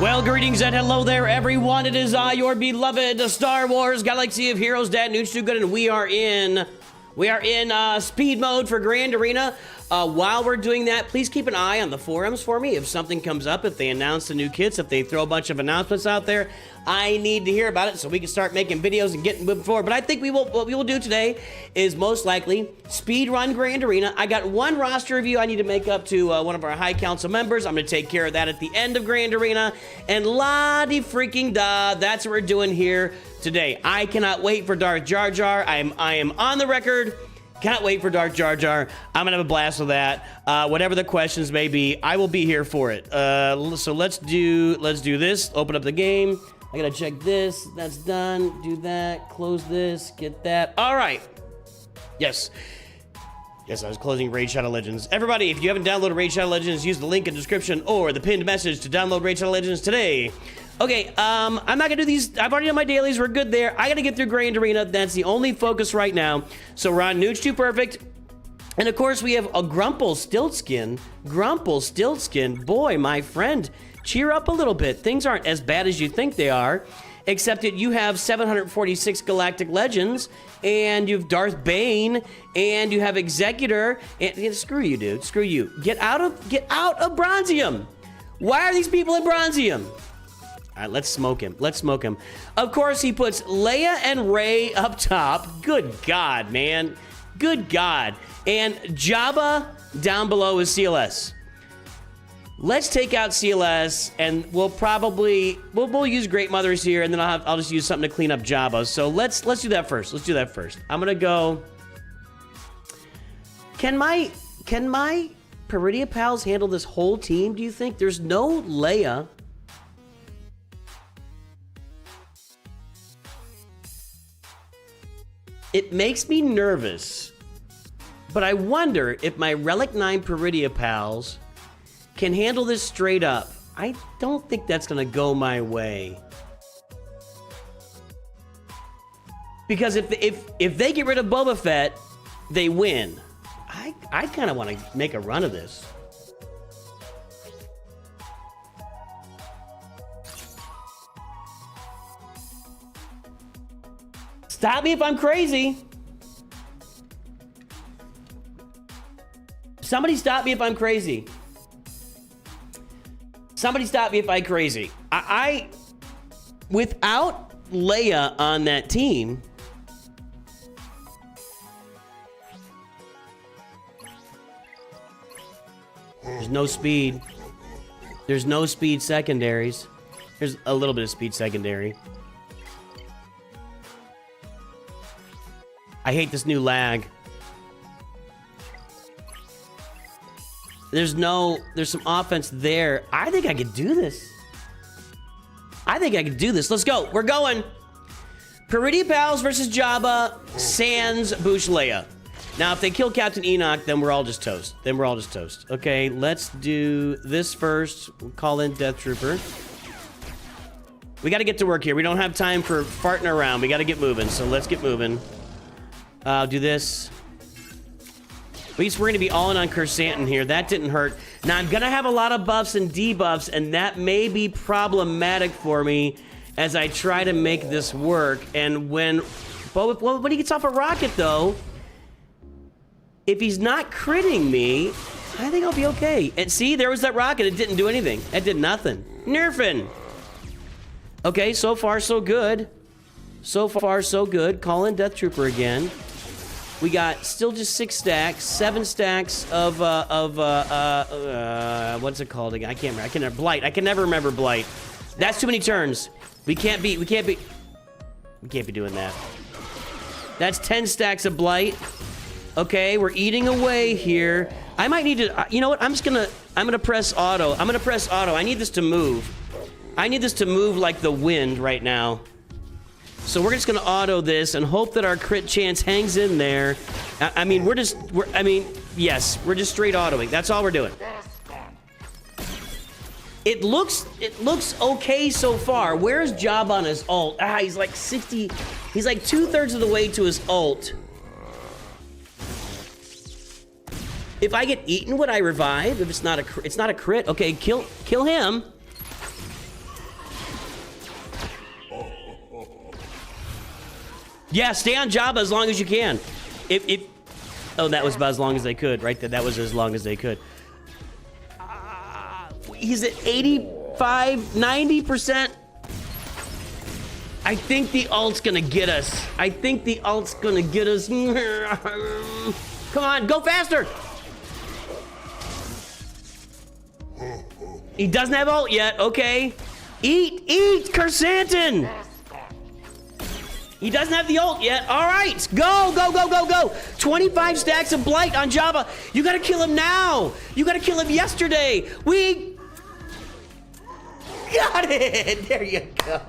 Well, greetings and hello there, everyone. It is I, your beloved Star Wars Galaxy of Heroes Dad Nooch Too Good, and we are in speed mode for Grand Arena. While we're doing that, please keep an eye on the forums for me. If something comes up, if they announce the new kits, if they throw a bunch of announcements out there, I need to hear about it so we can start making videos and getting moving forward. But I think what we will do today is most likely speed run Grand Arena. I got one roster review I need to make up to one of our High Council members. I'm going to take care of that at the end of Grand Arena. And la-di-freaking-da, that's what we're doing here today. I cannot wait for Darth Jar Jar. I am on the record. Cannot wait for Darth Jar Jar. I'm gonna have a blast with that. Whatever the questions may be, I will be here for it. So let's do this. Open up the game. I gotta check this. That's done. Do that. Close this. Get that. All right. Yes. Yes, I was closing Raid Shadow Legends. Everybody, if you haven't downloaded Raid Shadow Legends, use the link in the description or the pinned message to download Raid Shadow Legends today. Okay, I'm not gonna do these. I've already done my dailies. We're good there. I gotta get through Grand Arena. That's the only focus right now. So we're on Nooch Too Perfect. And of course, we have a Grumple Stiltskin. Grumple Stiltskin. Boy, my friend, cheer up a little bit. Things aren't as bad as you think they are. Except that you have 746 Galactic Legends, and you have Darth Bane, and you have Executor, and screw you, dude. Screw you. Get out of Bronzium. Why are these people in Bronzium? All right, let's smoke him. Let's smoke him. Of course, he puts Leia and Rey up top. Good God, man. Good God. And Jabba down below is CLS. Let's take out CLS, and we'll use Great Mothers here, and then I'll just use something to clean up Jabba. So let's do that first. Let's do that first. I'm gonna go. Can my Peridia pals handle this whole team? Do you think? There's no Leia. It makes me nervous, but I wonder if my Relic 9 Peridia pals can handle this straight up. I don't think that's gonna go my way. Because if they get rid of Boba Fett, they win. I kind of want to make a run of this. Stop me if I'm crazy. Somebody stop me if I'm crazy. Somebody stop me if I'm crazy. I without Leia on that team, there's no speed. There's no speed secondaries. There's a little bit of speed secondary. I hate this new lag. There's some offense there. I think I could do this. Let's go. We're going. Peridia Pals versus Jabba, sans Bouch Leia. Now, if they kill Captain Enoch, then we're all just toast. Okay, let's do this first. We'll call in Death Trooper. We got to get to work here. We don't have time for farting around. We got to get moving, so let's get moving. I'll do this. At least we're going to be all in on Kersantin here. That didn't hurt. Now, I'm going to have a lot of buffs and debuffs, and that may be problematic for me as I try to make this work. And when he gets off a rocket, though, if he's not critting me, I think I'll be okay. And see, there was that rocket. It didn't do anything. It did nothing. Nerfing. Okay, so far, so good. So far, so good. Call in Death Trooper again. We got still just 6 stacks, 7 stacks of what's it called again? I can't remember. Blight. I can never remember Blight. That's too many turns. We can't be doing that. That's 10 stacks of Blight. Okay, we're eating away here. I might need to, you know what? I'm gonna press auto. I need this to move. I need this to move like the wind right now. So we're just gonna auto this and hope that our crit chance hangs in there. Yes, we're just straight autoing. That's all we're doing. It looks okay so far. Where's Jabba on his ult? He's like 60. He's like 2/3 of the way to his ult. If I get eaten, would I revive? If it's not a crit. Okay, kill him. Yeah, stay on Jabba as long as you can. Oh, that was about as long as they could, right? That was as long as they could. He's at 85, 90%. I think the ult's gonna get us. Come on, go faster. He doesn't have ult yet, okay. Eat, Kersantin. He doesn't have the ult yet. All right, go. 25 stacks of Blight on Jabba. You gotta kill him now. You gotta kill him yesterday. We got it. There you go.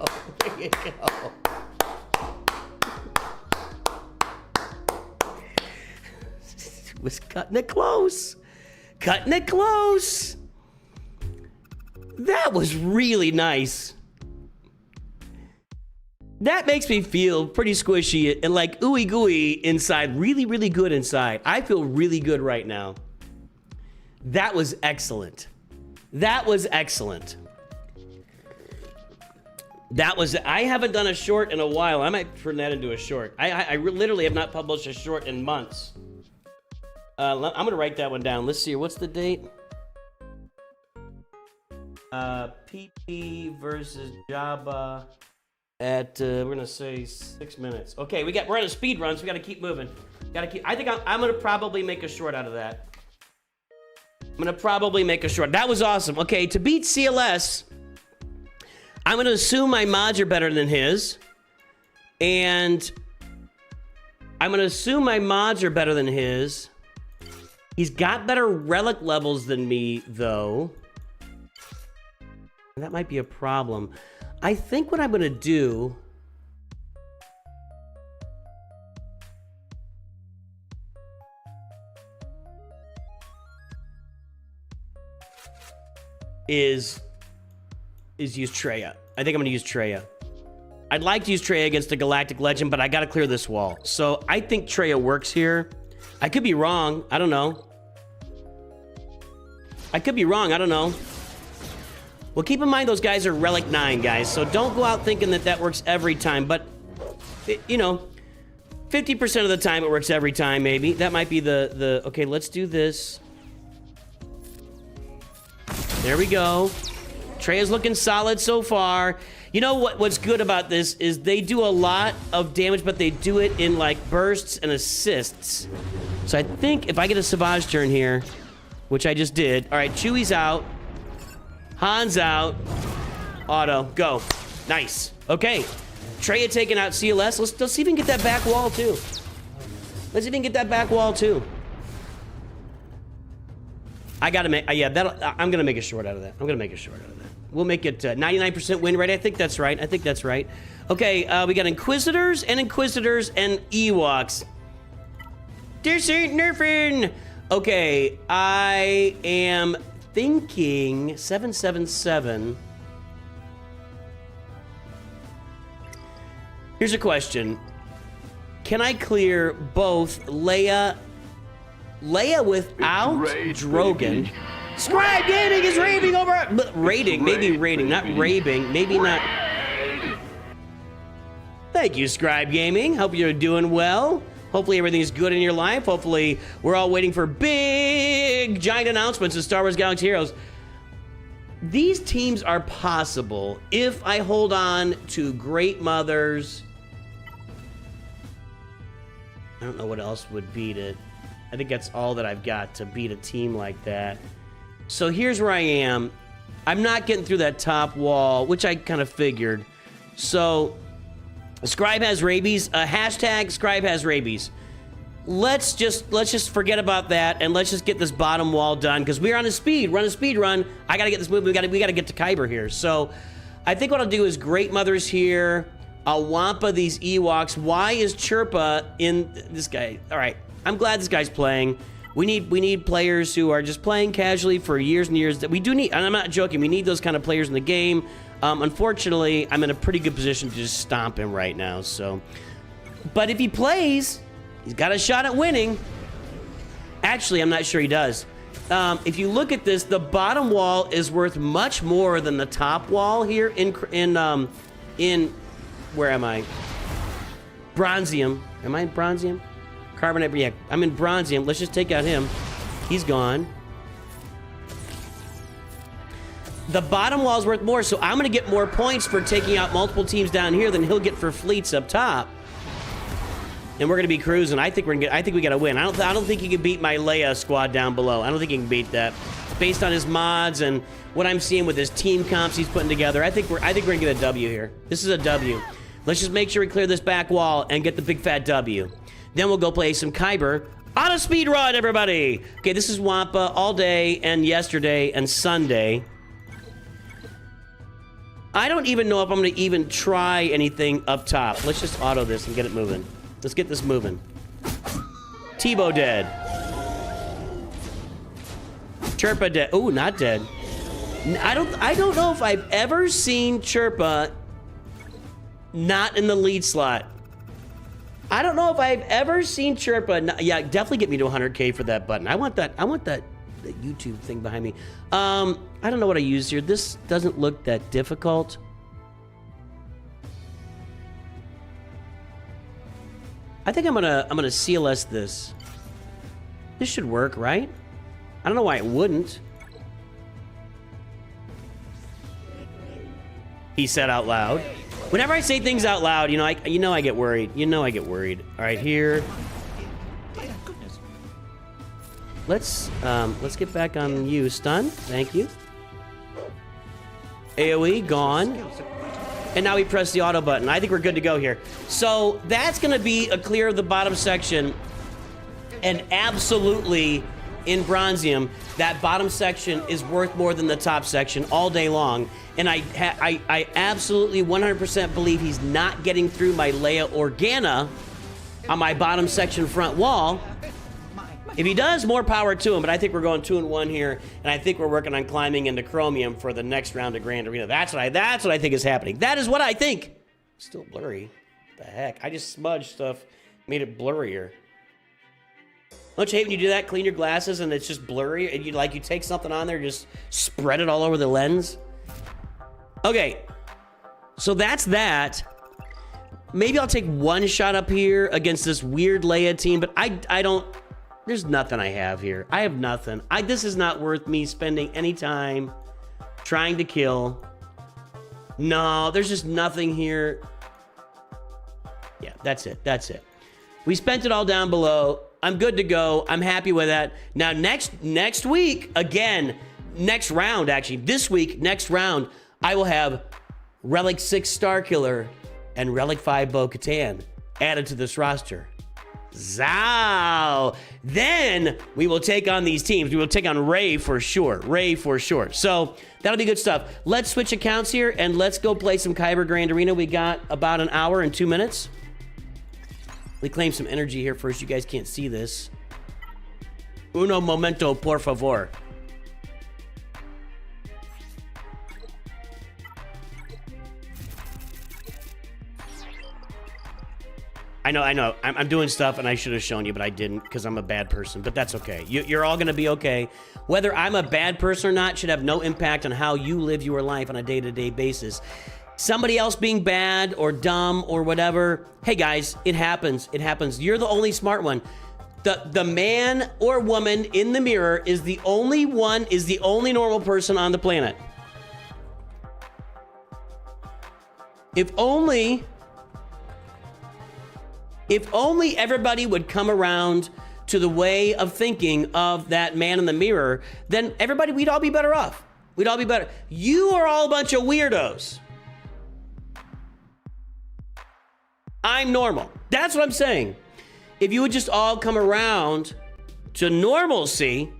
Was cutting it close. That was really nice. That makes me feel pretty squishy and like ooey gooey inside. Really, really good inside. I feel really good right now. That was excellent. I haven't done a short in a while. I might turn that into a short. I literally have not published a short in months. I'm gonna write that one down. Let's see, what's the date? PP versus Jabba at we're gonna say 6 minutes. Okay, we're on a speed run, so we gotta keep moving. I think I'm gonna probably make a short out of that. gonna probably make a short. That was awesome. Okay, to beat CLS, I'm gonna assume my mods are better than his. And I'm gonna assume my mods are better than his. He's got better relic levels than me, though. That might be a problem. I think what I'm gonna do is use Traya. I think I'm gonna use Traya. I'd like to use Traya against the Galactic Legend, but I gotta clear this wall. So I think Traya works here. I could be wrong. I don't know. I could be wrong. I don't know. Well, keep in mind those guys are Relic 9 guys, so don't go out thinking that that works every time. But, you know, 50% of the time it works every time, maybe. That might be the... Okay, let's do this. There we go. Treya's looking solid so far. You know what's good about this is they do a lot of damage, but they do it in like bursts and assists. So I think if I get a Savage turn here, which I just did. All right, Chewie's out. Han's out. Auto, go. Nice. Okay. Traya taking out CLS. Let's see if we can get that back wall too. Let's see if we can get that back wall too. I gotta make, yeah, I'm gonna make a short out of that. I'm gonna make a short out of that. We'll make it 99% win rate. I think that's right. I think that's right. Okay, we got Inquisitors and Ewoks. This ain't nerfing. Okay, I am thinking 777. Here's a question. Can I clear both Leia without Drogon? Baby. Scribe Gaming is raving over... Rating, maybe rating, not raving. Maybe not... Thank you, Scribe Gaming. Hope you're doing well. Hopefully everything's good in your life. Hopefully we're all waiting for big, giant announcements of Star Wars Galaxy Heroes. These teams are possible if I hold on to Great Mothers. I don't know what else would beat it. I think that's all that I've got to beat a team like that. So here's where I am. I'm not getting through that top wall, which I kind of figured. So, Scribe has rabies. Hashtag Scribe has rabies. Let's just forget about that and let's just get this bottom wall done because we're on a speed run. I gotta get this moving. We gotta get to Kyber here. So, I think what I'll do is Great Mothers here. I'll Wampa these Ewoks. Why is Chirpa in this guy? All right, I'm glad this guy's playing. We need players who are just playing casually for years and years. That we do need, and I'm not joking, we need those kind of players in the game. Unfortunately, I'm in a pretty good position to just stomp him right now, so. But if he plays, he's got a shot at winning. Actually, I'm not sure he does. If you look at this, the bottom wall is worth much more than the top wall here in where am I? Bronzium. Am I in Bronzium? Carbonite, yeah, I'm in Bronzium. Let's just take out him. He's gone. The bottom wall is worth more, so I'm going to get more points for taking out multiple teams down here than he'll get for fleets up top. And we're going to be cruising. I think we got to win. I don't think he can beat my Leia squad down below. I don't think he can beat that. Based on his mods and what I'm seeing with his team comps he's putting together, I think we're going to get a W here. This is a W. Let's just make sure we clear this back wall and get the big fat W. Then we'll go play some Kyber on a speed run, everybody. Okay, this is Wampa all day and yesterday and Sunday. I don't even know if I'm going to even try anything up top. Let's just auto this and get it moving. Let's get this moving. Tebow dead. Chirpa dead. Ooh, not dead. I don't know if I've ever seen Chirpa not in the lead slot. I don't know if I've ever seen Chirpa. Yeah, definitely get me to 100K for that button. I want that YouTube thing behind me. I don't know what I use here. This doesn't look that difficult. I think I'm gonna CLS this. This should work, right? I don't know why it wouldn't. He said out loud. Whenever I say things out loud, I get worried. I get worried. All right, here. let's get back on you. Stun. Thank you. AoE gone. And now we press the auto button. I think we're good to go here. So that's going to be a clear of the bottom section. And absolutely, in Bronzium, that bottom section is worth more than the top section all day long. And I absolutely 100% believe he's not getting through my Leia Organa on my bottom section front wall. If he does, more power to him, but I think we're going 2-1 here, and I think we're working on climbing into Chromium for the next round of Grand Arena. That's what I think is happening. That is what I think. Still blurry. What the heck? I just smudged stuff, made it blurrier. Don't you hate when you do that? Clean your glasses and it's just blurry, and you take something on there, just spread it all over the lens. Okay, so that's that. Maybe I'll take one shot up here against this weird Leia team, but I don't. There's nothing I have here. I have nothing. This is not worth me spending any time trying to kill. No, there's just nothing here. Yeah, that's it. That's it. We spent it all down below. I'm good to go. I'm happy with that. Now, next week, again, next round, actually, this week, next round, I will have Relic 6 Starkiller and Relic 5 Bo-Katan added to this roster. Zow! Then we will take on these teams. We will take on Rey for sure. Rey for sure. So that'll be good stuff. Let's switch accounts here and let's go play some Kyber Grand Arena. We got about an hour and 2 minutes. We claim some energy here first. You guys can't see this. Uno momento, por favor. I know. I'm doing stuff, and I should have shown you, but I didn't because I'm a bad person. But that's okay. You're all going to be okay. Whether I'm a bad person or not should have no impact on how you live your life on a day-to-day basis. Somebody else being bad or dumb or whatever, hey, guys, it happens. It happens. You're the only smart one. The man or woman in the mirror is the only normal person on the planet. If only everybody would come around to the way of thinking of that man in the mirror, then we'd all be better off. We'd all be better. You are all a bunch of weirdos. I'm normal. That's what I'm saying. If you would just all come around to normalcy,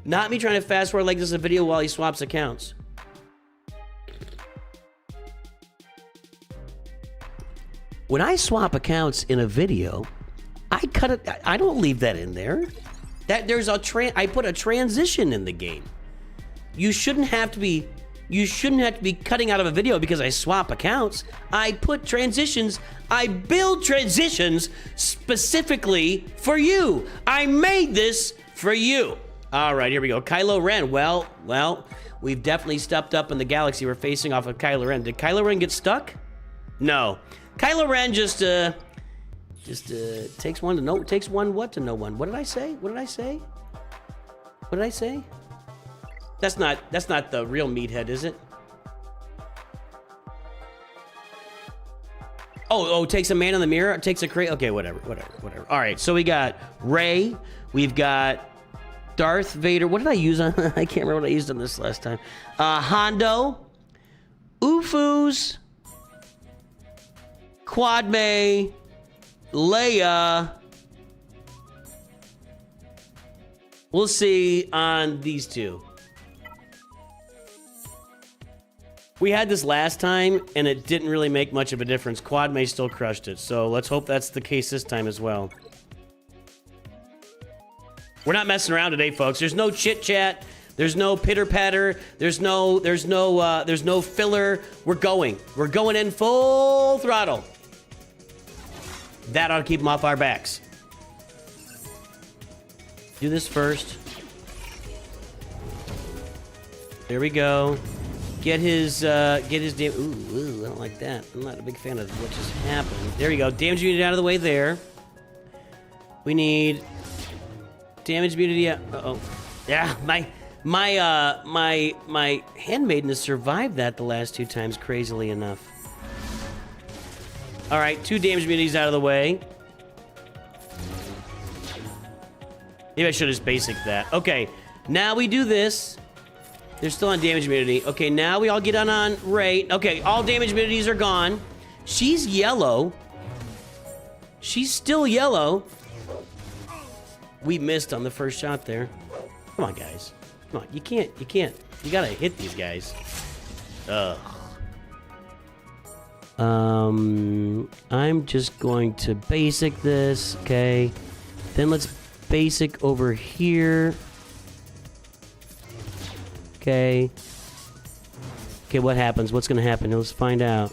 not me trying to fast forward like this is a video while he swaps accounts. When I swap accounts in a video, I cut it. I don't leave that in there. I put a transition in the game. You shouldn't have to be cutting out of a video because I swap accounts. I put transitions. I build transitions specifically for you. I made this for you. All right, here we go. Kylo Ren. Well, we've definitely stepped up in the galaxy. We're facing off of Kylo Ren. Did Kylo Ren get stuck? No. Kylo Ren just takes one to know. Takes one what to know one? What did I say? What did I say? That's not the real meathead, is it? Oh, takes a man in the mirror. Takes a crate. Okay, whatever. All right, so we got Rey. We've got Darth Vader. What did I use on? I can't remember what I used on this last time. Hondo, Ufus, Quadme, Leia. We'll see on these two. We had this last time, and it didn't really make much of a difference. Quadme still crushed it, so let's hope that's the case this time as well. We're not messing around today, folks. There's no chit-chat. There's no pitter-patter. There's no filler. We're going in full throttle. That ought to keep them off our backs. Do this first. There we go. Get his damn. Ooh, I don't like that. I'm not a big fan of what just happened. There we go. Damage immunity out of the way there. We need damage immunity. Uh-oh. Yeah, my handmaiden has survived that the last two times, crazily enough. All right, 2 damage immunities out of the way. Maybe I should have just basic that. Okay, now we do this. They're still on damage immunity. Okay, now we all get on Rey. Okay, all damage immunities are gone. She's yellow. She's still yellow. We missed on the first shot there. Come on, guys. Come on, you can't. You gotta hit these guys. Ugh. I'm just going to basic this, okay? Then let's basic over here. Okay. Okay, what happens? What's gonna happen? Let's find out.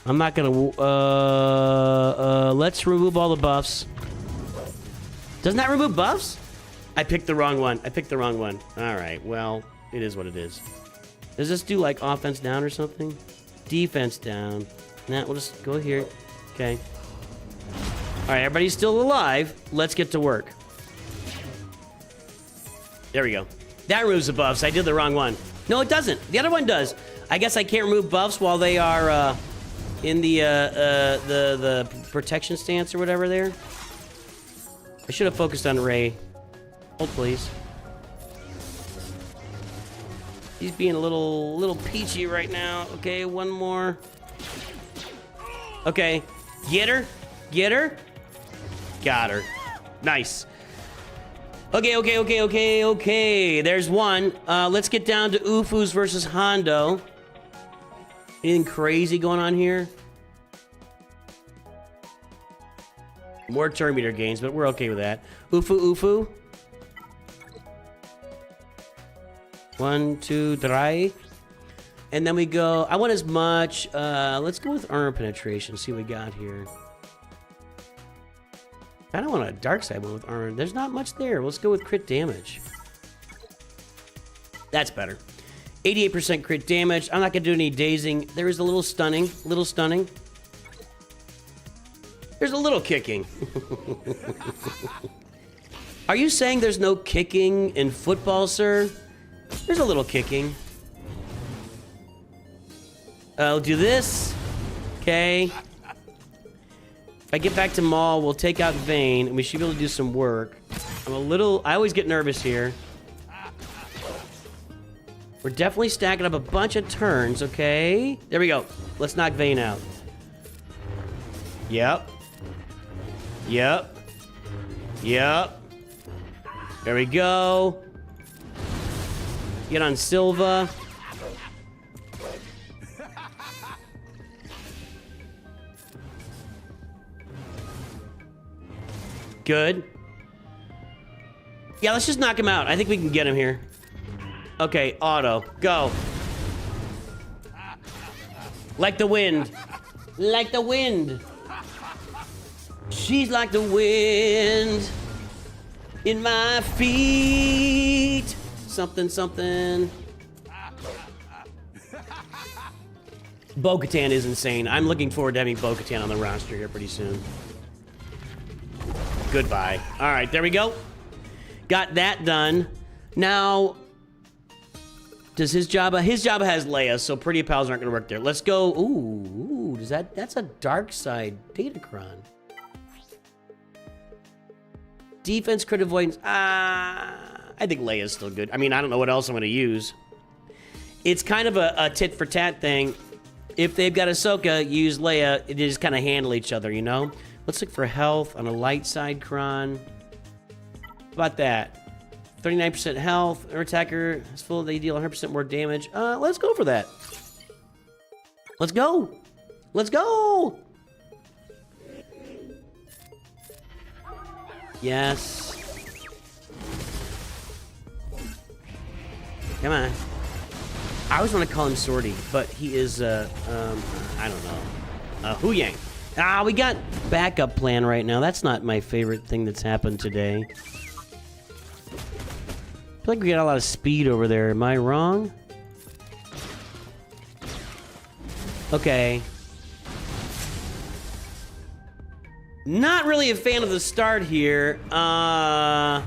I'm not gonna, let's remove all the buffs. Doesn't that remove buffs? I picked the wrong one. Alright, well, it is what it is. Does this do, like, offense down or something? Defense down. Nah, we'll just go here. Okay. Alright, everybody's still alive. Let's get to work. There we go. That removes the buffs. I did the wrong one. No, it doesn't. The other one does. I guess I can't remove buffs while they are, in the protection stance or whatever there. I should have focused on Rey. Hold, please. He's being a little peachy right now. Okay, one more. Okay, get her. Got her. Nice. Okay. There's one. Let's get down to Ufus versus Hondo. Anything crazy going on here? More turn meter gains, but we're okay with that. Ufu. 1, 2, 3. And then we go, I want as much, let's go with armor penetration, see what we got here. I don't want a dark side one with armor. There's not much there. Let's go with crit damage. That's better. 88% crit damage. I'm not gonna do any dazing. There is a little stunning. There's a little kicking. Are you saying there's no kicking in football, sir? There's a little kicking. I'll do this. Okay. If I get back to Maul, we'll take out Vayne, and we should be able to do some work. I always get nervous here. We're definitely stacking up a bunch of turns, okay? There we go. Let's knock Vayne out. Yep. There we go. Get on Silva. Good. Yeah, let's just knock him out. I think we can get him here. Okay, auto. Go. Like the wind. Like the wind. She's like the wind in my feet. Something. Bo-Katan is insane. I'm looking forward to having Bo-Katan on the roster here pretty soon. Goodbye. All right, there we go. Got that done. Now, does his Jabba has Leia, so pretty pals aren't gonna work there. Let's go. Ooh, that's a dark side Datacron. Defense, crit avoidance. I think Leia's still good. I mean, I don't know what else I'm gonna use. It's kind of a tit for tat thing. If they've got Ahsoka, use Leia. They just kind of handle each other, you know? Let's look for health on a light side Kron. How about that? 39% health. Our attacker is full. They deal 100% more damage. Let's go for that. Let's go. Yes. Come on. I always want to call him Sorty, but he is, I don't know. Hu Yang. We got backup plan right now. That's not my favorite thing that's happened today. I feel like we got a lot of speed over there. Am I wrong? Okay. Not really a fan of the start here. I'm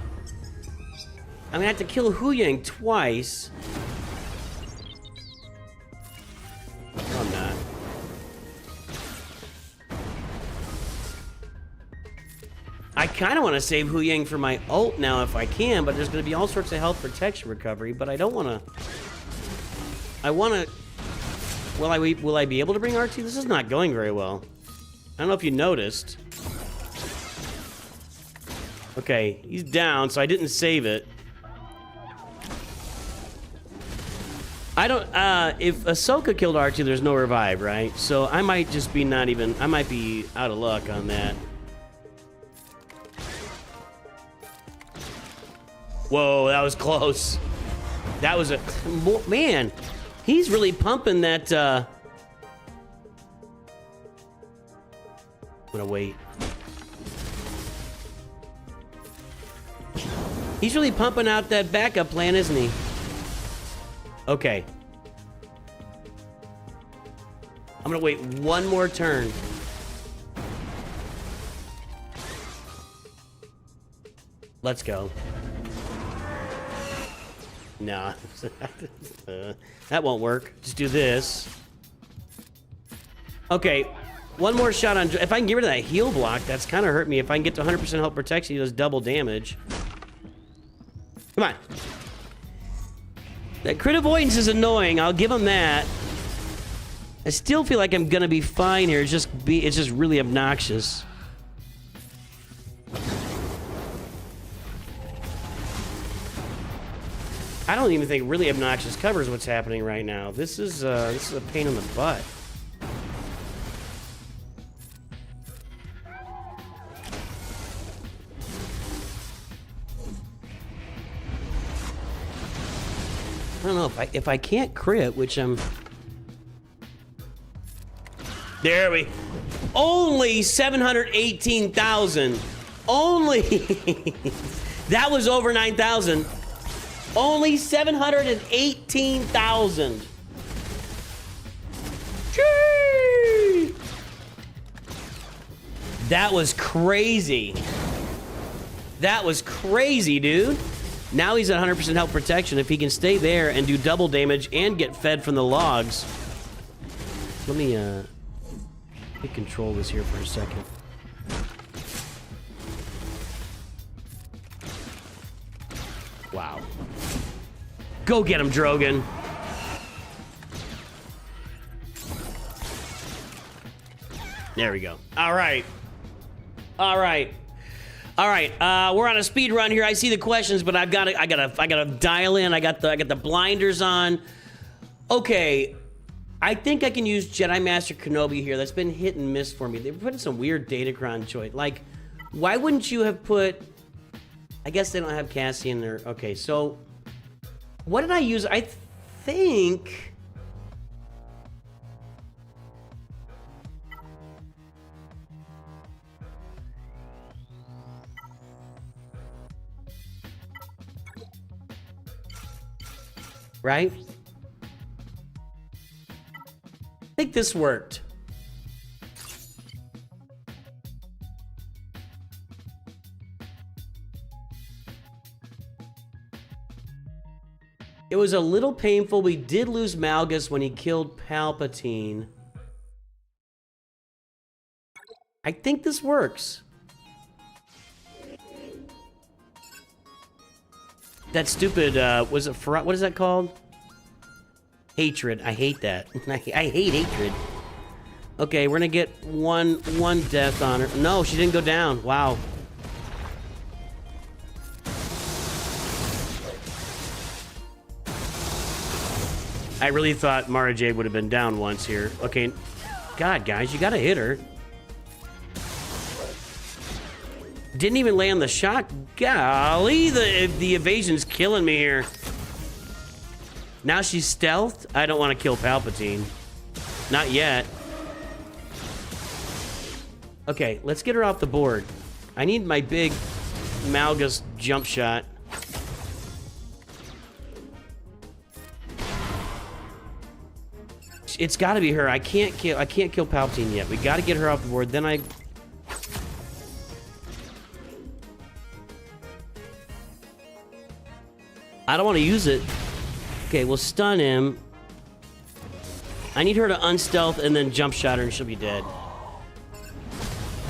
gonna have to kill Hu Yang twice. No, I'm not. kind of want to save Hu Yang for my ult now if I can, but there's going to be all sorts of health protection recovery, but I don't want to... I want to... Will I be able to bring R2? This is not going very well. I don't know if you noticed. Okay, he's down, so I didn't save it. I don't, if Ahsoka killed R2, there's no revive, right? So I might just be not even, I might be out of luck on that. Whoa, that was close. That was a, man, he's really pumping that, I'm gonna wait. He's really pumping out that backup plan, isn't he? Okay. I'm gonna wait one more turn. Let's go. Nah. That won't work. Just do this. Okay. One more shot on... If I can get rid of that heal block, that's kind of hurt me. If I can get to 100% health protection, he does double damage. Come on. That crit avoidance is annoying. I'll give him that. I still feel like I'm gonna be fine here. It's just really obnoxious. I don't even think really obnoxious covers what's happening right now. This is a pain in the butt. I don't know if I can't crit, which I'm... There we... Only 718,000. Only... That was over 9,000. Only 718,000. That was crazy. That was crazy, dude. Now he's at 100% health protection. If he can stay there and do double damage and get fed from the logs. Let me control this here for a second. Wow. Go get him, Drogon. There we go. All right. All right. All right, we're on a speed run here. I see the questions, but I gotta dial in. I got the blinders on. Okay, I think I can use Jedi Master Kenobi here. That's been hit and miss for me. They're putting some weird datacron choice. Like, why wouldn't you have put? I guess they don't have Cassian there. Okay, so what did I use? I think. Right? I think this worked. It was a little painful. We did lose Malgus when he killed Palpatine. I think this works. That stupid, was it, what is that called? Hatred. I hate that. I hate hatred. Okay, we're gonna get one death on her. No, she didn't go down. Wow. I really thought Mara Jade would have been down once here. Okay. God, guys, you gotta hit her. Didn't even land the shot. Golly, the evasion's killing me here. Now she's stealthed. I don't want to kill Palpatine. Not yet. Okay, let's get her off the board. I need my big Malgus jump shot. It's got to be her. I can't kill Palpatine yet. We got to get her off the board. Then I don't want to use it. Okay, we'll stun him. I need her to unstealth and then jump shot her and she'll be dead.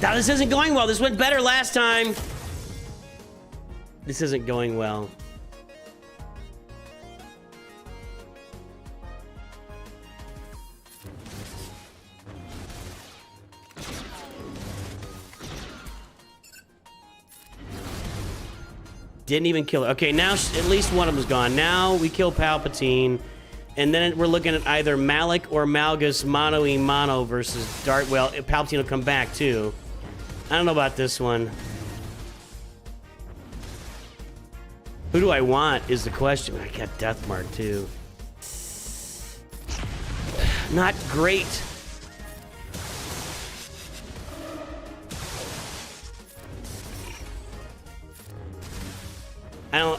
Now, this isn't going well. This went better last time. This isn't going well. Didn't even kill it. Okay, now at least one of them's gone. Now we kill Palpatine. And then we're looking at either Malik or Malgus mono-y-mono versus Darth. Well, Palpatine will come back, too. I don't know about this one. Who do I want is the question. I got Deathmark, too. Not great.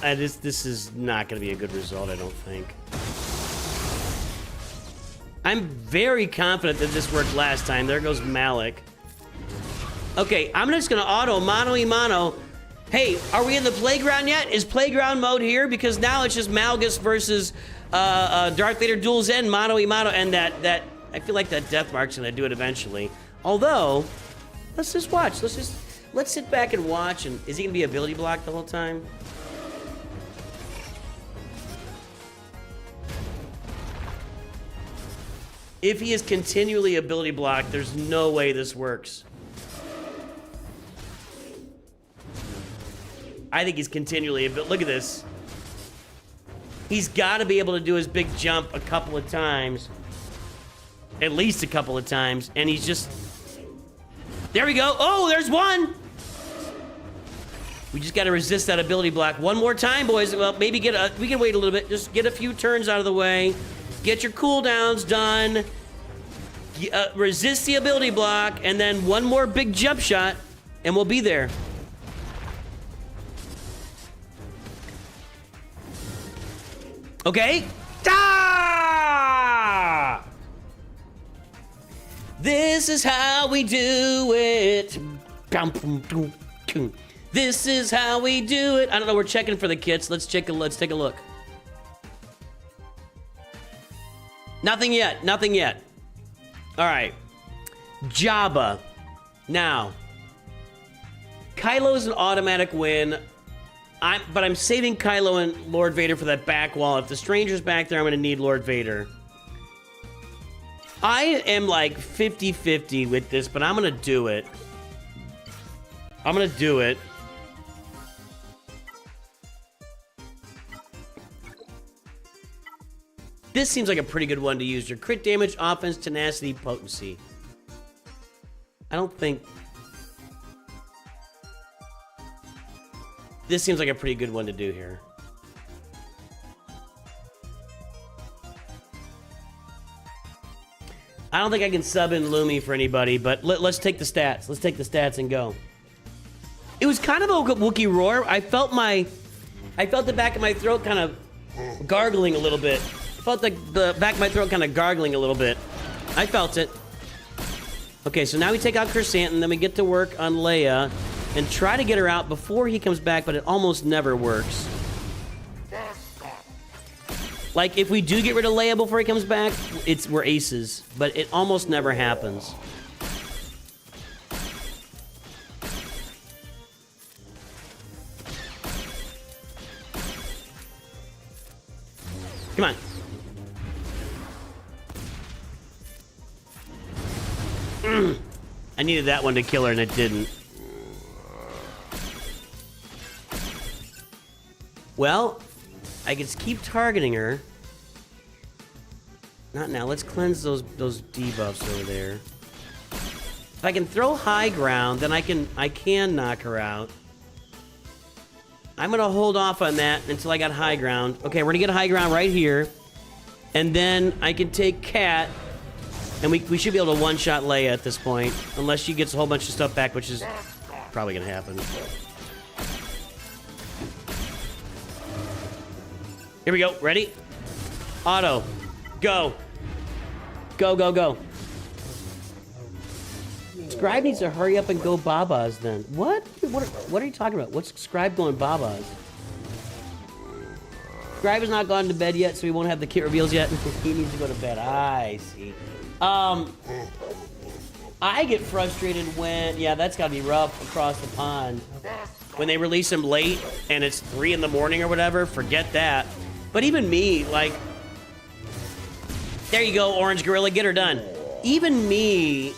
This is not going to be a good result, I don't think. I'm very confident that this worked last time. There goes Malik. Okay, I'm just gonna auto mono-y-mono. Hey, are we in the playground yet? Is playground mode here? Because now it's just Malgus versus Darth Vader dual Zen mono-y-mono, and that I feel like that Deathmark's gonna do it eventually. Although, let's just watch. Let's sit back and watch. And is he gonna be ability blocked the whole time? If he is continually ability blocked, there's no way this works. I think he's continually, but look at this. He's got to be able to do his big jump a couple of times. At least a couple of times. And he's just... There we go. Oh, there's one! We just got to resist that ability block one more time, boys. Well, maybe we can wait a little bit. Just get a few turns out of the way. Get your cooldowns done. Resist the ability block, and then one more big jump shot, and we'll be there. Okay. Ah! This is how we do it. This is how we do it. I don't know. We're checking for the kits. Let's take a look. Nothing yet. Nothing yet. All right. Jabba. Now, Kylo's an automatic win. But I'm saving Kylo and Lord Vader for that back wall. If the stranger's back there, I'm going to need Lord Vader. I am like 50-50 with this, but I'm going to do it. I'm going to do it. This seems like a pretty good one to use. Your crit damage, offense, tenacity, potency. I don't think... This seems like a pretty good one to do here. I don't think I can sub in Lumi for anybody, but let's take the stats. Let's take the stats and go. It was kind of a Wookiee roar. I felt the back of my throat kind of gargling a little bit. I felt the back of my throat kind of gargling a little bit. I felt it. Okay, so now we take out Chrysanthemum, then we get to work on Leia and try to get her out before he comes back, but it almost never works. Like, if we do get rid of Leia before he comes back, we're aces, but it almost never happens. Come on. I needed that one to kill her, and it didn't. Well, I can keep targeting her. Not now. Let's cleanse those debuffs over there. If I can throw high ground, then I can knock her out. I'm gonna hold off on that until I got high ground. Okay, we're gonna get high ground right here, and then I can take Cat, and we should be able to one-shot Leia at this point, unless she gets a whole bunch of stuff back, which is probably gonna happen. Here we go. Ready? Auto. Go. Go, go, go. Scribe needs to hurry up and go Babas then. What? What are you talking about? What's Scribe going Babas? Scribe has not gone to bed yet, so he won't have the kit reveals yet. He needs to go to bed. I see. I get frustrated when... Yeah, that's got to be rough across the pond. when they release them late and it's 3 in the morning or whatever, forget that. But even me, like, there you go, Orange Gorilla, get her done. Even me,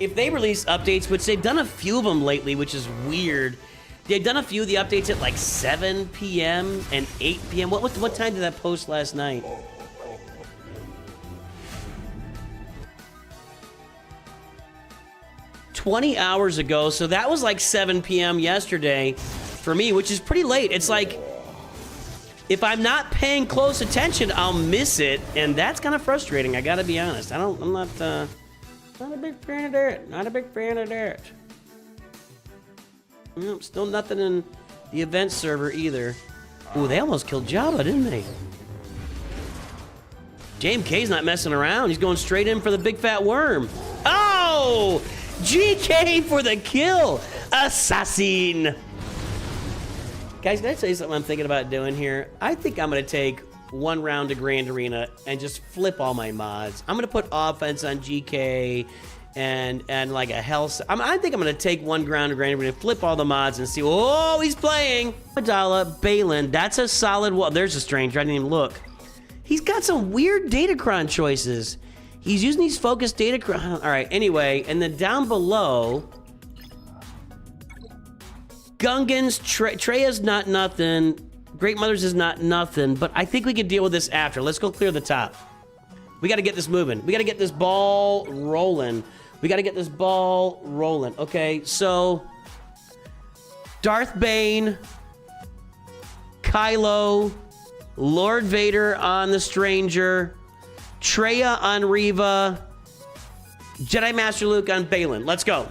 if they release updates, which they've done a few of them lately, which is weird. They've done a few of the updates at like 7 p.m. and 8 p.m. What time did that post last night? $20 hours ago, so that was like 7 p.m. yesterday for me, which is pretty late. It's like, if I'm not paying close attention, I'll miss it, and that's kind of frustrating, I gotta be honest. I'm not a big fan of that. Not a big fan of that. Nope, still nothing in the event server either. Ooh, they almost killed Jabba, didn't they? JMK's not messing around. He's going straight in for the big fat worm. Oh! GK for the kill! Assassin! Guys, can I tell you something I'm thinking about doing here? I think I'm going to take one round to Grand Arena and just flip all my mods. I'm going to put offense on GK and like a health. I think I'm going to take one round to Grand Arena, flip all the mods and see. Oh, he's playing! Amidala, Balin, that's a solid wall. There's a stranger, I didn't even look. He's got some weird Datacron choices. He's using these focused Datacron. All right, anyway, and then down below, Gungans, Treya's not nothing. Great Mothers is not nothing, but I think we can deal with this after. Let's go clear the top. We got to get this moving. We got to get this ball rolling. We got to get this ball rolling. Okay, so Darth Bane, Kylo, Lord Vader on the Stranger, Treya on Reva, Jedi Master Luke on Balin. Let's go.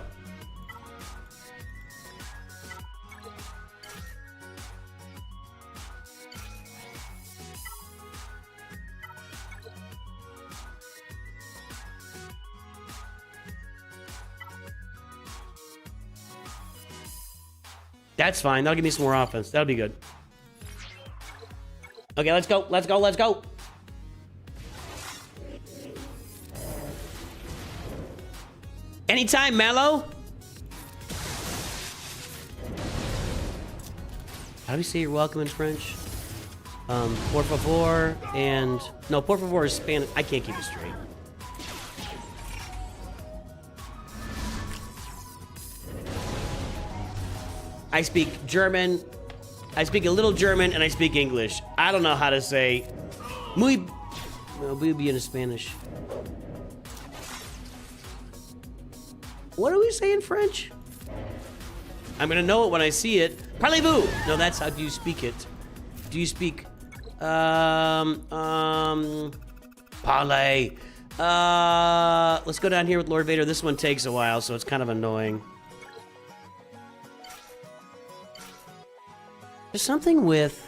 That's fine. That'll give me some more offense. That'll be good. Okay, let's go. Let's go. Let's go. Anytime, Mallow. How do we say you're welcome in French? Por favor and... No, por favor is Spanish. I can't keep it straight. I speak German, I speak a little German, and I speak English. I don't know how to say muy be in Spanish. What do we say in French? I'm gonna know it when I see it. Parlez-vous? No, that's how do you speak it. Do you speak parlay? Let's go down here with Lord Vader. This one takes a while, so it's kind of annoying. There's something with...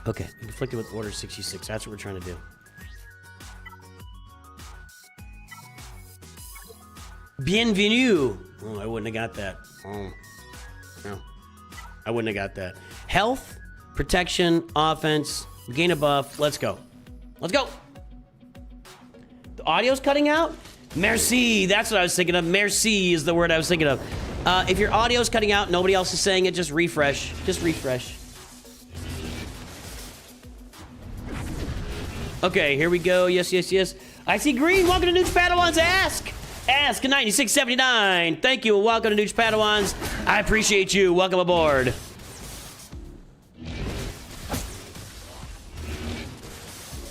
Okay, conflicted with Order 66. That's what we're trying to do. Bienvenue! Oh, I wouldn't have got that. Oh, no. I wouldn't have got that. Health, protection, offense, gain a buff. Let's go. Let's go. The audio's cutting out? Merci. That's what I was thinking of. Merci is the word I was thinking of. If your audio's cutting out, nobody else is saying it, just refresh. Just refresh. Okay, here we go. Yes, yes, yes. I see green. Welcome to Nooch Padawans. Ask 9679. Thank you. Welcome to Nooch Padawans. I appreciate you. Welcome aboard.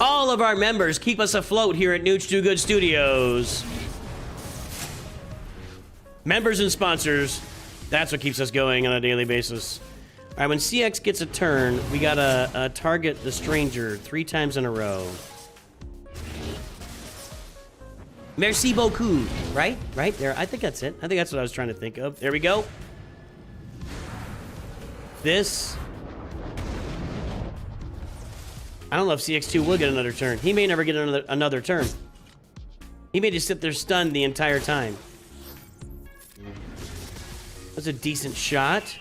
All of our members keep us afloat here at Nooch Do Good Studios. Members and sponsors, that's what keeps us going on a daily basis. All right, when CX gets a turn, we gotta target the Stranger 3 times in a row. Merci beaucoup, right? Right there, I think that's it. I think that's what I was trying to think of. There we go. This... I don't know if CX2 will get another turn. He may never get another turn. He may just sit there stunned the entire time. That's a decent shot.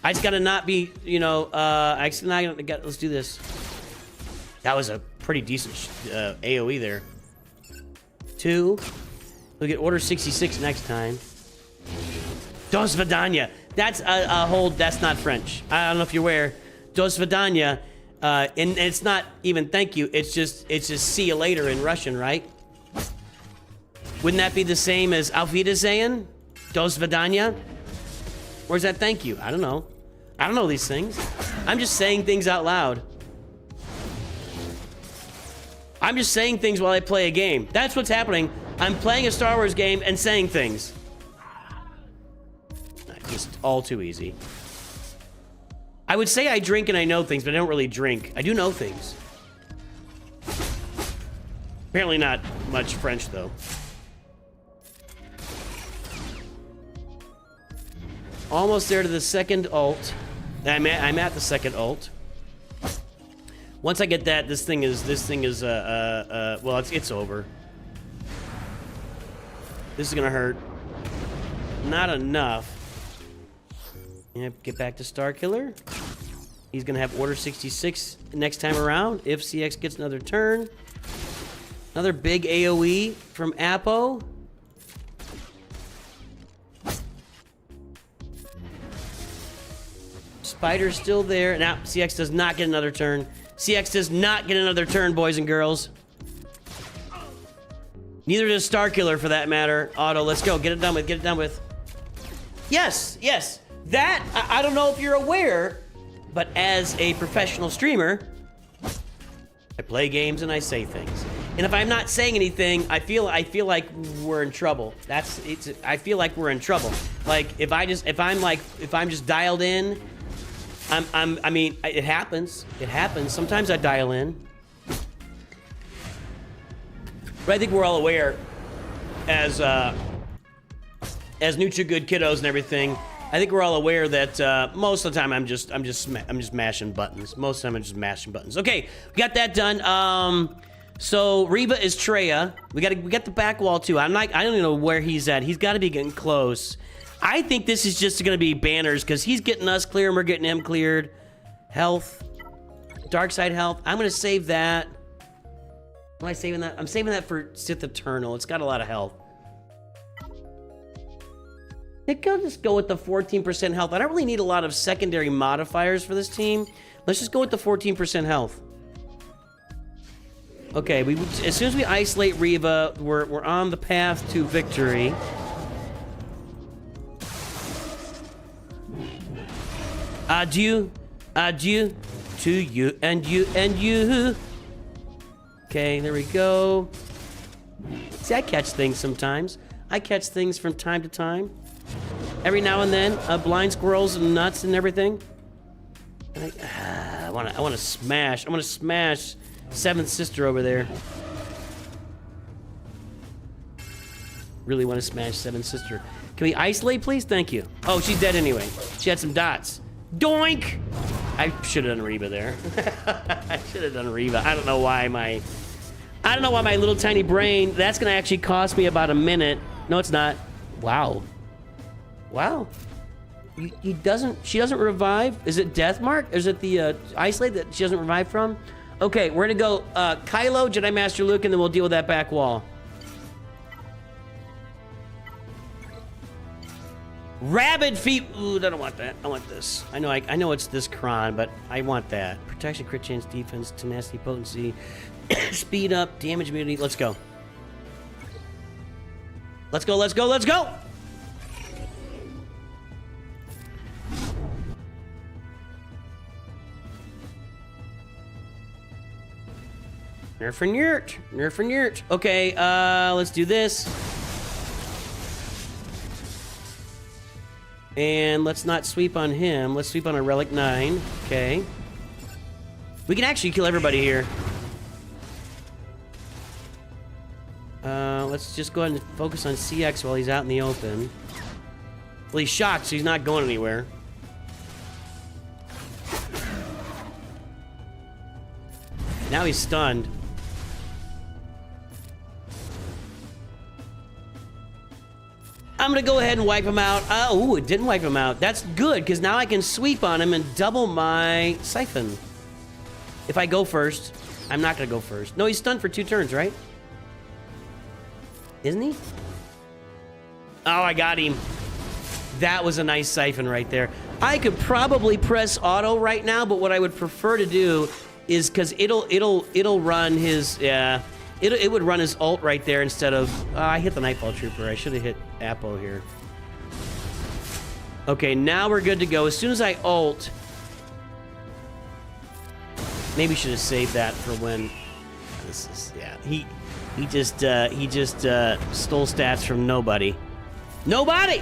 I just gotta not be, you know, let's do this. That was a pretty decent AoE there. 2. We'll get Order 66 next time. Dos Vidania. That's a whole, that's not French. I don't know if you're aware. Dos Vidania, and it's not even thank you, it's just see you later in Russian, right? Wouldn't that be the same as Auf Wiedersehen? Dos Vidania? Where's that thank you? I don't know. I don't know these things. I'm just saying things out loud. I'm just saying things while I play a game. That's what's happening. I'm playing a Star Wars game and saying things. Just all too easy. I would say I drink and I know things, but I don't really drink. I do know things. Apparently not much French, though. Almost there to the second ult. I'm at the second ult. Once I get that, this thing is well, it's over. This is gonna hurt. Not enough. Yep, get back to Starkiller. He's gonna have Order 66 next time around if CX gets another turn. Another big AoE from Apo. Spider's still there. Now, CX does not get another turn. CX does not get another turn, boys and girls. Neither does Starkiller, for that matter. Auto, let's go. Get it done with. Get it done with. Yes, yes. That, I don't know if you're aware, but as a professional streamer, I play games and I say things. And if I'm not saying anything, I feel like we're in trouble. I feel like we're in trouble. Like if I'm just dialed in, I mean, it happens. It happens. Sometimes I dial in. But I think we're all aware, as new to good kiddos and everything. I think we're all aware that most of the time I'm just mashing buttons. Most of the time I'm just mashing buttons. Okay, we got that done. So Reba is Treya. We got the back wall too. I don't even know where he's at. He's got to be getting close. I think this is just gonna be banners because he's getting us clear and we're getting him cleared. Health, dark side health. I'm gonna save that. Am I saving that? I'm saving that for Sith Eternal. It's got a lot of health. I think I'll just go with the 14% health. I don't really need a lot of secondary modifiers for this team. Let's just go with the 14% health. Okay, as soon as we isolate Reva, we're on the path to victory. Adieu to you and you and you. Okay, there we go. See, I catch things sometimes. I catch things from time to time. Every now and then, blind squirrels and nuts and everything. And I want to smash. I want to smash Seventh Sister over there. Really want to smash Seventh Sister. Can we isolate, please? Thank you. Oh, she's dead anyway. She had some dots. Doink! I should have done Reba there. I should have done Reba. I don't know why my little tiny brain. That's gonna actually cost me about a minute. No, it's not. Wow. Wow. She doesn't revive. Is it Death Mark? Is it the isolate that she doesn't revive from? Okay, we're gonna go Kylo, Jedi Master Luke, and then we'll deal with that back wall. Rabid feet. Ooh, I don't want that. I want this. I know it's this cron, but I want that. Protection, crit chance, defense, tenacity, potency, speed up, damage immunity. Let's go. Let's go, let's go, let's go! Nerf and yurt. Nerf and yurt. Okay, let's do this. And let's not sweep on him. Let's sweep on a Relic 9. Okay. We can actually kill everybody here. Let's just go ahead and focus on CX while he's out in the open. Well, he's shocked, so he's not going anywhere. Now he's stunned. I'm gonna go ahead and wipe him out. Oh, it didn't wipe him out. That's good, because now I can sweep on him and double my siphon. If I go first, I'm not gonna go first. No, he's stunned for 2 turns, right? Isn't he? Oh, I got him. That was a nice siphon right there. I could probably press auto right now, but what I would prefer to do is, because it'll run his, yeah, it would run his ult right there instead of, I hit the Nightfall Trooper. I should have hit Apo here. Okay, now we're good to go. As soon as I ult, maybe should have saved that for when, this is, yeah, he just stole stats from nobody. Nobody!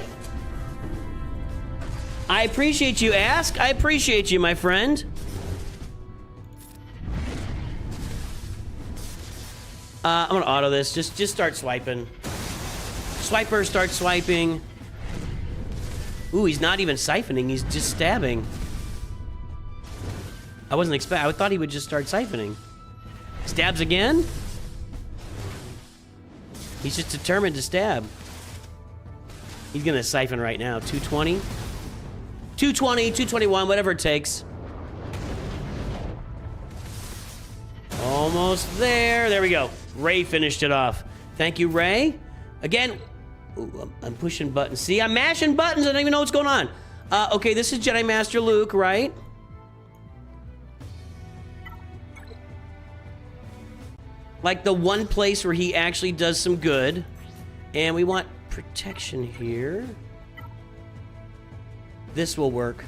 I appreciate you, Ask. I appreciate you, my friend. I'm gonna auto this. Just start swiping. Swiper, start swiping. Ooh, he's not even siphoning. He's just stabbing. I wasn't expecting. I thought he would just start siphoning. Stabs again. He's just determined to stab. He's gonna siphon right now. 220. 220, 221, whatever it takes. Almost there. There we go. Ray finished it off. Thank you, Ray. Again, ooh, I'm pushing buttons. See, I'm mashing buttons. I don't even know what's going on. Okay, this is Jedi Master Luke, right? Like the one place where he actually does some good. And we want protection here. This will work.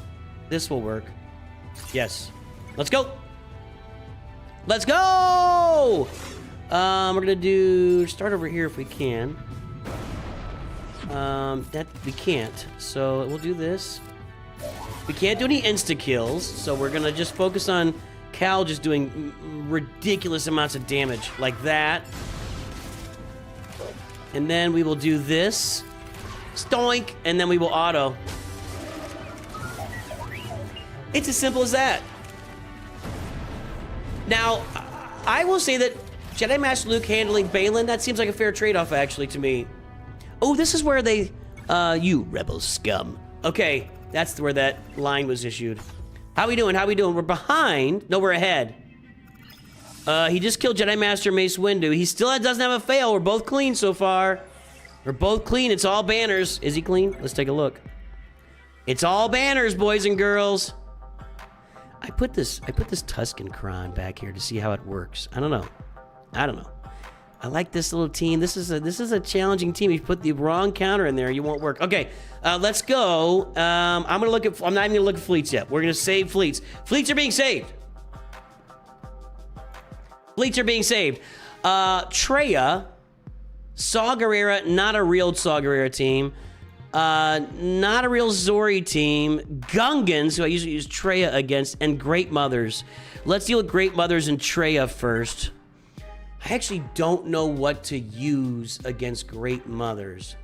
This will work. Yes. Let's go. Let's go! We're gonna do start over here if we can. That we can't. So we'll do this. We can't do any insta kills, so we're gonna just focus on Cal just doing ridiculous amounts of damage like that. And then we will do this. Stoink, and then we will auto. It's as simple as that. Now, I will say that Jedi Master Luke handling Balin, that seems like a fair trade-off, actually, to me. Oh, this is where they... you rebel scum. Okay, that's where that line was issued. How we doing? How we doing? We're behind. No, we're ahead. He just killed Jedi Master Mace Windu. He still doesn't have a fail. We're both clean so far. We're both clean. It's all banners. Is he clean? Let's take a look. It's all banners, boys and girls. I put this Tusken Kron back here to see how it works. I don't know. I like this little team. This is a challenging team. If you put the wrong counter in there, you won't work. Okay, let's go. I'm not even gonna look at fleets yet. We're gonna save fleets. Fleets are being saved. Fleets are being saved. Traya, Saw Gerrera, not a real Saw Gerrera team. Not a real Zori team. Gungans, who I usually use Traya against, and Great Mothers. Let's deal with Great Mothers and Traya first. I actually don't know what to use against Great Mothers.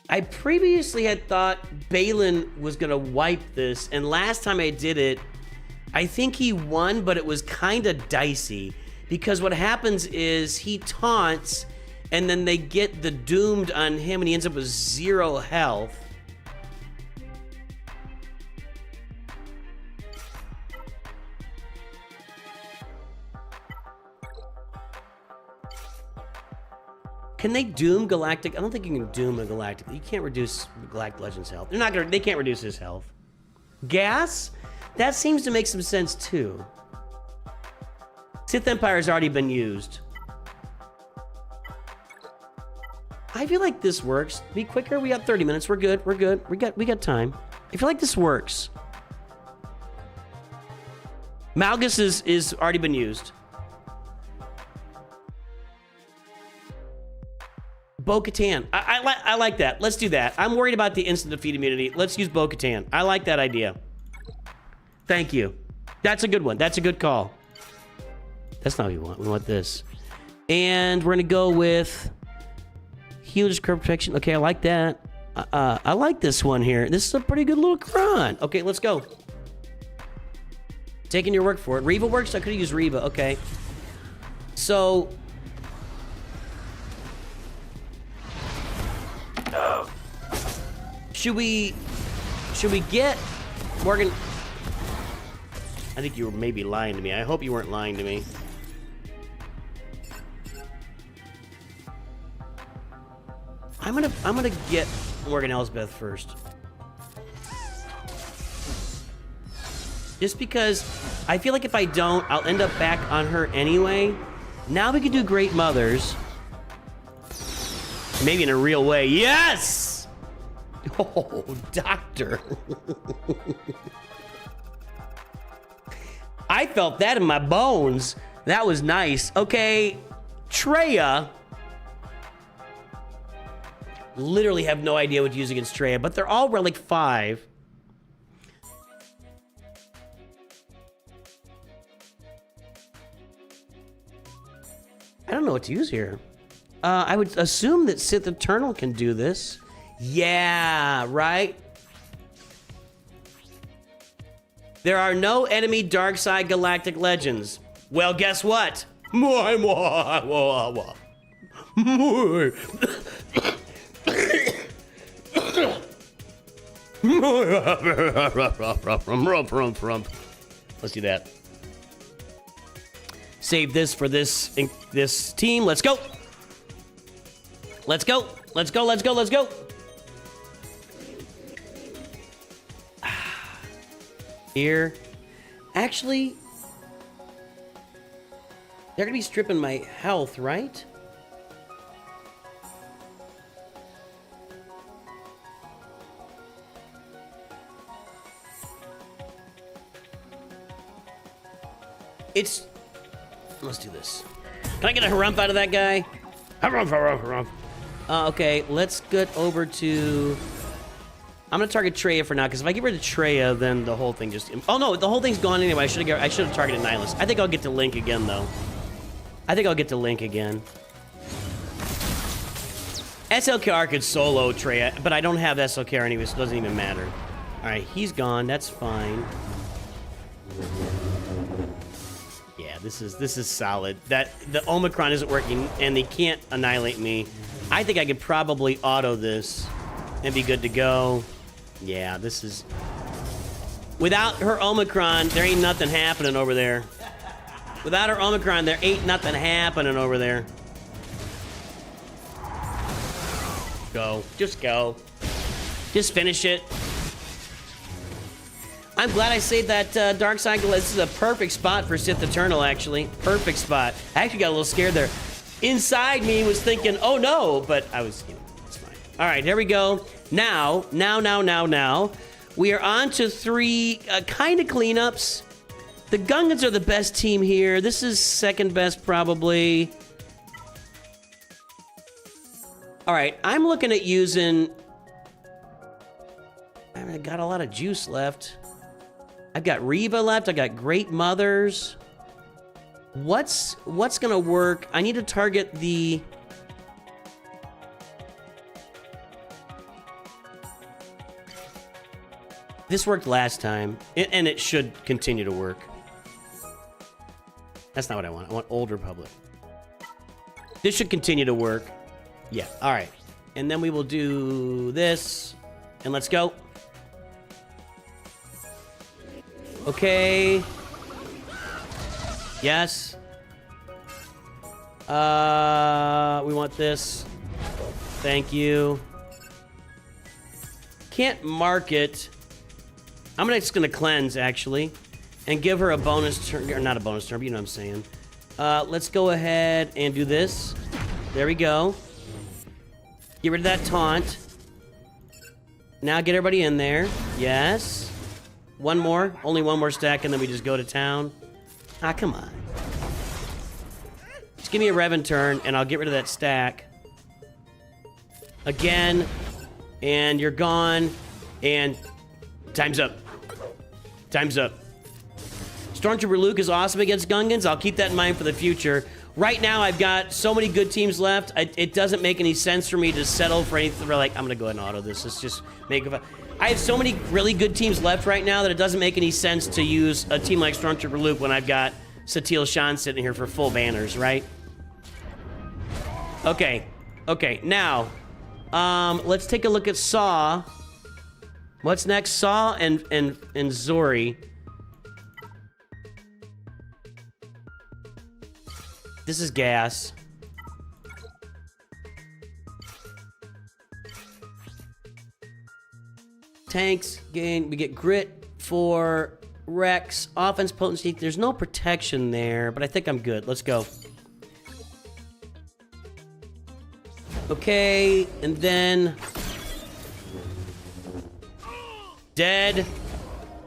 I previously had thought Balin was gonna wipe this, and last time I did it, I think he won, but it was kinda dicey. Because what happens is he taunts, and then they get the doomed on him, and he ends up with 0 health. Can they doom Galactic? I don't think you can doom a Galactic. You can't reduce Galactic Legends health. They can't reduce his health. Gas? That seems to make some sense too. Sith Empire has already been used. I feel like this works. Be quicker. We got 30 minutes. We're good. We're good. We got time. I feel like this works. Malgus is already been used. Bo-Katan. I like that. Let's do that. I'm worried about the instant defeat immunity. Let's use Bo-Katan. I like that idea. Thank you. That's a good one. That's a good call. That's not what we want. We want this. And we're going to go with Healer's Curve Protection. Okay, I like that. I like this one here. This is a pretty good little cron. Okay, let's go. Taking your word for it. Reva works? I could have used Reva. Okay. So... Should we get Morgan? I think you were maybe lying to me. I hope you weren't lying to me. I'm gonna get Morgan Elsbeth first. Just because I feel like if I don't, I'll end up back on her anyway. Now we can do Great Mothers. Maybe in a real way. Yes! Oh, Doctor. I felt that in my bones. That was nice. Okay, Traya. Literally have no idea what to use against Traya, but they're all Relic 5. I don't know what to use here. I would assume that Sith Eternal can do this. Yeah, right? There are no enemy dark side galactic legends. Well, guess what? Let's do that. Save this for this team. Let's go. Let's go. Let's go. Let's go. Let's go. Here. Actually, they're gonna be stripping my health, right? It's... Let's do this. Can I get a harump out of that guy? Harump. Okay, let's get over to... I'm gonna target Traya for now, because if I get rid of Traya, then the whole thing just... Oh no, the whole thing's gone anyway. I should have targeted Nihilus. I think I'll get to Link again, though. SLKR could solo Traya, but I don't have SLKR anyway, so it doesn't even matter. Alright, he's gone. That's fine. Yeah, this is solid. That the Omicron isn't working, and they can't annihilate me. I think I could probably auto this and be good to go. Yeah, this is... Without her Omicron, there ain't nothing happening over there. Without her Omicron, there ain't nothing happening over there. Go. Just go. Just finish it. I'm glad I saved that Dark Side. This is a perfect spot for Sith Eternal, actually. Perfect spot. I actually got a little scared there. Inside me was thinking, oh no, but I was, it's fine. All right, here we go. Now. We are on to 3 kind of cleanups. The Gungans are the best team here. This is second best, probably. All right, I'm looking at using... I got a lot of juice left. I've got Reva left. I got Great Mothers. What's gonna work? I need to target the... This worked last time, and it should continue to work. That's not what I want. I want Old Republic. This should continue to work. Yeah, all right. And then we will do this, and let's go. Okay. Yes. We want this. Thank you. Can't mark it. I'm just gonna cleanse, actually, and give her a bonus turn, or not a bonus turn, but you know what I'm saying. Let's go ahead and do this. There we go. Get rid of that taunt. Now get everybody in there. Yes. One more. Only one more stack, and then we just go to town. Ah, come on. Just give me a Revan turn, and I'll get rid of that stack. Again. And you're gone. And time's up. Time's up. Stormtrooper Luke is awesome against Gungans. I'll keep that in mind for the future. Right now, I've got so many good teams left. It doesn't make any sense for me to settle for anything. Like, I'm going to go ahead and auto this. Let's just make it... I have so many really good teams left right now that it doesn't make any sense to use a team like Stormtrooper Luke when I've got Satil Shan sitting here for full banners, right? Okay. Okay, now, let's take a look at Saw. What's next? Saw and Zori. This is gas. Tanks gain. We get grit for Rex. Offense potency. There's no protection there, but I think I'm good. Let's go. Okay, and then dead.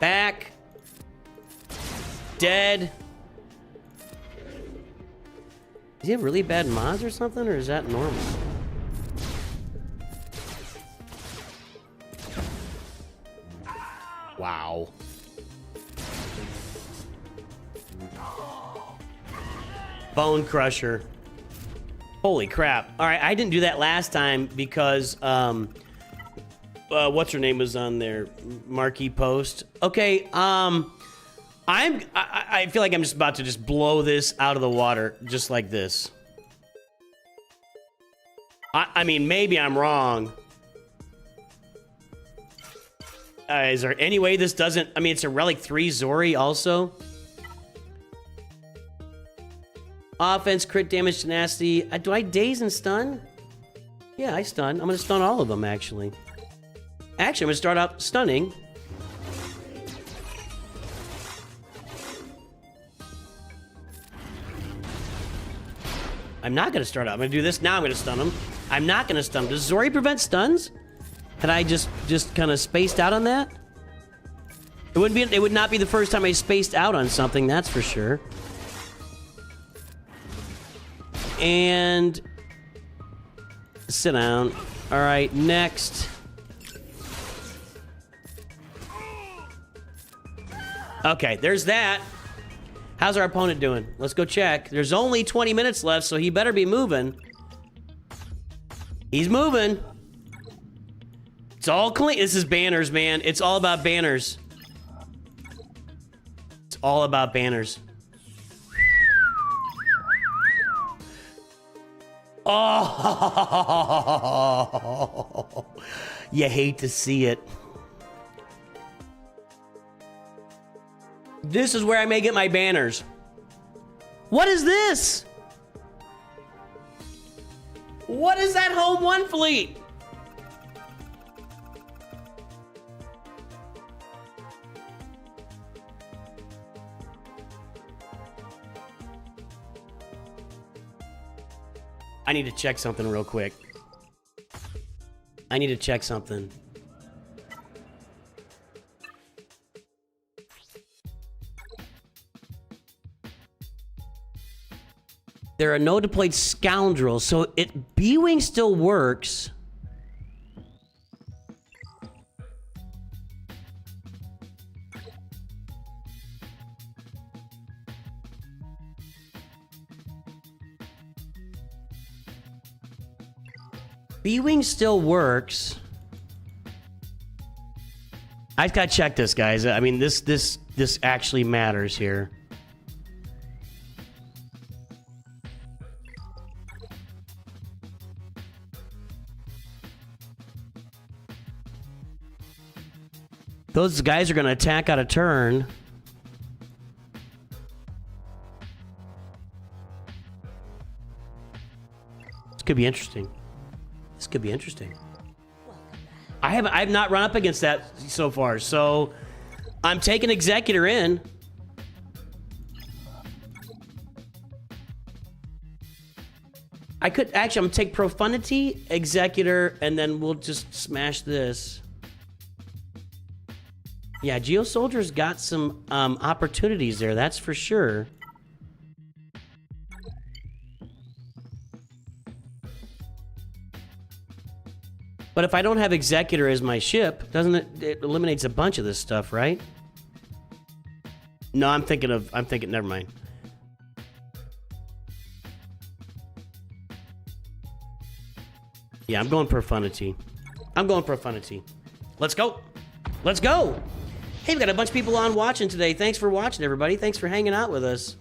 Back. Dead. Does he have really bad mods or something, or is that normal? Wow. Bone Crusher. Holy crap. All right, I didn't do that last time because, what's her name was on there? Marquee Post. Okay, I feel like I'm just about to just blow this out of the water, just like this. I mean, maybe I'm wrong. Is there any way this doesn't... I mean, it's a Relic 3 Zori also. Offense, crit damage, tenacity. Do I daze and stun? Yeah, I stun. I'm going to stun all of them, actually. Actually, I'm going to start out stunning. I'm not going to start out. I'm going to do this. Now I'm going to stun him. I'm not going to stun him. Does Zori prevent stuns? Had I just kind of spaced out on that? It would not be the first time I spaced out on something, that's for sure. And sit down. All right, next. Okay, there's that. How's our opponent doing? Let's go check. There's only 20 minutes left, so he better be moving. He's moving. It's all clean. This is banners, man. It's all about banners. It's all about banners. Oh, you hate to see it. This is where I may get my banners. What is this? What is that Home 1 fleet? I need to check something real quick. I need to check something. There are no deployed scoundrels, so B-Wing still works. B-Wing still works. I just gotta check this, guys. I mean, this actually matters here. Those guys are gonna attack out of turn. This could be interesting. This could be interesting. I've not run up against that so far, so I'm taking Executor in. I could actually, I'm gonna take Profundity, Executor, and then we'll just smash this. Yeah, Geo Soldier's got some opportunities there, that's for sure. But if I don't have Executor as my ship, doesn't it eliminates a bunch of this stuff, right? No, I'm thinking, never mind. Yeah, I'm going Profundity. Let's go. Let's go. Hey, we got a bunch of people on watching today. Thanks for watching, everybody. Thanks for hanging out with us.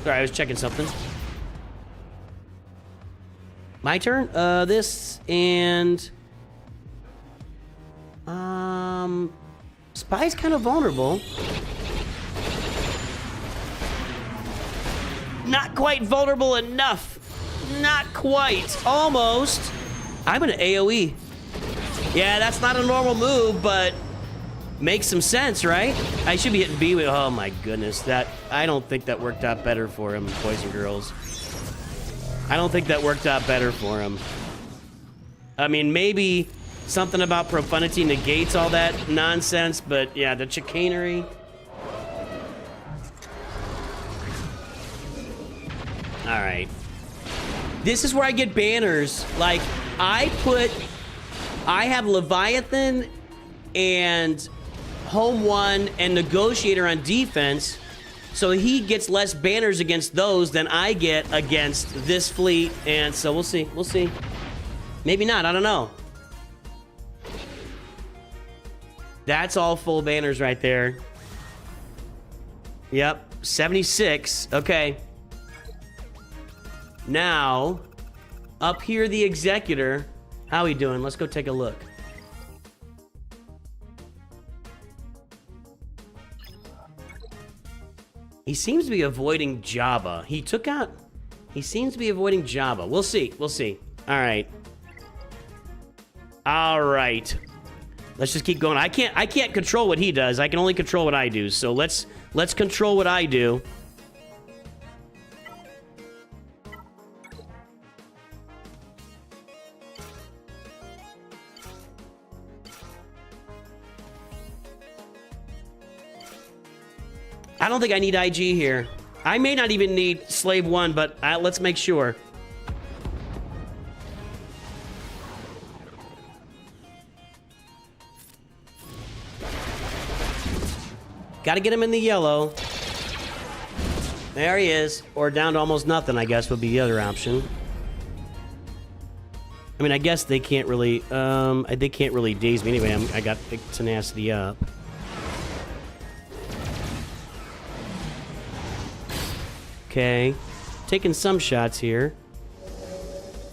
Sorry, I was checking something. My turn? This and... Spy's kind of vulnerable. Not quite vulnerable enough. Not quite. Almost. I'm an AoE. Yeah, that's not a normal move, but makes some sense, right? I should be hitting B with... Oh my goodness. I don't think that worked out better for him, boys and girls. I don't think that worked out better for him. I mean, maybe something about profundity negates all that nonsense, but yeah, the chicanery. All right. This is where I get banners. Like, I have Leviathan and Home 1 and Negotiator on defense, so he gets less banners against those than I get against this fleet, and so we'll see. We'll see. Maybe not. I don't know. That's all full banners right there. Yep. 76. Okay. Now, up here, the Executor. How we doing? Let's go take a look. He seems to be avoiding Jabba. He seems to be avoiding Jabba. We'll see. We'll see. All right. All right. Let's just keep going. I can't control what he does. I can only control what I do. So let's control what I do. I don't think I need IG here. I may not even need Slave 1, but let's make sure. Got to get him in the yellow. There he is. Or down to almost nothing, I guess, would be the other option. I mean, I guess they can't really daze me anyway. I got the tenacity up. Okay, taking some shots here.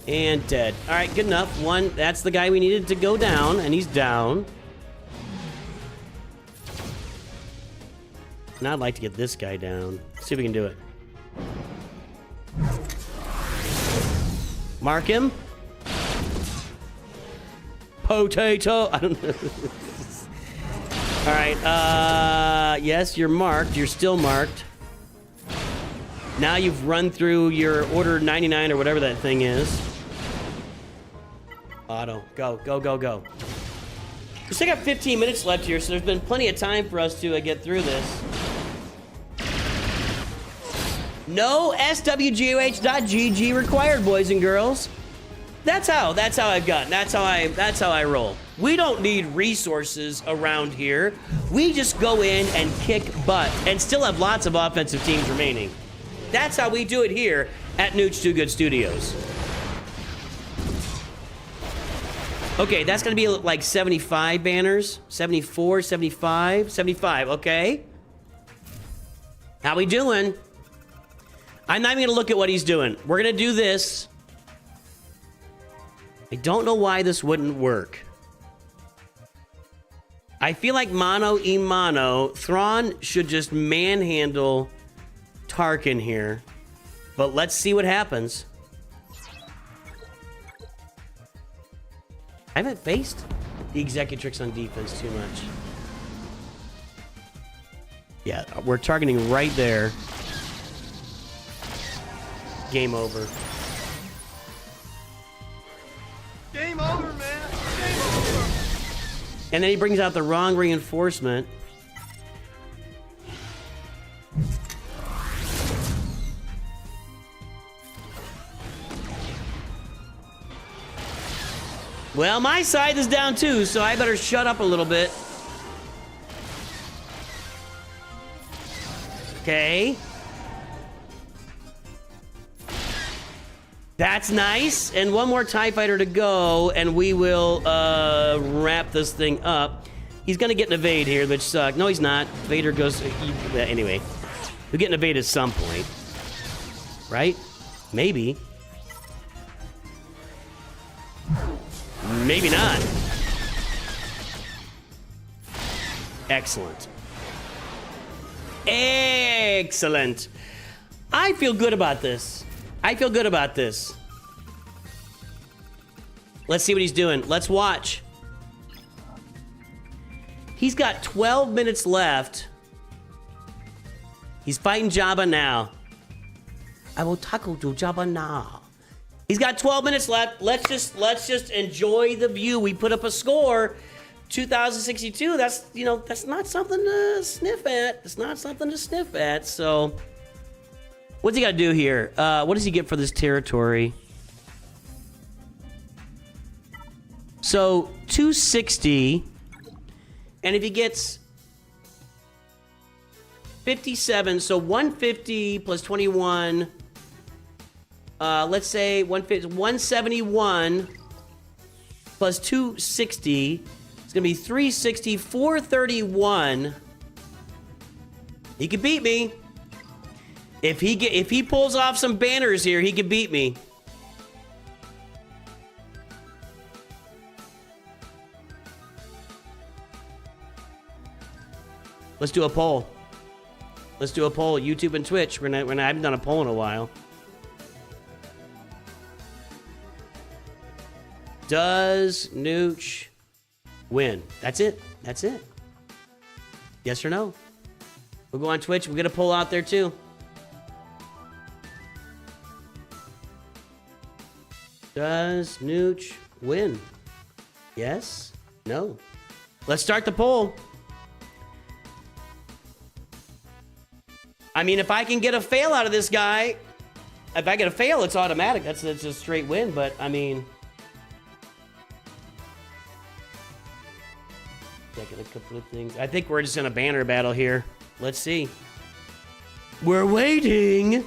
And dead. All right, good enough. One, that's the guy we needed to go down, and he's down. Now I'd like to get this guy down. See if we can do it. Mark him. Potato. I don't know. All right, yes, you're marked. You're still marked. Now you've run through your order 99 or whatever that thing is. Auto. Go, go, go, go. We still got 15 minutes left here, so there's been plenty of time for us to get through this. No SWGOH.GG required, boys and girls. That's how I've gotten. That's how I roll. We don't need resources around here. We just go in and kick butt and still have lots of offensive teams remaining. That's how we do it here at Nooch Too Good Studios. Okay, that's gonna be like 75 banners. 74, 75, 75, okay. How we doing? I'm not even gonna look at what he's doing. We're gonna do this. I don't know why this wouldn't work. I feel like mano y mano, Thrawn should just manhandle Tarkin here, but let's see what happens. I haven't faced the Executrix on defense too much. Yeah, we're targeting right there. Game over. Game over, man. Game over. And then he brings out the wrong reinforcement. Well, my side is down too, so I better shut up a little bit. Okay. That's nice. And one more TIE fighter to go, and we will wrap this thing up. He's going to get an evade here, which sucks. No, he's not. Vader goes... Anyway. He'll get an evade at some point. Right? Maybe. maybe not. Excellent. Excellent. I feel good about this. I feel good about this. Let's see what he's doing. Let's watch. He's got 12 minutes left. He's fighting Jabba now. I will tackle to Jabba now. He's got 12 minutes left. Let's just enjoy the view. We put up a score. 2062. That's, you know, that's not something to sniff at. It's not something to sniff at. So, what's he got to do here? What does he get for this territory? So, 260. And if he gets 57, so 150 plus 21, let's say 171 plus 260. It's gonna be 360, 431. He could beat me. If he pulls off some banners here, he could beat me. Let's do a poll. Let's do a poll. YouTube and Twitch. I haven't done a poll in a while. Does Nooch win? That's it. That's it. Yes or no? We'll go on Twitch. We'll get a poll out there too. Does Nooch win? Yes? No? Let's start the poll. I mean, if I can get a fail out of this guy, if I get a fail, it's automatic. That's a straight win, but I mean... Checking a couple of things. I think we're just in a banner battle here. Let's see. We're waiting!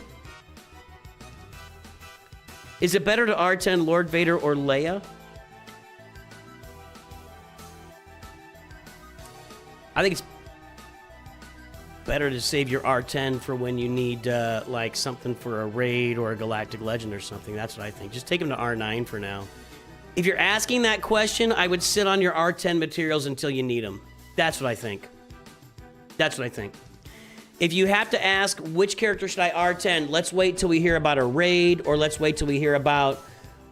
Is it better to R10 Lord Vader or Leia? I think it's better to save your R10 for when you need, like, something for a raid or a galactic legend or something. That's what I think. Just take him to R9 for now. If you're asking that question, I would sit on your R10 materials until you need them. That's what I think. That's what I think. If you have to ask which character should I R10, let's wait till we hear about a raid, or let's wait till we hear about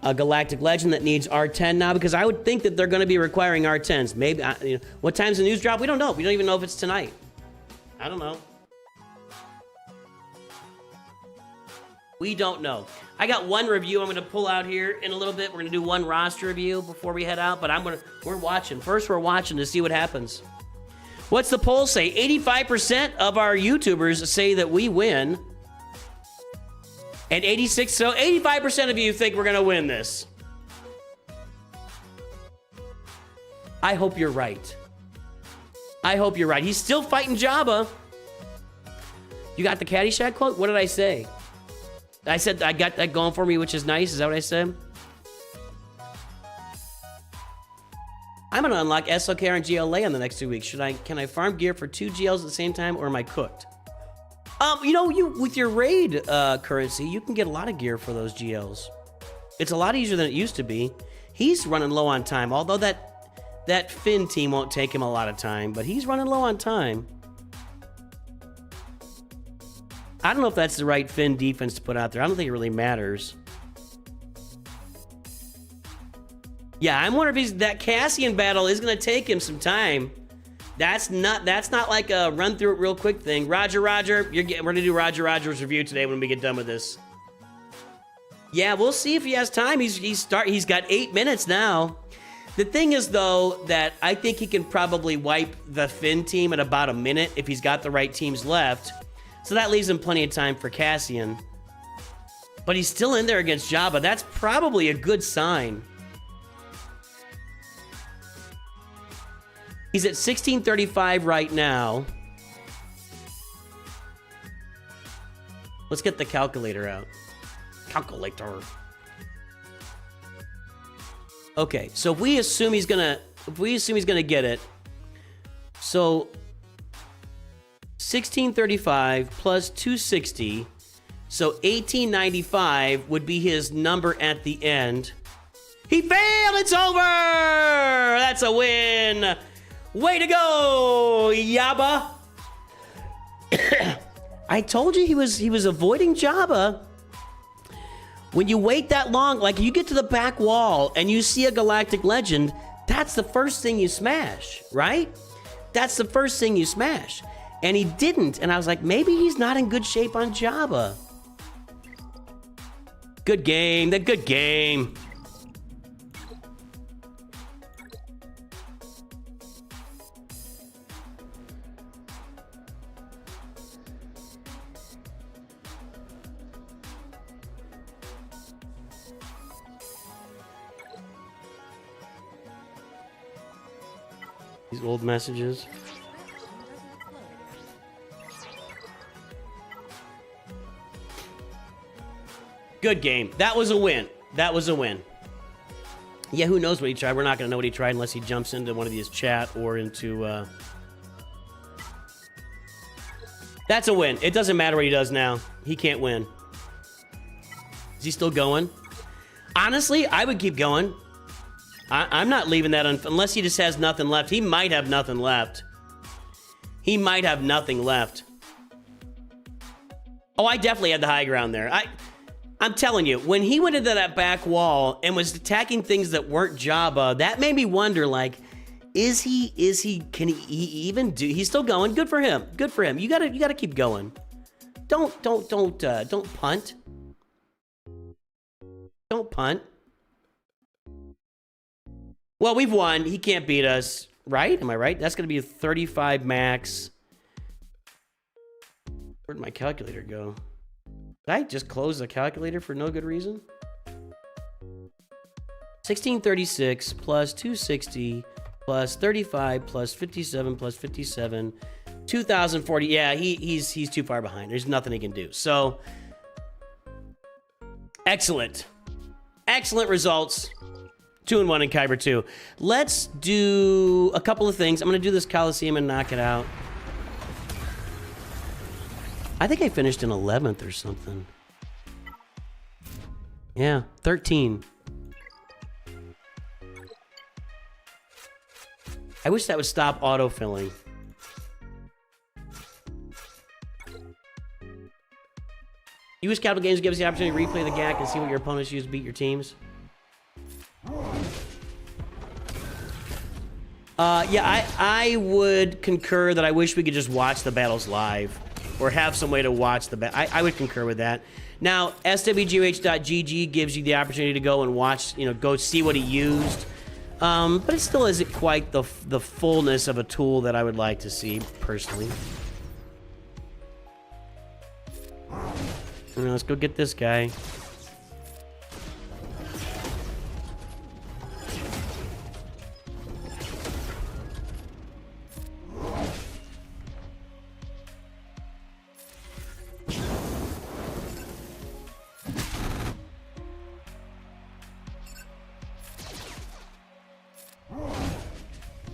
a galactic legend that needs R10 now, because I would think that they're going to be requiring R10s. Maybe, you know, what time's the news drop? We don't know. We don't even know if it's tonight. I don't know. We don't know. I got one review I'm going to pull out here in a little bit. We're going to do one roster review before we head out, but we're watching. First, we're watching to see what happens. What's the poll say? 85% of our YouTubers say that we win. And 85% of you think we're going to win this. I hope you're right. I hope you're right. He's still fighting Jabba. You got the Caddyshack quote? What did I say? I said I got that going for me, which is nice. Is that what I said? I'm gonna unlock SLKR and GLA in the next 2 weeks. Can I farm gear for 2 GLs at the same time, or am I cooked? You know, with your raid currency, you can get a lot of gear for those GLs. It's a lot easier than it used to be. He's running low on time, although that Finn team won't take him a lot of time, but he's running low on time. I don't know if that's the right Finn defense to put out there. I don't think it really matters. Yeah, I'm wondering if that Cassian battle is going to take him some time. That's not like a run through it real quick thing. Roger, we're going to do Roger's review today when we get done with this. Yeah, we'll see if he has time. He's got 8 minutes now. The thing is, though, that I think he can probably wipe the Finn team in about a minute if he's got the right teams left. So that leaves him plenty of time for Cassian. But he's still in there against Jabba. That's probably a good sign. He's at 1635 right now. Let's get the calculator out. Calculator. Okay, so if we assume he's gonna get it, so 1635 plus 260, so 1895 would be his number at the end. He failed. It's over. That's a win. Way to go, Yaba. I told you he was avoiding Jabba. When you wait that long, like you get to the back wall and you see a galactic legend, that's the first thing you smash, right? That's the first thing you smash. And he didn't, and I was like, maybe he's not in good shape on Jabba. Good game, that good game. These old messages. Good game. That was a win. That was a win. Yeah, who knows what he tried? We're not going to know what he tried unless he jumps into one of these chat or into... That's a win. It doesn't matter what he does now. He can't win. Is he still going? Honestly, I would keep going. I'm not leaving that unless he just has nothing left. He might have nothing left. He might have nothing left. Oh, I definitely had the high ground there. I'm telling you, when he went into that back wall and was attacking things that weren't Jabba, that made me wonder, like, can he even do? He's still going. Good for him. Good for him. You gotta keep going. Don't punt. Don't punt. Well, we've won. He can't beat us, right? Am I right? That's gonna be a 35 max. Where'd my calculator go? Did I just close the calculator for no good reason? 1636 plus 260 plus 35 plus 57 plus 57, 2040. Yeah, he's too far behind. There's nothing he can do. So, excellent. Excellent results. 2-1 in Kyber 2. Let's do a couple of things. I'm going to do this Coliseum and knock it out. I think I finished in 11th or something. Yeah, 13. I wish that would stop autofilling. US Capital Games gives the opportunity to replay the GAC and see what your opponents use to beat your teams. Yeah, I would concur that I wish we could just watch the battles live. Or have some way to watch the battle. I would concur with that. Now, swgoh.gg gives you the opportunity to go and watch, go see what he used. But it still isn't quite the fullness of a tool that I would like to see, personally. Let's go get this guy.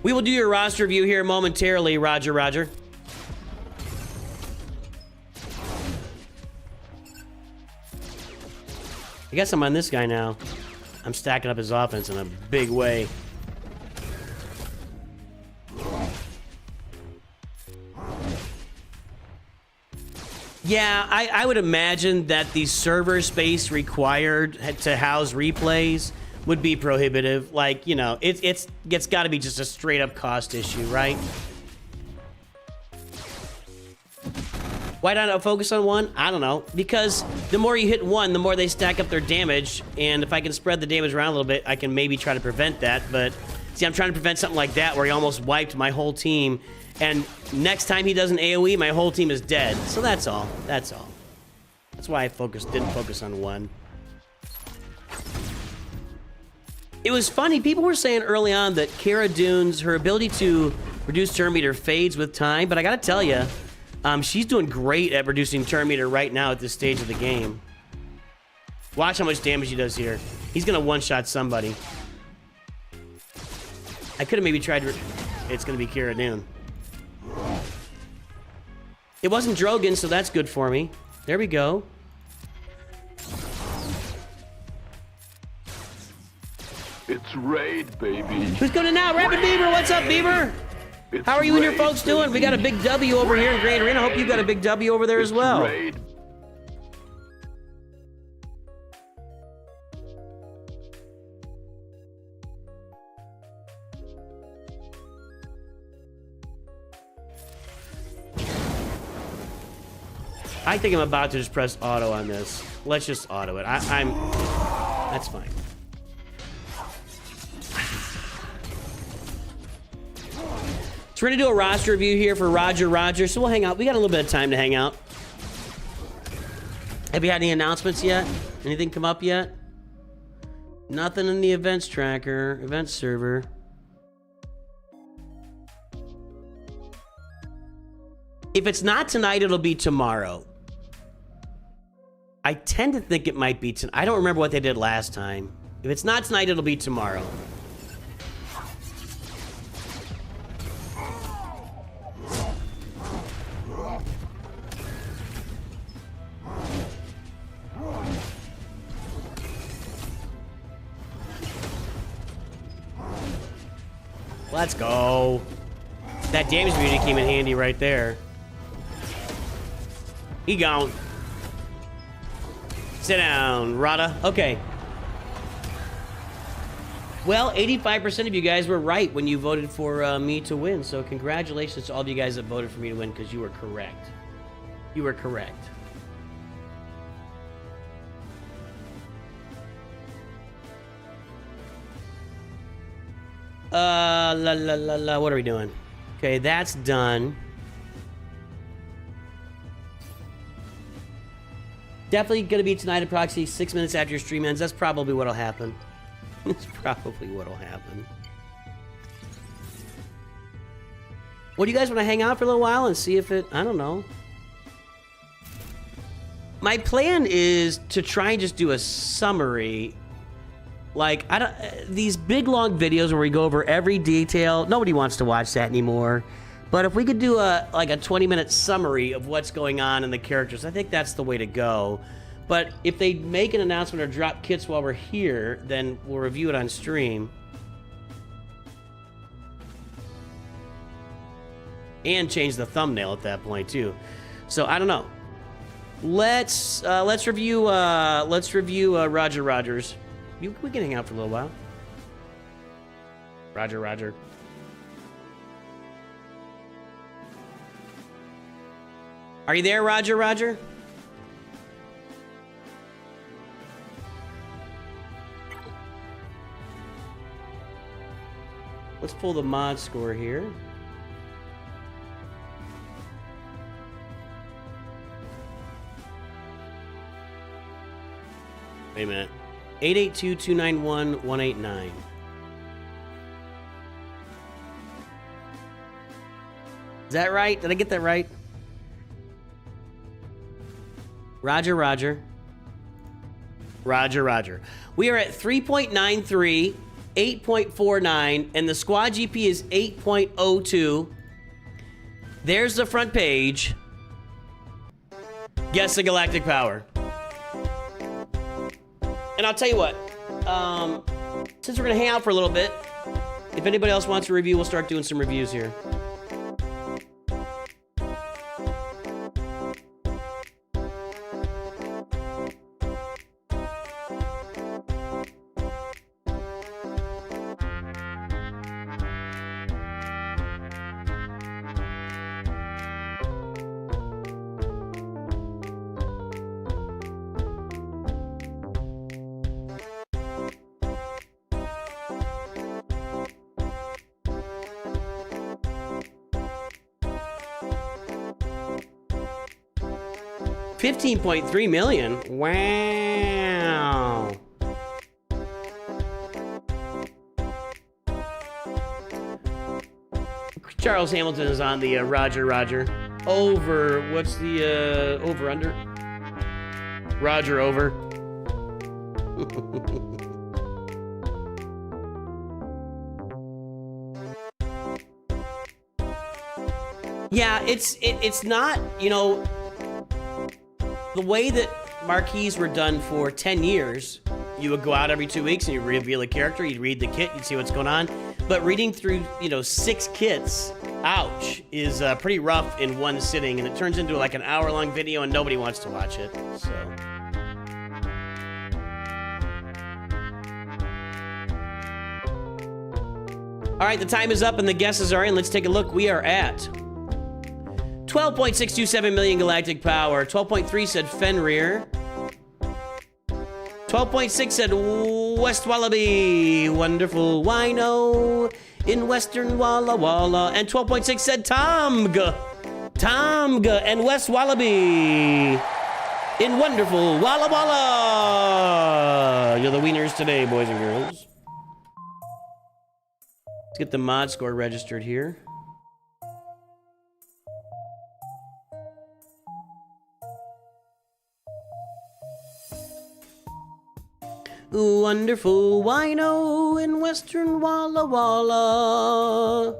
We will do your roster review here momentarily, Roger, Roger. I guess I'm on this guy now. I'm stacking up his offense in a big way. Yeah, I would imagine that the server space required to house replays would be prohibitive. Like, it's got to be just a straight up cost issue, right? Why not focus on one? I don't know. Because the more you hit one, the more they stack up their damage. And if I can spread the damage around a little bit, I can maybe try to prevent that. But see, I'm trying to prevent something like that where he almost wiped my whole team. And next time he does an AoE, my whole team is dead. So that's all. That's all. That's why I didn't focus on one. It was funny, people were saying early on that Cara Dune's, her ability to reduce turn meter fades with time, but I gotta tell you, she's doing great at reducing turn meter right now at this stage of the game. Watch how much damage he does here. He's gonna one-shot somebody. I could have maybe tried to... It's gonna be Cara Dune. It wasn't Drogon, so that's good for me. There we go. It's Raid, baby. Who's going to now? Rapid Beaver, what's up, Beaver? It's How are you and your Raid, folks doing? We got a big W over here in Grand Arena. Hope you got a big W over there as well. Raid. I think I'm about to just press auto on this. Let's just auto it. That's fine. So we're gonna do a roster review here for Roger. So we'll hang out. We got a little bit of time to hang out. Have you had any announcements yet? Anything come up yet? Nothing in the events tracker, events server. If it's not tonight, it'll be tomorrow. I tend to think it might be tonight. I don't remember what they did last time. If it's not tonight, it'll be tomorrow. Let's go. That damage beauty came in handy right there. He gone. Sit down, Rada. Okay. Well, 85% of you guys were right when you voted for me to win. So congratulations to all of you guys that voted for me to win, because you were correct. You were correct. What are we doing? Okay, that's done. Definitely gonna be tonight at approximately 6 minutes after your stream ends. That's probably what'll happen. That's probably what'll happen. Well, do you guys want to hang out for a little while and see if it... I don't know. My plan is to try and just do a summary. Like, I don't... These big, long videos where we go over every detail, nobody wants to watch that anymore. But if we could do a 20-minute summary of what's going on in the characters, I think that's the way to go. But if they make an announcement or drop kits while we're here, then we'll review it on stream. And change the thumbnail at that point too. So I don't know. Let's review Roger Rogers. We can hang out for a little while. Roger. Are you there, Roger? Let's pull the mod score here. Wait a minute. 882-291-189. Is that right? Did I get that right? Roger. We are at 3.93, 8.49, and the squad GP is 8.02. There's the front page. Guess the galactic power. And I'll tell you what, since we're gonna hang out for a little bit, if anybody else wants a review, we'll start doing some reviews here. $15.3 million. Wow. Charles Hamilton is on the Roger. Over, what's the over under? Roger over. Yeah, it's not, you know, the way that marquees were done for 10 years, you would go out every 2 weeks and you reveal a character, you'd read the kit, you'd see what's going on. But reading through, 6 kits, ouch, is pretty rough in one sitting, and it turns into like an hour-long video and nobody wants to watch it, so. All right, the time is up and the guesses are in. Let's take a look. We are at 12.627 million galactic power. 12.3 said Fenrir. 12.6 said West Wallaby. Wonderful wino in Western Walla Walla. And 12.6 said Tomga. Tomga and West Wallaby in wonderful Walla Walla. You're the wieners today, boys and girls. Let's get the mod score registered here. Wonderful wino in Western Walla Walla.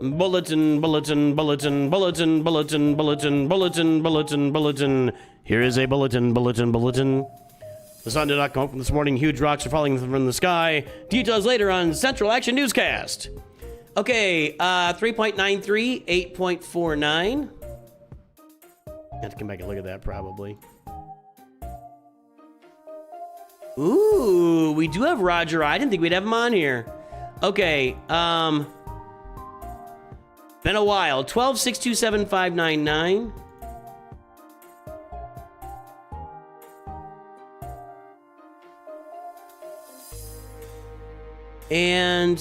Bulletin, bulletin, bulletin, bulletin, bulletin, bulletin, bulletin, bulletin, bulletin. Here is a bulletin, bulletin, bulletin. The sun did not come up this morning. Huge rocks are falling from the sky. Details later on Central Action Newscast. Okay, 3.93, 8.49. I have to come back and look at that probably. Ooh, we do have Roger. I didn't think we'd have him on here. Okay, been a while. 12,627,599. And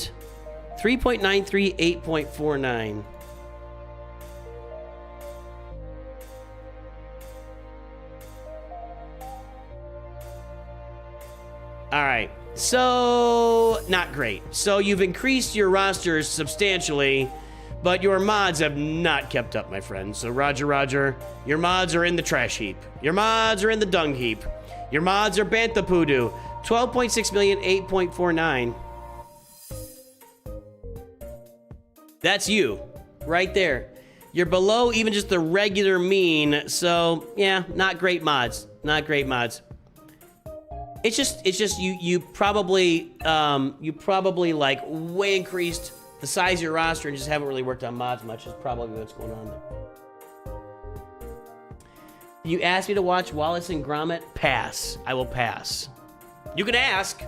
3.93, 8.49. All right, so not great. So you've increased your rosters substantially, but your mods have not kept up, my friend. So Roger, your mods are in the trash heap. Your mods are in the dung heap. Your mods are bantha poodoo. 12.6 million, 8.49. That's you, right there. You're below even just the regular mean, so yeah, not great mods. Not great mods. It's just you probably like way increased the size of your roster and just haven't really worked on mods much. Is probably what's going on there. You asked me to watch Wallace and Gromit. Pass. I will pass. You can ask.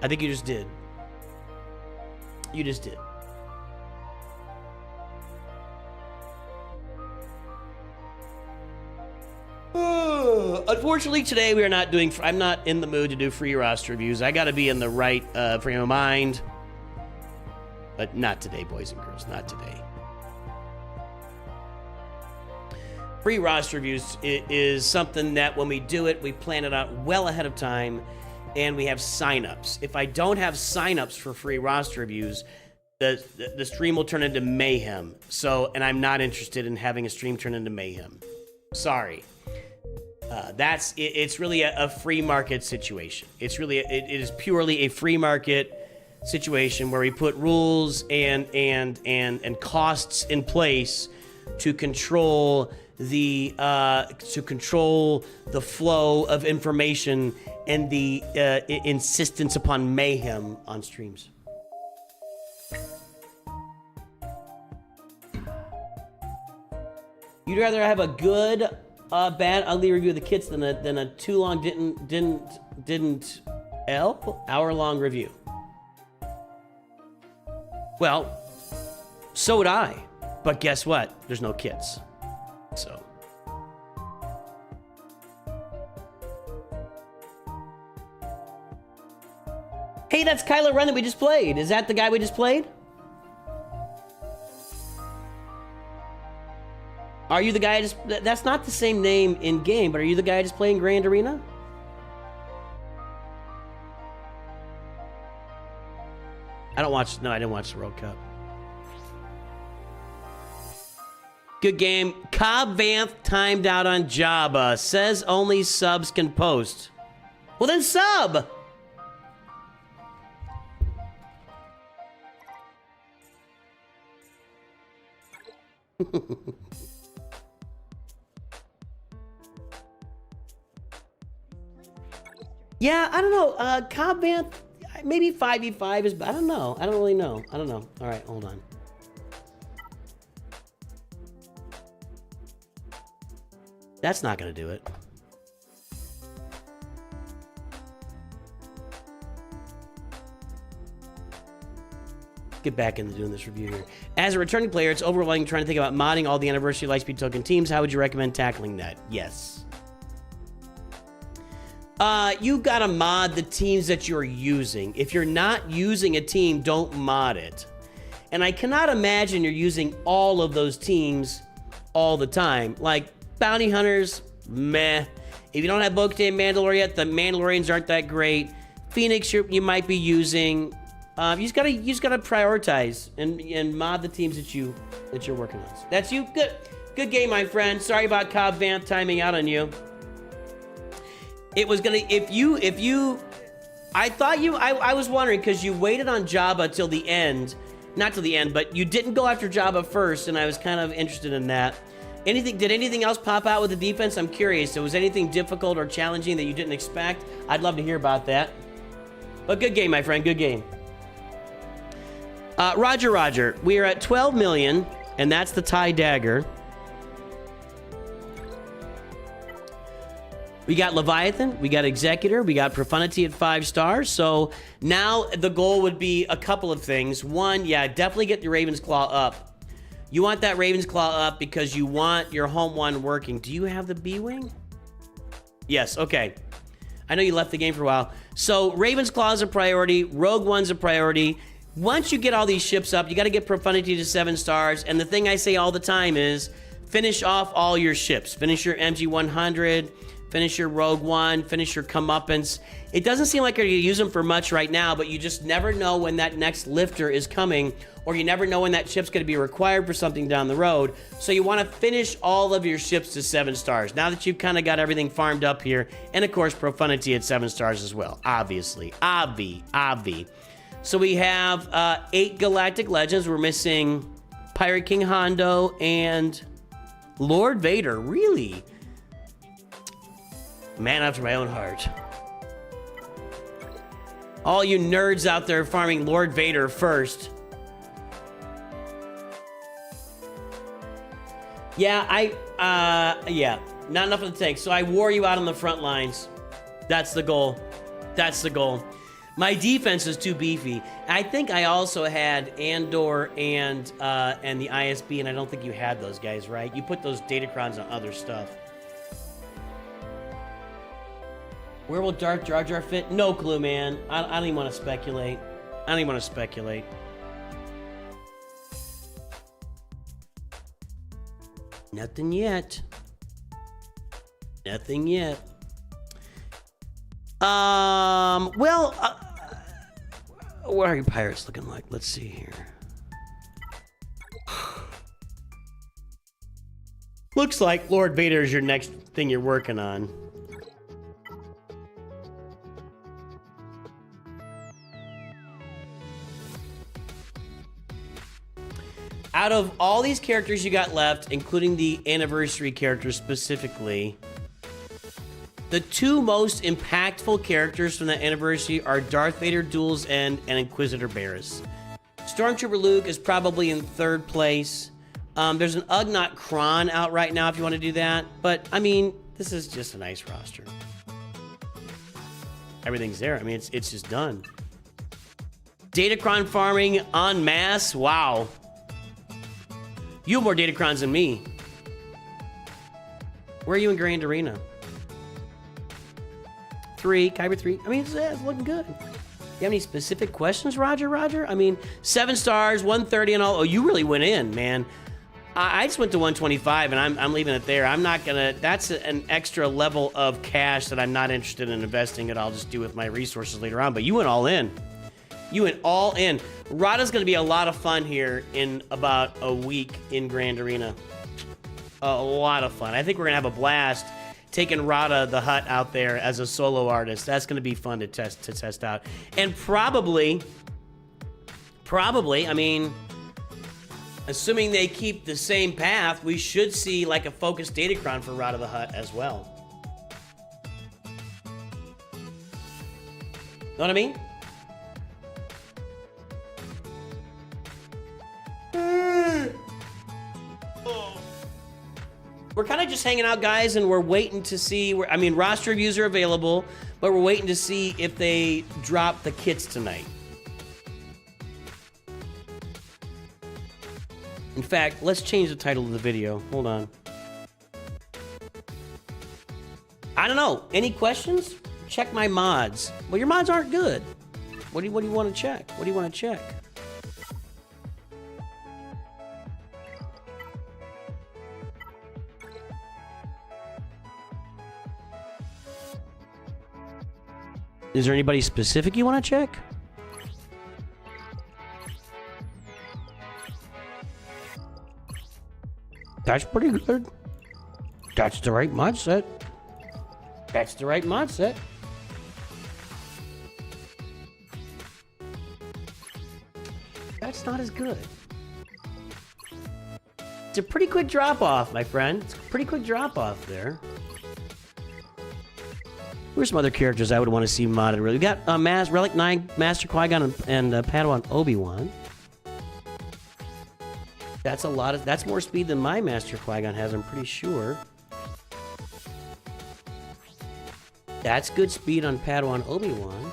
I think you just did. You just did. Unfortunately, today we are not doing. I'm not in the mood to do free roster reviews. I got to be in the right frame of mind. But not today, boys and girls. Not today. Free roster reviews is something that when we do it, we plan it out well ahead of time. And we have signups. If I don't have signups for free roster reviews, the stream will turn into mayhem. So, and I'm not interested in having a stream turn into mayhem. Sorry. It's really a free market situation. It's really it is purely a free market situation where we put rules and costs in place to control the flow of information and the insistence upon mayhem on streams. You'd rather have a good, bad, ugly review of the kits than a too long didn't hour-long review. Well, so would I, but guess what? There's no kits, so. Hey, that's Kylo Ren that we just played. Is that the guy we just played? Are you the guy I just... That's not the same name in game, but are you the guy I just playing Grand Arena? I don't watch... No, I didn't watch the World Cup. Good game. Cobb Vanth timed out on Jabba. Says only subs can post. Well, then sub! Yeah, I don't know. Cobb Vanth, maybe 5v5 is, I don't know. I don't really know. I don't know. All right, hold on. That's not going to do it. Get back into doing this review here. As a returning player, it's overwhelming trying to think about modding all the Anniversary Lightspeed Token teams. How would you recommend tackling that? Yes. You gotta mod the teams that you're using. If you're not using a team, don't mod it. And I cannot imagine you're using all of those teams all the time. Like, Bounty Hunters, meh. If you don't have Bo-Katan Mandalore yet, the Mandalorians aren't that great. Phoenix, you might be using. You just gotta prioritize and mod the teams that you're working on. That's you. Good game, my friend. Sorry about Cobb Vanth timing out on you. It was gonna if you. I was wondering because you waited on Jabba till the end, not till the end, but you didn't go after Jabba first, and I was kind of interested in that. Did anything else pop out with the defense? I'm curious. Was anything difficult or challenging that you didn't expect? I'd love to hear about that. But good game, my friend. Good game. Roger. We are at 12 million, and that's the TIE Dagger. We got Leviathan, we got Executor, we got Profundity at 5 stars. So now the goal would be a couple of things. One, yeah, definitely get the Raven's Claw up. You want that Raven's Claw up because you want your home one working. Do you have the B-Wing? Yes, okay. I know you left the game for a while. So Raven's Claw is a priority, Rogue One's a priority. Once you get all these ships up, you got to get Profundity to 7 stars. And the thing I say all the time is finish off all your ships. Finish your MG-100, finish your Rogue One, finish your comeuppance. It doesn't seem like you're going to use them for much right now, but you just never know when that next lifter is coming, or you never know when that ship's going to be required for something down the road. So you want to finish all of your ships to 7 stars. Now that you've kind of got everything farmed up here, and of course Profundity at 7 stars as well, obviously. Obvi. So we have 8 Galactic Legends. We're missing Pirate King Hondo and Lord Vader. Really? Man after my own heart. All you nerds out there farming Lord Vader first. Yeah, yeah, not enough of the tank. So I wore you out on the front lines. That's the goal. That's the goal. My defense is too beefy. I think I also had Andor and the ISB, and I don't think you had those guys, right? You put those Datacrons on other stuff. Where will Darth Jar Jar fit? No clue, man. I don't even want to speculate. Nothing yet. Well, what are your pirates looking like? Let's see here. Looks like Lord Vader is your next thing you're working on. Out of all these characters you got left, including the anniversary characters specifically, the 2 most impactful characters from that anniversary are Darth Vader Duels and Inquisitor Barriss. Stormtrooper Luke is probably in 3rd place. There's an Ugnaught Kron out right now if you want to do that. But, I mean, this is just a nice roster. Everything's there. I mean, it's just done. Datacron farming en masse. Wow. You have more Datacrons than me. Where are you in Grand Arena? 3, Kyber 3. I mean, it's looking good. You have any specific questions, Roger? I mean, 7 stars, 130 and all. Oh, you really went in, man. I just went to 125, and I'm leaving it there. I'm not gonna. That's an extra level of cash that I'm not interested in investing. It I'll just do with my resources later on. But you went all in. Rada's gonna be a lot of fun here in about a week in Grand Arena. A lot of fun. I think we're gonna have a blast taking Rada the Hutt out there as a solo artist. That's gonna be fun to test out. And probably, I mean, assuming they keep the same path, we should see like a focused Datacron for Rada the Hutt as well. what I mean? We're kind of just hanging out, guys, and we're waiting to see. I mean, roster reviews are available, but we're waiting to see if they drop the kits tonight. In fact, let's change the title of the video. Hold on. I don't know. Any questions? Check my mods. Well, your mods aren't good. What do you want to check? What do you want to check? Is there anybody specific you want to check? That's pretty good. That's the right mod set. That's the right mod set. That's not as good. It's a pretty quick drop off, my friend. It's a pretty quick drop off there. Where's some other characters I would want to see modded? We got Relic 9, Master Qui-Gon, and Padawan Obi-Wan. That's a lot of. That's more speed than my Master Qui-Gon has, I'm pretty sure. That's good speed on Padawan Obi-Wan.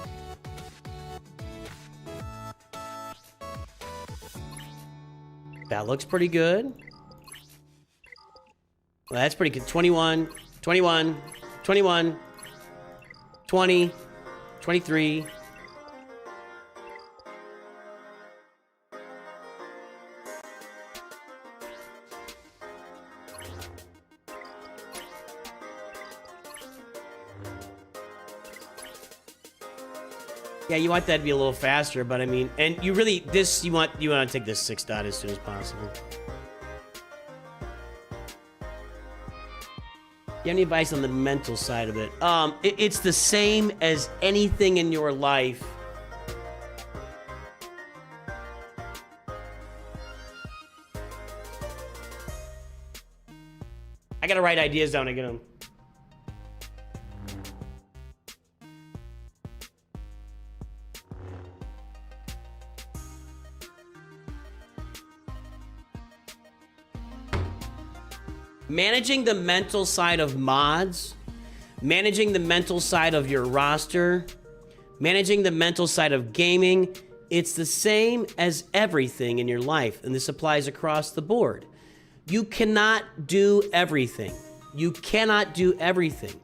That looks pretty good. Well, that's pretty good. 21, 21, 21. 20, 23. Yeah, you want that to be a little faster, but I mean, and you really, this, you want to take this 6 dot as soon as possible. You have any advice on the mental side of it? It's the same as anything in your life. I gotta write ideas down to get them. Managing the mental side of mods, managing the mental side of your roster, managing the mental side of gaming, it's the same as everything in your life, and this applies across the board. You cannot do everything. You cannot do everything.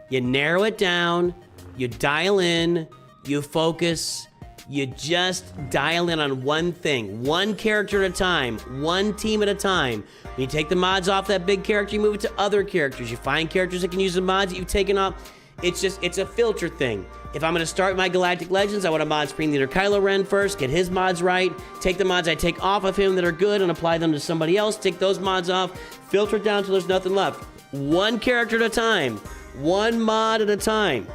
You narrow it down, you dial in, you focus, you just dial in on one thing, one character at a time, one team at a time. When you take the mods off that big character, you move it to other characters. You find characters that can use the mods that you've taken off. It's a filter thing. If I'm gonna start my Galactic Legends, I want to mod Supreme Leader Kylo Ren first, get his mods right, take the mods I take off of him that are good and apply them to somebody else, take those mods off, filter it down till there's nothing left. One character at a time, one mod at a time.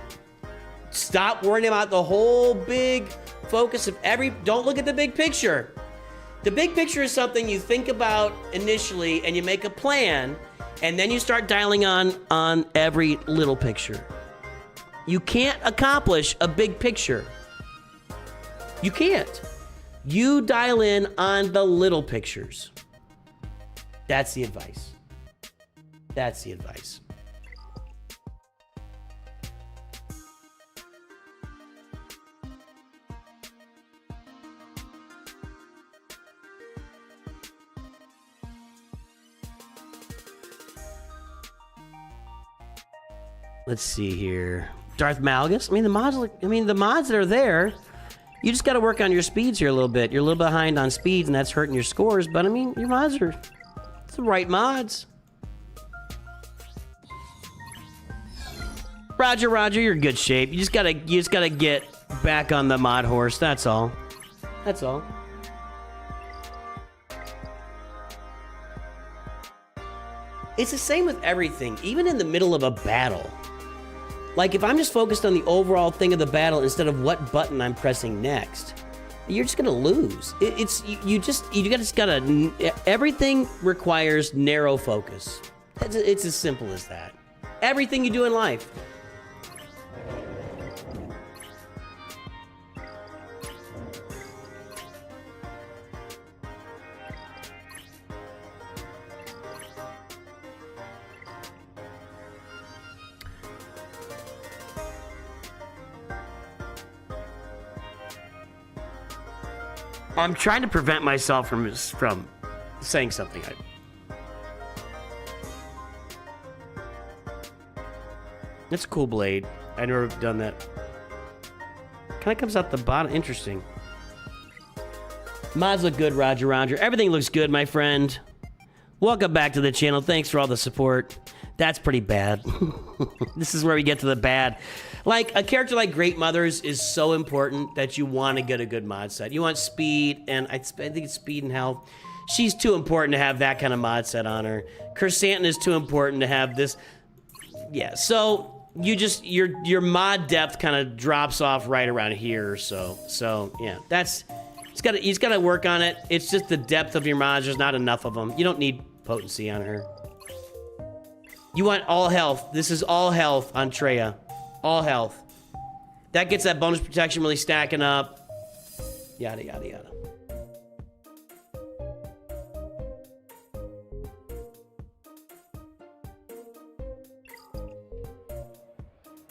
Stop worrying about the whole big focus of don't look at the big picture. The big picture is something you think about initially and you make a plan and then you start dialing on every little picture. You can't accomplish a big picture. You can't. You dial in on the little pictures. That's the advice. That's the advice. Let's see here. Darth Malgus. the mods that are there, you just got to work on your speeds here a little bit. You're a little behind on speeds, and that's hurting your scores. But your mods are it's the right mods. Roger, you're in good shape. You just gotta get back on the mod horse. That's all. That's all. It's the same with everything, even in the middle of a battle. Like, if I'm just focused on the overall thing of the battle instead of what button I'm pressing next, you're just gonna lose. Everything requires narrow focus. It's as simple as that. Everything you do in life. I'm trying to prevent myself from saying something. That's a cool blade. I never done that. Kind of comes out the bottom. Interesting. Mods look good, Roger. Everything looks good, my friend. Welcome back to the channel. Thanks for all the support. That's pretty bad. This is where we get to the bad. Like, a character like Great Mothers is so important that you want to get a good mod set. You want speed, and I think it's speed and health. She's too important to have that kind of mod set on her. Chrysanthemum is too important to have this. Yeah, so you just, your mod depth kind of drops off right around here or so. So, yeah, that's, he's got to work on it. It's just the depth of your mods. There's not enough of them. You don't need potency on her. You want all health. This is all health on Treya. All health. That gets that bonus protection really stacking up. Yada, yada, yada.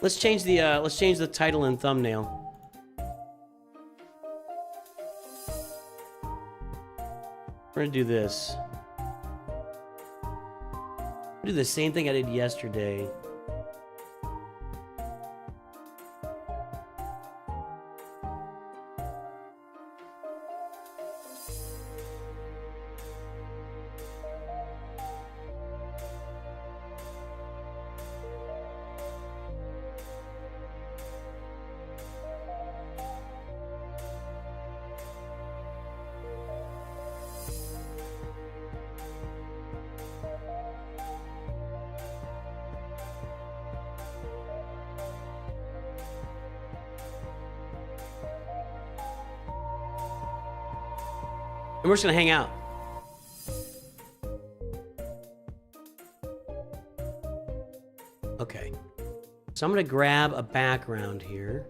Let's change the title and thumbnail. We're gonna do this. Do the same thing I did yesterday. And we're just gonna hang out. Okay. So I'm gonna grab a background here.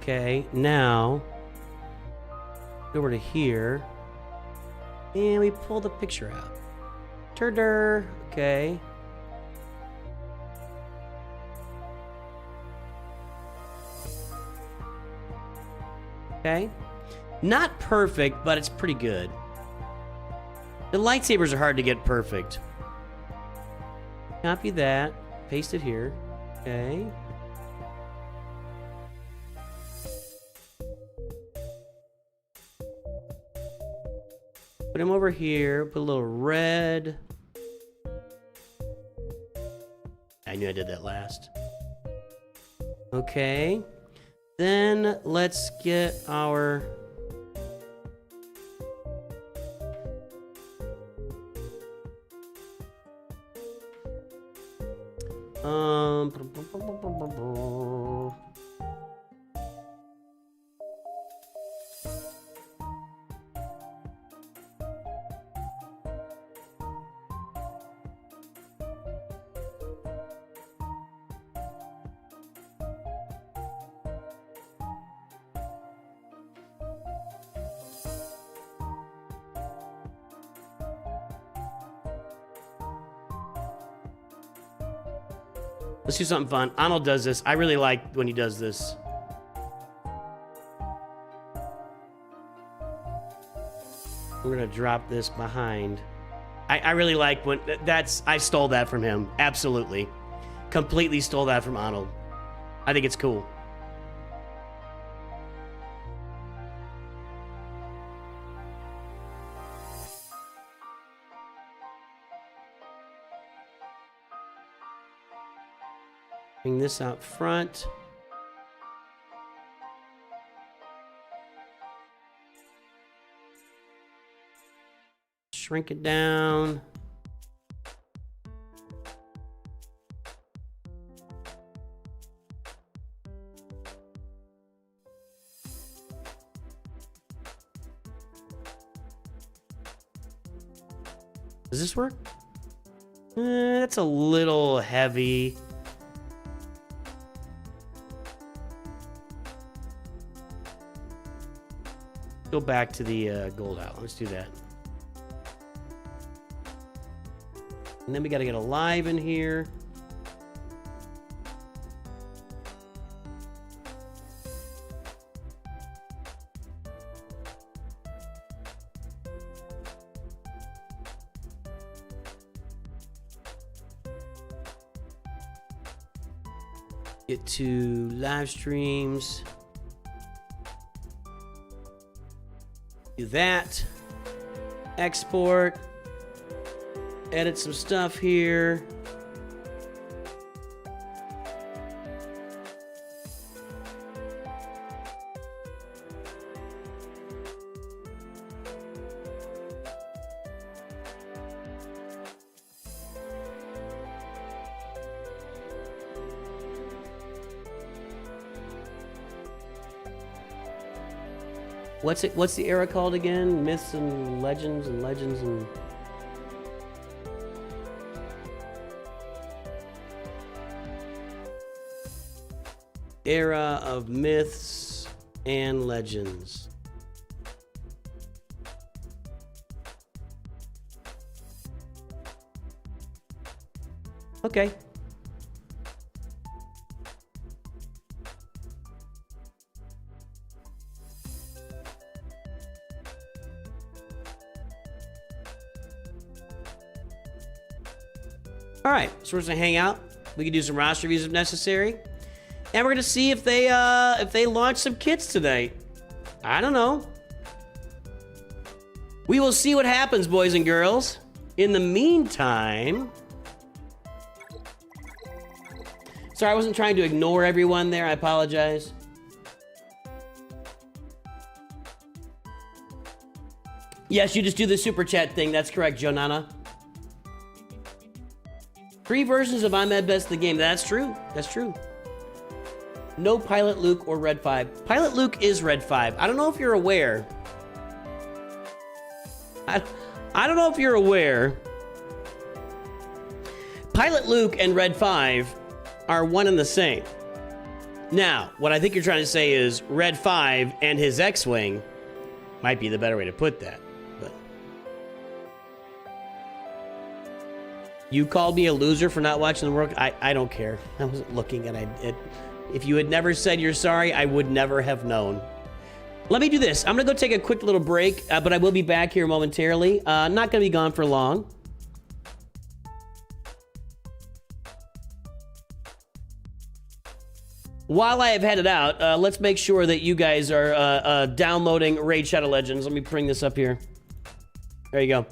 Okay, now go over to here, and we pull the picture out. Turder, okay. Okay, not perfect, but it's pretty good. The lightsabers are hard to get perfect. Copy that, paste it here, okay. Put him over here, put a little red. I knew I did that last. Okay. Then let's get our... Let's do something fun. Arnold does this. I really like when he does this. We're gonna drop this behind. I really like when that's, I stole that from him. Absolutely. Completely stole that from Arnold. I think it's cool. Bring this out front. Shrink it down. Does this work? That's a little heavy. Go back to the gold out. Let's do that. And then we got to get alive in here. Get to live streams. Do that. Export. Edit some stuff here. What's the era called again? Myths and legends and legends and... Era of myths and legends. Okay. All right, so we're just gonna hang out. We can do some roster reviews if necessary, and we're gonna see if they launch some kits tonight. I don't know. We will see what happens, boys and girls. In the meantime, sorry, I wasn't trying to ignore everyone there. I apologize. Yes, you just do the super chat thing. That's correct, Jonana. 3 versions of I'm at best in the game. That's true. That's true. No Pilot Luke or Red 5. Pilot Luke is Red 5. I don't know if you're aware. I don't know if you're aware. Pilot Luke and Red 5 are one and the same. Now, what I think you're trying to say is Red 5 and his X-Wing might be the better way to put that. You called me a loser for not watching the work. I don't care. I wasn't looking, and if you had never said you're sorry, I would never have known. Let me do this. I'm gonna go take a quick little break, but I will be back here momentarily. Not gonna be gone for long. While I have headed out, let's make sure that you guys are downloading Raid Shadow Legends. Let me bring this up here. There you go.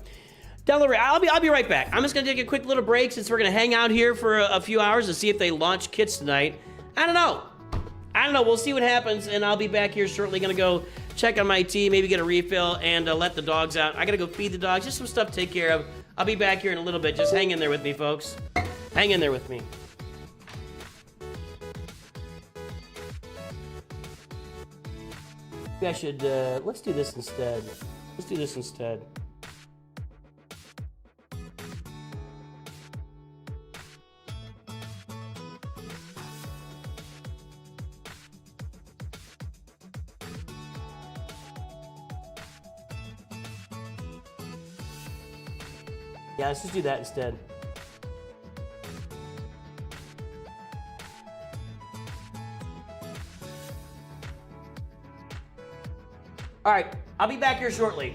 I'll be right back. I'm just gonna take a quick little break since we're gonna hang out here for a few hours to see if they launch kits tonight. I don't know. We'll see what happens, and I'll be back here shortly. Gonna go check on my tea, maybe get a refill, and let the dogs out. I gotta go feed the dogs. Just some stuff to take care of. I'll be back here in a little bit. Just hang in there with me, folks. Hang in there with me. Maybe I should. Let's do this instead. Let's do this instead. Yeah, let's just do that instead. All right, I'll be back here shortly.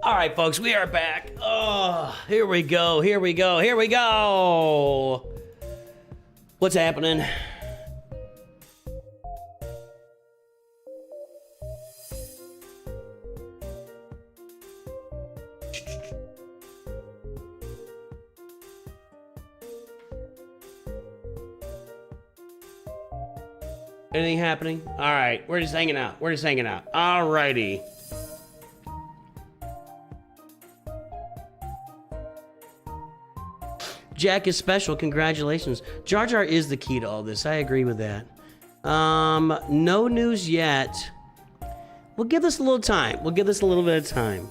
All right, folks, we are back. Oh, here we go. Here we go. Here we go. What's happening? Anything happening? All right, we're just hanging out. We're just hanging out. All righty. Jack is special. Congratulations. Jar Jar is the key to all this. I agree with that. No news yet. We'll give this a little time. We'll give this a little bit of time.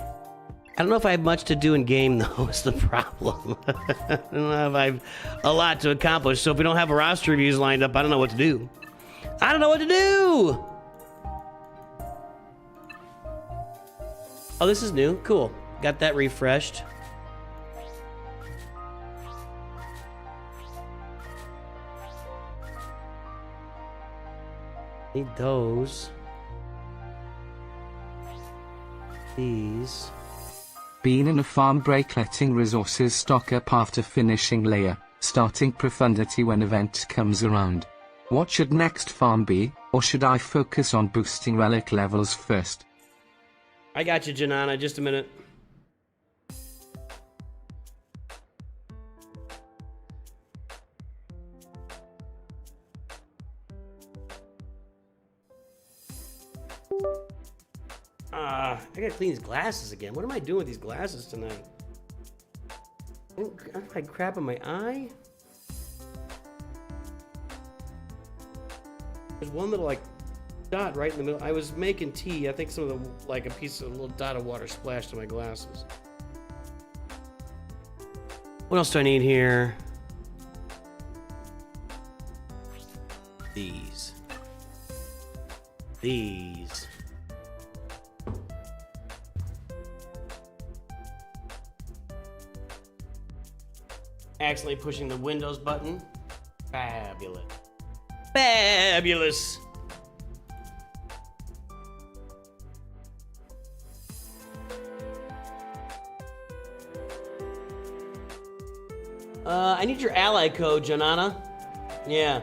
I don't know if I have much to do in game, though, is the problem. I don't know if I have a lot to accomplish, so if we don't have roster reviews lined up, I don't know what to do. I don't know what to do! Oh, this is new. Cool. Got that refreshed. Need those. These. Been in a farm break, letting resources stock up after finishing layer, starting profundity when event comes around. What should next farm be, or should I focus on boosting relic levels first? I got you, Janana. Just a minute. I gotta clean these glasses again. What am I doing with these glasses tonight? Am I crap in my eye? There's one little like dot right in the middle. I was making tea. I think some of the like a little dot of water splashed in my glasses. What else do I need here? These. Accidentally pushing the Windows button. Fabulous. Fabulous. I need your ally code, Janana. Yeah.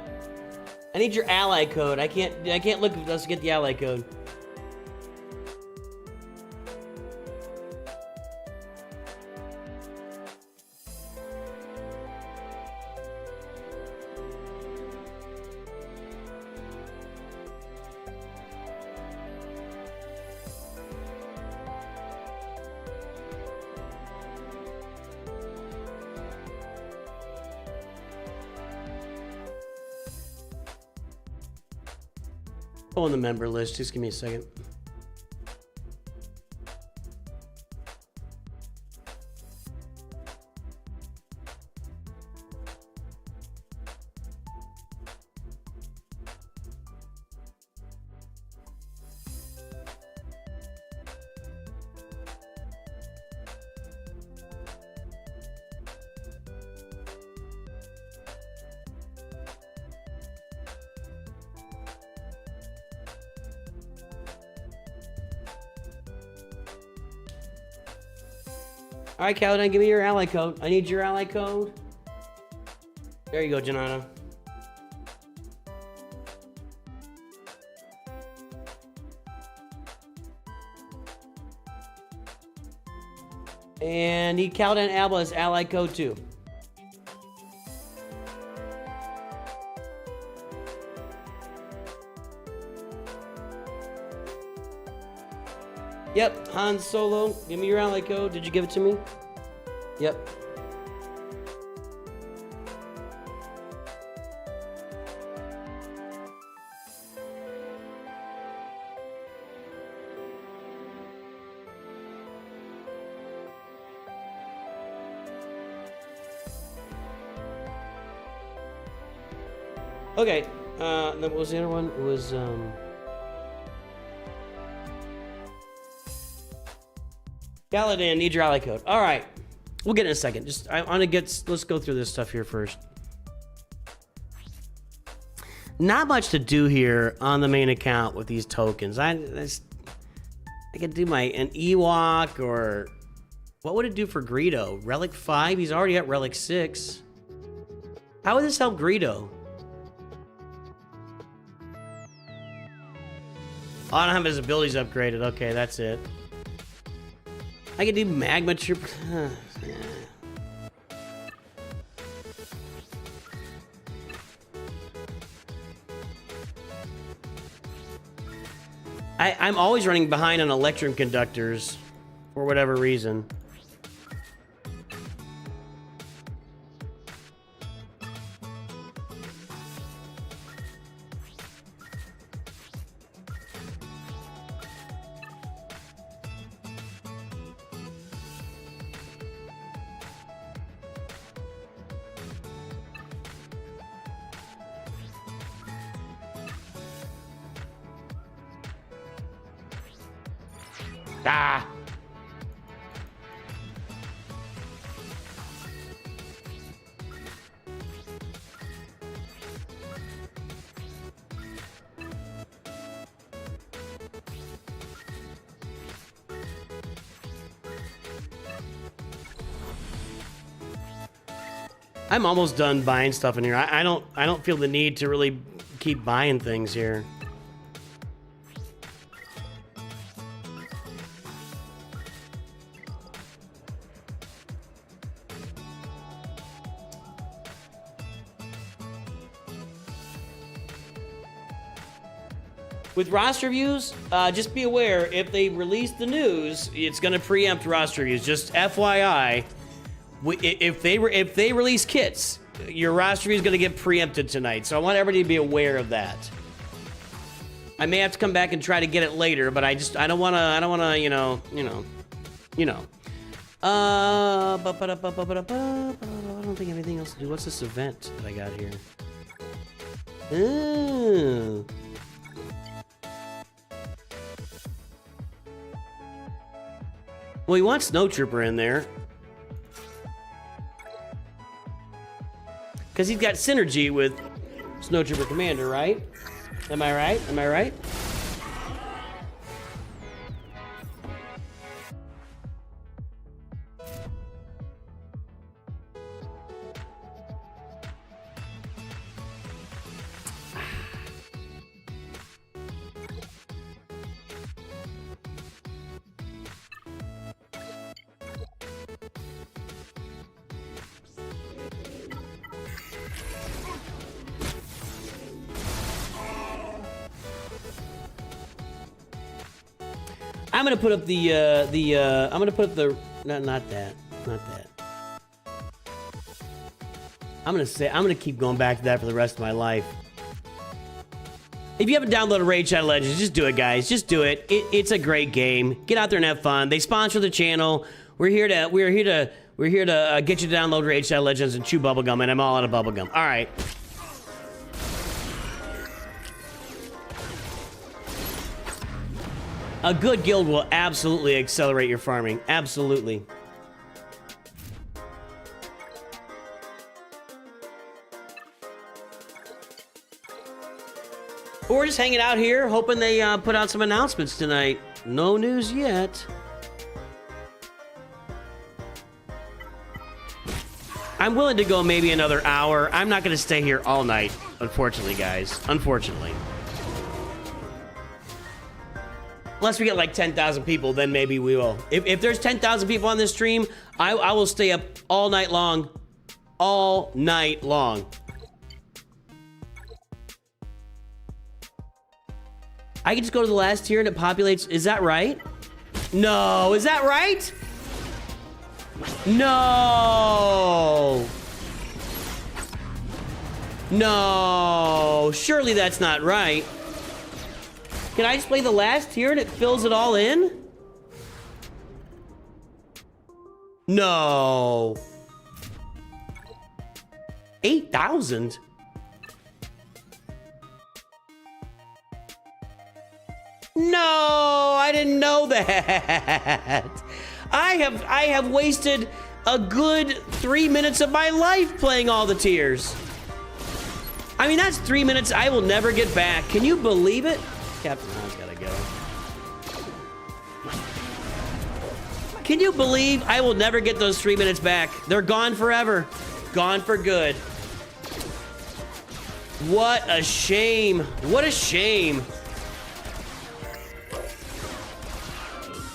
I need your ally code. I can't look unless you get the ally code. On the member list, just give me a second. All right, Caledon, give me your ally code. I need your ally code. There you go, Janana. And need Caledon Alba's ally code too. Yep, Han Solo, give me your ally code. Did you give it to me? Yep. Okay, then what was the other one? It was, Galadin, need your ally code. All right, we'll get in a second. Just, I want to let's go through this stuff here first. Not much to do here on the main account with these tokens. I could do an Ewok, or what would it do for Greedo? Relic 5? He's already at Relic 6. How would this help Greedo? Oh, I don't have his abilities upgraded. Okay, that's it. I could do Magma Trooper. I'm always running behind on Electrum Conductors for whatever reason. Ah! I'm almost done buying stuff in here. I don't feel the need to really keep buying things here. With roster reviews, just be aware, if they release the news, it's going to preempt roster reviews. Just FYI, if they release kits, your roster review is going to get preempted tonight. So I want everybody to be aware of that. I may have to come back and try to get it later, but I don't want to, you know. I don't think anything else to do. What's this event that I got here? Ooh. Well, you want Snowtrooper in there. Because he's got synergy with Snowtrooper Commander, right? Am I right? Am I right? I'm gonna put up I'm gonna put up the, not that. I'm gonna keep going back to that for the rest of my life. If you haven't downloaded Raid Shadow Legends, just do it, guys. Just do it. It's a great game. Get out there and have fun. They sponsor the channel. We're here to get you to download Raid Shadow Legends and chew bubblegum, and I'm all out of bubblegum. All right. A good guild will absolutely accelerate your farming. Absolutely. We're just hanging out here, hoping they put out some announcements tonight. No news yet. I'm willing to go maybe another hour. I'm not going to stay here all night, unfortunately, guys. Unfortunately. Unless we get like 10,000 people, then maybe we will. If there's 10,000 people on this stream, I will stay up all night long. All night long. I can just go to the last tier and it populates. Is that right? No. Is that right? No. No. Surely that's not right. Can I just play the last tier and it fills it all in? No. 8,000? No, I didn't know that. I have wasted a good 3 minutes of my life playing all the tiers. I mean, that's 3 minutes I will never get back. Can you believe it? Captain Han's gotta go. Can you believe I will never get those 3 minutes back? They're gone forever. Gone for good. What a shame. What a shame.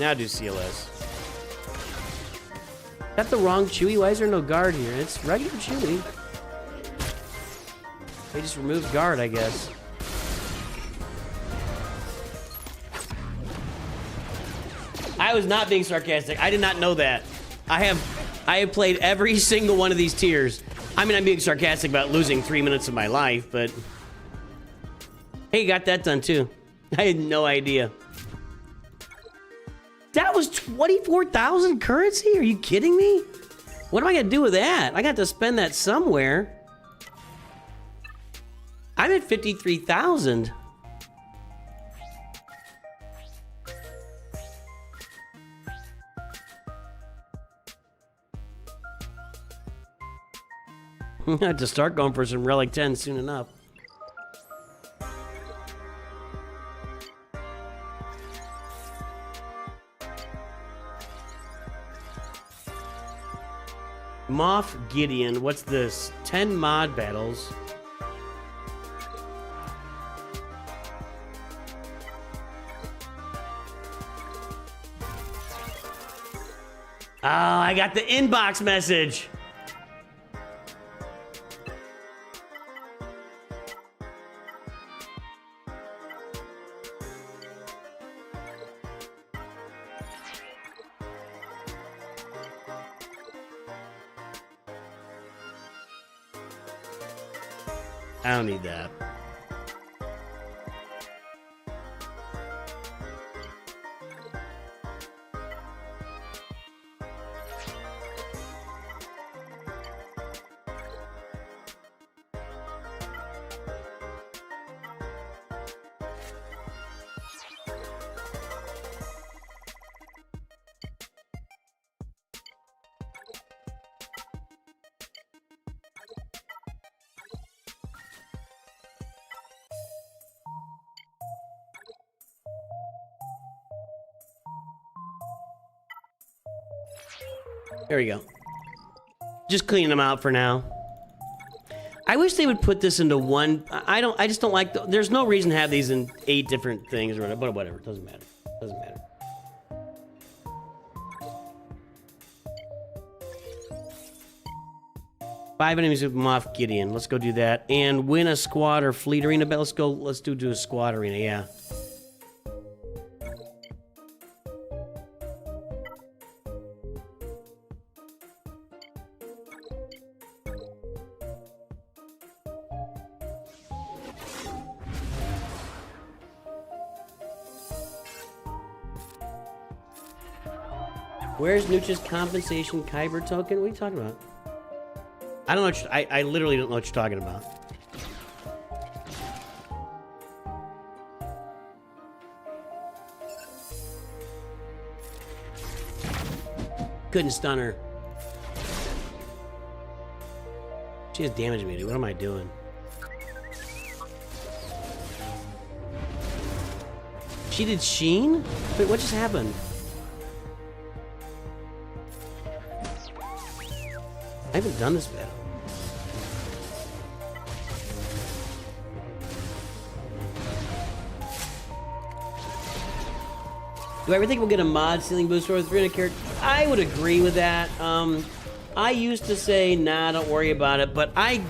Now do CLS. Is that the wrong Chewie? Why is there no guard here? It's regular Chewie. They just removed guard, I guess. I was not being sarcastic. I did not know that. I have played every single one of these tiers. I mean, I'm being sarcastic about losing 3 minutes of my life, but... Hey, got that done too. I had no idea. That was 24,000 currency? Are you kidding me? What am I gonna do with that? I got to spend that somewhere. I'm at 53,000. I have to start going for some Relic 10 soon enough. Moff Gideon, what's this? 10 mod battles. Oh, I got the inbox message. I don't need that. There we go. Just cleaning them out for now. I wish they would put this into one. I just don't like. There's no reason to have these in 8 different things or whatever. But whatever, it doesn't matter. Doesn't matter. Five enemies with Moff Gideon. Let's go do that and win a squad or fleet arena. But let's go. Let's do a squad arena. Yeah. Where's Nooch's compensation Kyber token? What are you talking about? I don't know what I literally don't know what you're talking about. Couldn't stun her. She has damage me, dude. What am I doing? She did Sheen? Wait, what just happened? I haven't done this battle. Do I ever think we'll get a mod ceiling booster with 300 characters? I would agree with that. I used to say, nah, don't worry about it, but I'm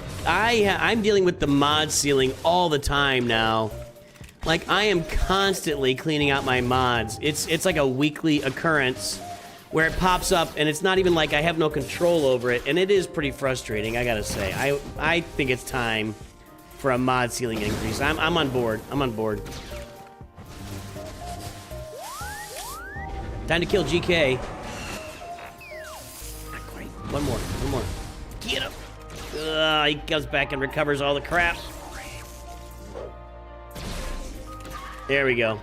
dealing with the mod ceiling all the time now. Like, I am constantly cleaning out my mods. It's like a weekly occurrence where it pops up, and it's not even like I have no control over it, and it is pretty frustrating, I gotta say. I think it's time for a mod ceiling increase. I'm on board. I'm on board. Time to kill GK. Not quite. One more. Get him! He comes back and recovers all the crap. There we go.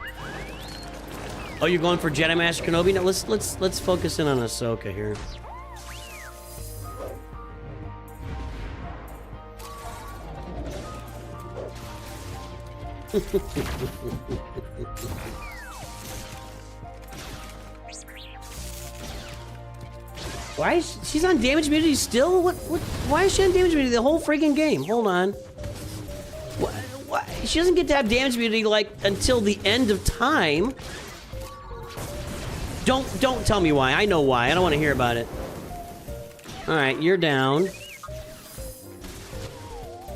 Oh, you're going for Jedi Master Kenobi? Now let's focus in on Ahsoka here. Why is she's on damage immunity still? What? Why is she on damage immunity the whole freaking game? Hold on. What? She doesn't get to have damage immunity like until the end of time. Don't tell me why. I know why. I don't want to hear about it. All right, you're down.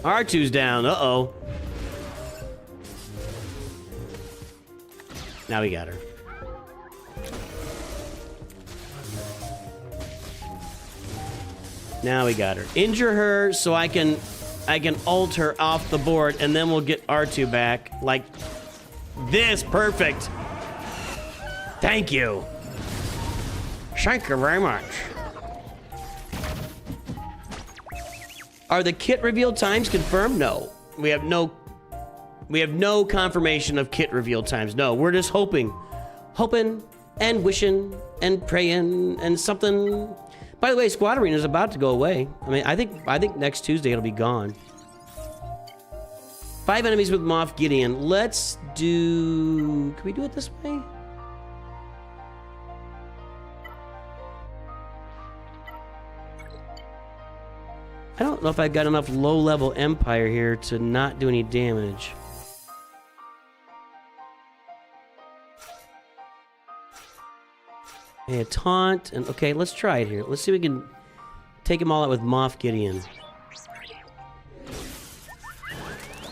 R2's down. Uh-oh. Now we got her. Now we got her. Injure her so I can ult her off the board, and then we'll get R2 back. Like this. Perfect. Thank you. Thank you very much. Are the kit reveal times confirmed? No. We have no confirmation of kit reveal times. No, we're just hoping and wishing and praying and something. By the way, Squad Arena is about to go away. I mean, I think next Tuesday it'll be gone. 5 enemies with Moff Gideon. Let's do... Can we do it this way? I don't know if I've got enough low-level Empire here to not do any damage. A taunt, and okay, let's try it here. Let's see if we can take them all out with Moff Gideon.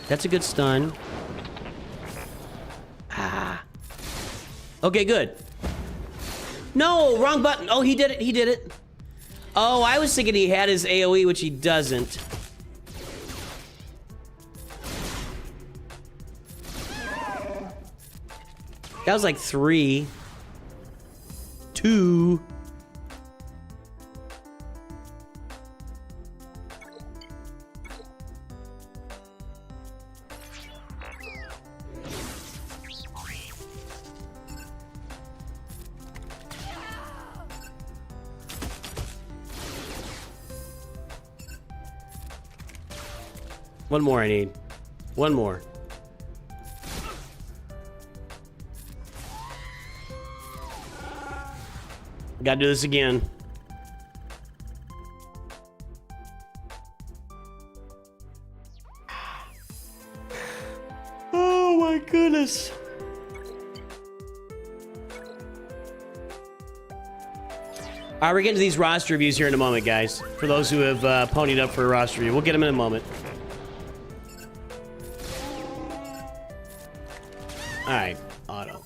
That's a good stun. Ah. Okay, good. No, wrong button. Oh, he did it. He did it. Oh, I was thinking he had his AoE, which he doesn't. That was like 3. 2. One more I need. One more. Gotta do this again. Oh my goodness. All right, we're getting to these roster reviews here in a moment, guys. For those who have ponied up for a roster review, we'll get them in a moment. All right, auto.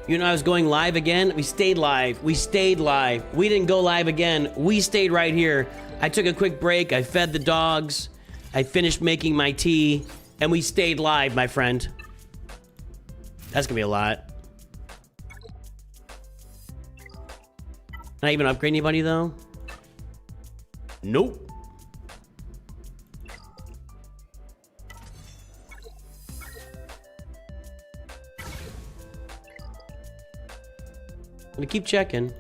You know, I was going live again. We stayed live. We stayed live. We didn't go live again. We stayed right here. I took a quick break. I fed the dogs. I finished making my tea. And we stayed live, my friend. That's gonna be a lot. Can I even upgrade anybody, though? Nope. I'm gonna keep checking.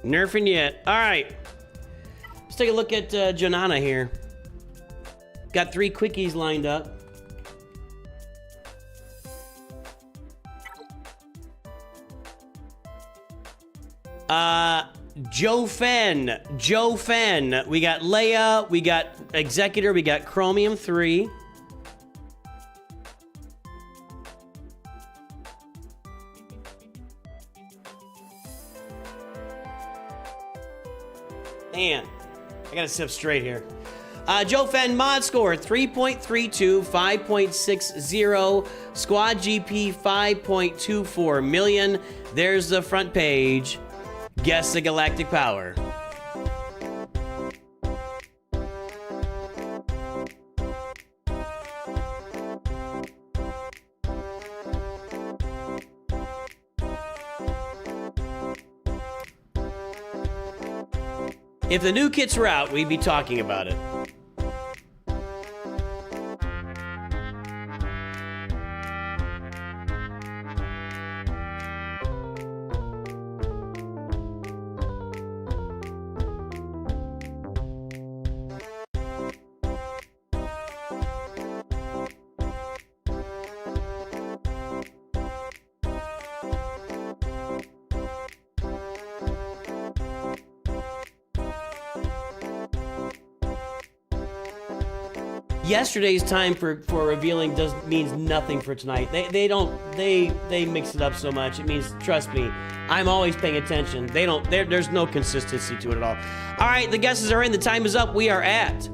Nerfing yet. All right. Let's take a look at Janana here. Got 3 quickies lined up. Joe Fen. We got Leia, we got Executor, we got Chromium 3. Man, I gotta sit up straight here. Joe Fen mod score 3.32, 5.60, squad GP 5.24 million. There's the front page. Guess the galactic power. If the new kits were out, we'd be talking about it. Yesterday's time for revealing means nothing for tonight. They mix it up so much. It means, trust me, I'm always paying attention. There's no consistency to it at all. All right, the guesses are in. The time is up. We are at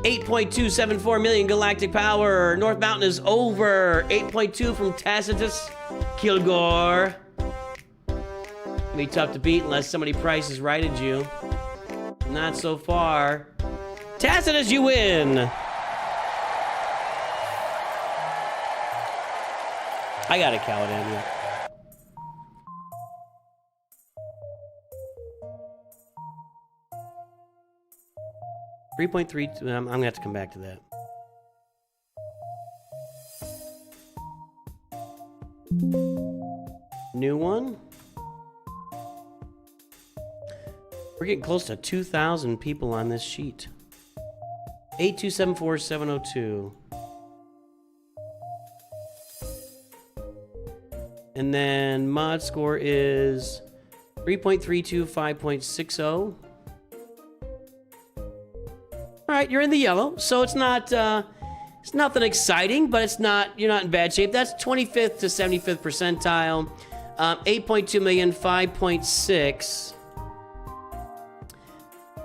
8.274 million galactic power. North Mountain is over. 8.2 from Tacitus Kilgore. Gonna be tough to beat unless somebody prices righted you. Not so far. Tacitus, you win. I got a Caladan. 3.3. I'm gonna have to come back to that. New one. We're getting close to 2,000 people on this sheet. 8274702. And then mod score is 3.32, 5.60. All right, you're in the yellow, so it's not it's nothing exciting, but you're not in bad shape. That's 25th to 75th percentile. 8.2 million, 5.6.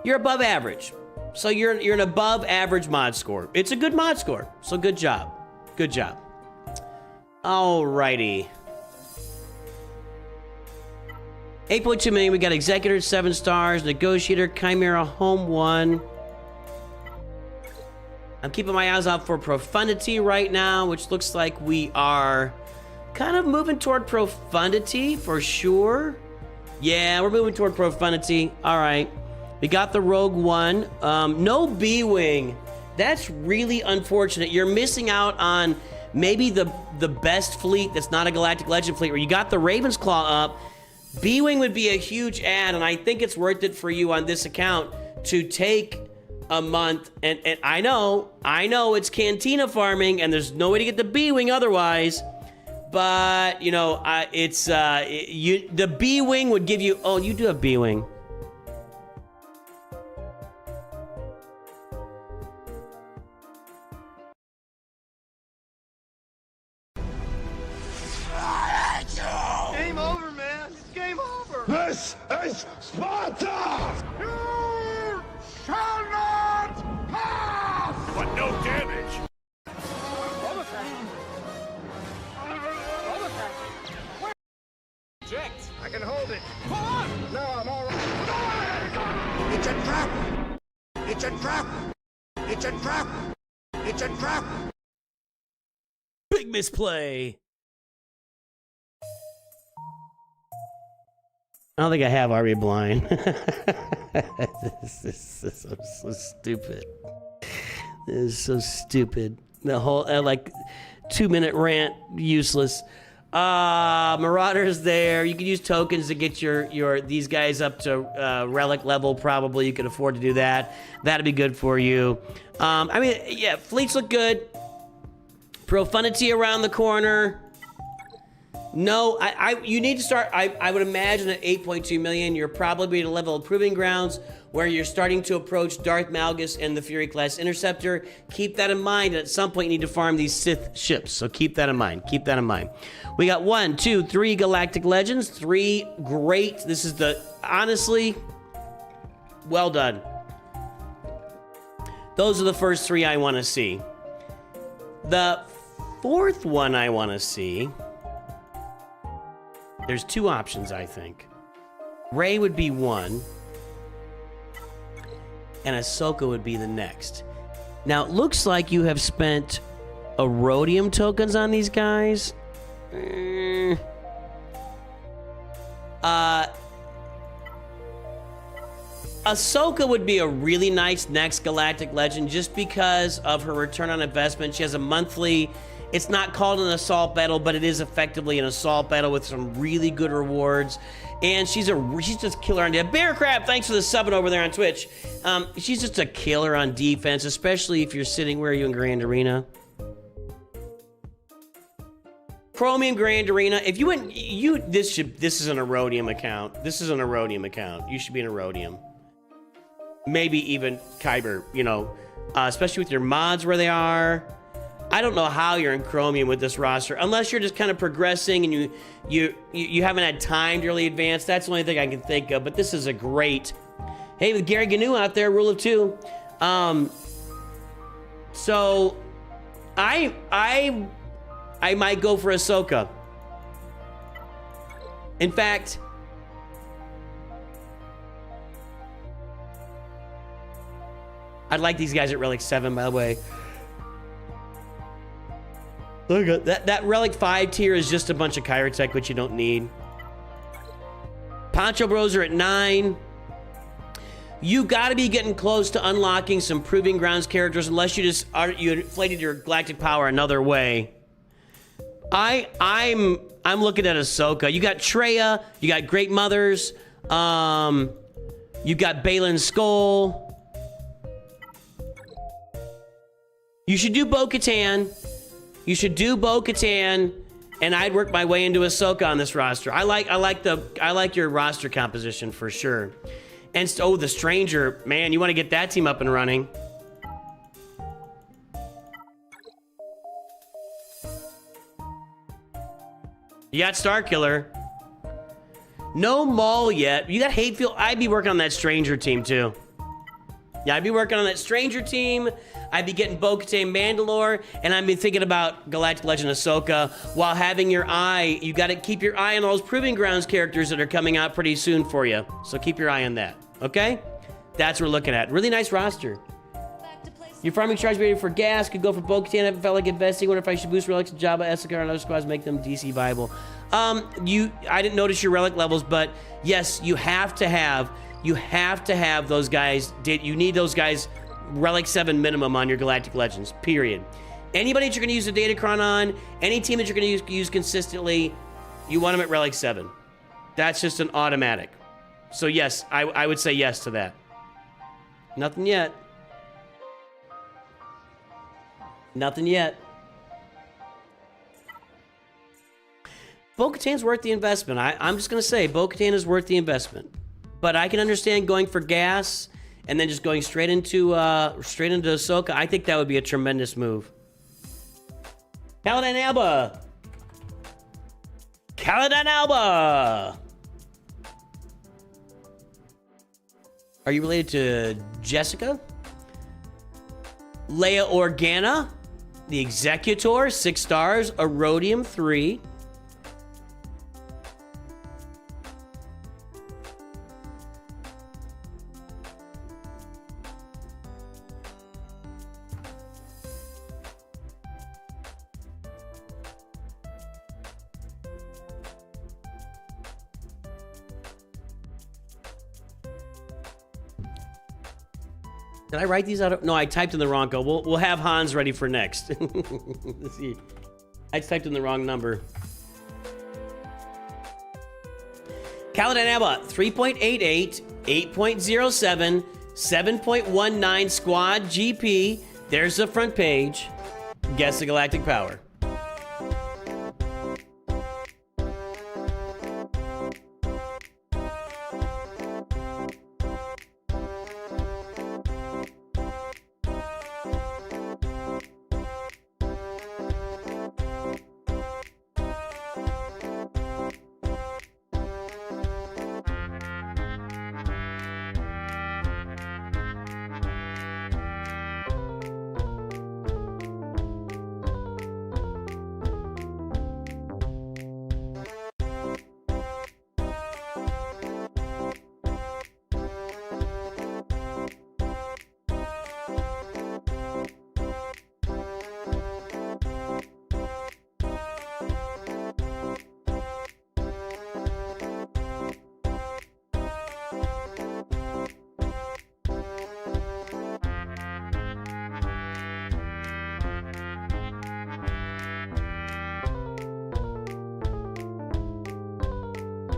You're above average. So you're an above average mod score. It's a good mod score. So good job. Good job. Alrighty. 8.2 million, we got Executor, 7 stars, Negotiator, Chimera, Home 1. I'm keeping my eyes out for Profundity right now, which looks like we are kind of moving toward Profundity for sure. Yeah, we're moving toward Profundity. All right. We got the Rogue One. No B-Wing. That's really unfortunate. You're missing out on maybe the best fleet that's not a Galactic Legend fleet, where you got the Raven's Claw up. B-Wing would be a huge add, and I think it's worth it for you on this account to take a month. And I know it's Cantina farming, and there's no way to get the B-Wing otherwise. But, you know, the B-Wing would give you... Oh, you do have B-Wing. Game over, man. It's game over. This is Sparta! You shall not pass! But no damage! Eject. I can hold it. Pull on! No, I'm all right. It's a trap! It's a trap! It's a trap! It's a trap! Big misplay. I don't think I have RB blind. This is so stupid. This is so stupid. The whole like 2-minute rant, useless. Marauders there. You can use tokens to get your these guys up to relic level. Probably you can afford to do that. That'd be good for you. I mean, yeah, fleets look good. Profundity around the corner. No, you need to start. I would imagine at 8.2 million, you're probably at a level of Proving Grounds where you're starting to approach Darth Malgus and the Fury class Interceptor. Keep that in mind. At some point, you need to farm these Sith ships. So keep that in mind. Keep that in mind. We got 1, 2, 3 Galactic Legends. 3 great. This is honestly, well done. Those are the first 3 I want to see. The 4th one I want to see. There's 2 options, I think. Rey would be 1, and Ahsoka would be the next. Now, it looks like you have spent Erodium tokens on these guys. Ahsoka would be a really nice next Galactic Legend just because of her return on investment. She has a monthly... It's not called an assault battle, but it is effectively an assault battle with some really good rewards. And she's just killer on defense. Bear Crab, thanks for the subbing over there on Twitch. She's just a killer on defense, especially if you're sitting where are you in Grand Arena. Chromium Grand Arena. If you went, this is an Erodium account. This is an Erodium account. You should be an Erodium. Maybe even Kyber, you know. especially with your mods where they are. I don't know how you're in Chromium with this roster, unless you're just kind of progressing and you haven't had time to really advance. That's the only thing I can think of, but this is a great... Hey, with Gary Gnu out there, rule of 2. So, I might go for Ahsoka. In fact... I'd like these guys at Relic 7, by the way. Look at that Relic 5 tier is just a bunch of Kyrotech, which you don't need. Poncho Bros are at 9. You got to be getting close to unlocking some Proving Grounds characters, unless you inflated your galactic power another way. I'm looking at Ahsoka. You got Traya, you got Great Mothers, you got Baylan Skull. You should do Bo-Katan. You should do Bo-Katan, and I'd work my way into Ahsoka on this roster. I like your roster composition for sure. And oh, the Stranger, man, you want to get that team up and running. You got Starkiller. No Maul yet. You got Hatefield. I'd be working on that Stranger team too. Yeah, I'd be working on that Stranger team. I'd be getting Bo-Katan Mandalore, and I'd be thinking about Galactic Legend Ahsoka while having your eye. You got to keep your eye on all those Proving Grounds characters that are coming out pretty soon for you. So keep your eye on that, okay? That's what we're looking at. Really nice roster. Your farming charge ready for gas. Could go for Bo-Katan. I haven't felt like investing. Wonder if I should boost relics to Jabba, Issachar, and other squads, make them DC viable. I didn't notice your relic levels, but yes, you have to have those guys. You need those guys Relic 7 minimum on your Galactic Legends, period. Anybody that you're going to use a Datacron on, any team that you're going to use consistently, you want them at Relic 7. That's just an automatic. So yes, I would say yes to that. Nothing yet. Nothing yet. Bo-Katan's worth the investment. I'm just going to say Bo-Katan is worth the investment. But I can understand going for gas and then just going straight into Ahsoka. I think that would be a tremendous move. Caladan Alba. Caladan Alba. Are you related to Jessica? Leia Organa, the Executor, 6 stars, Erodium 3. Did I write these out? No, I typed in the wrong code. We'll have Hans ready for next. Let's see. I typed in the wrong number. Caladan Abba, 3.88, 8.07, 7.19 squad GP. There's the front page. Guess the galactic power.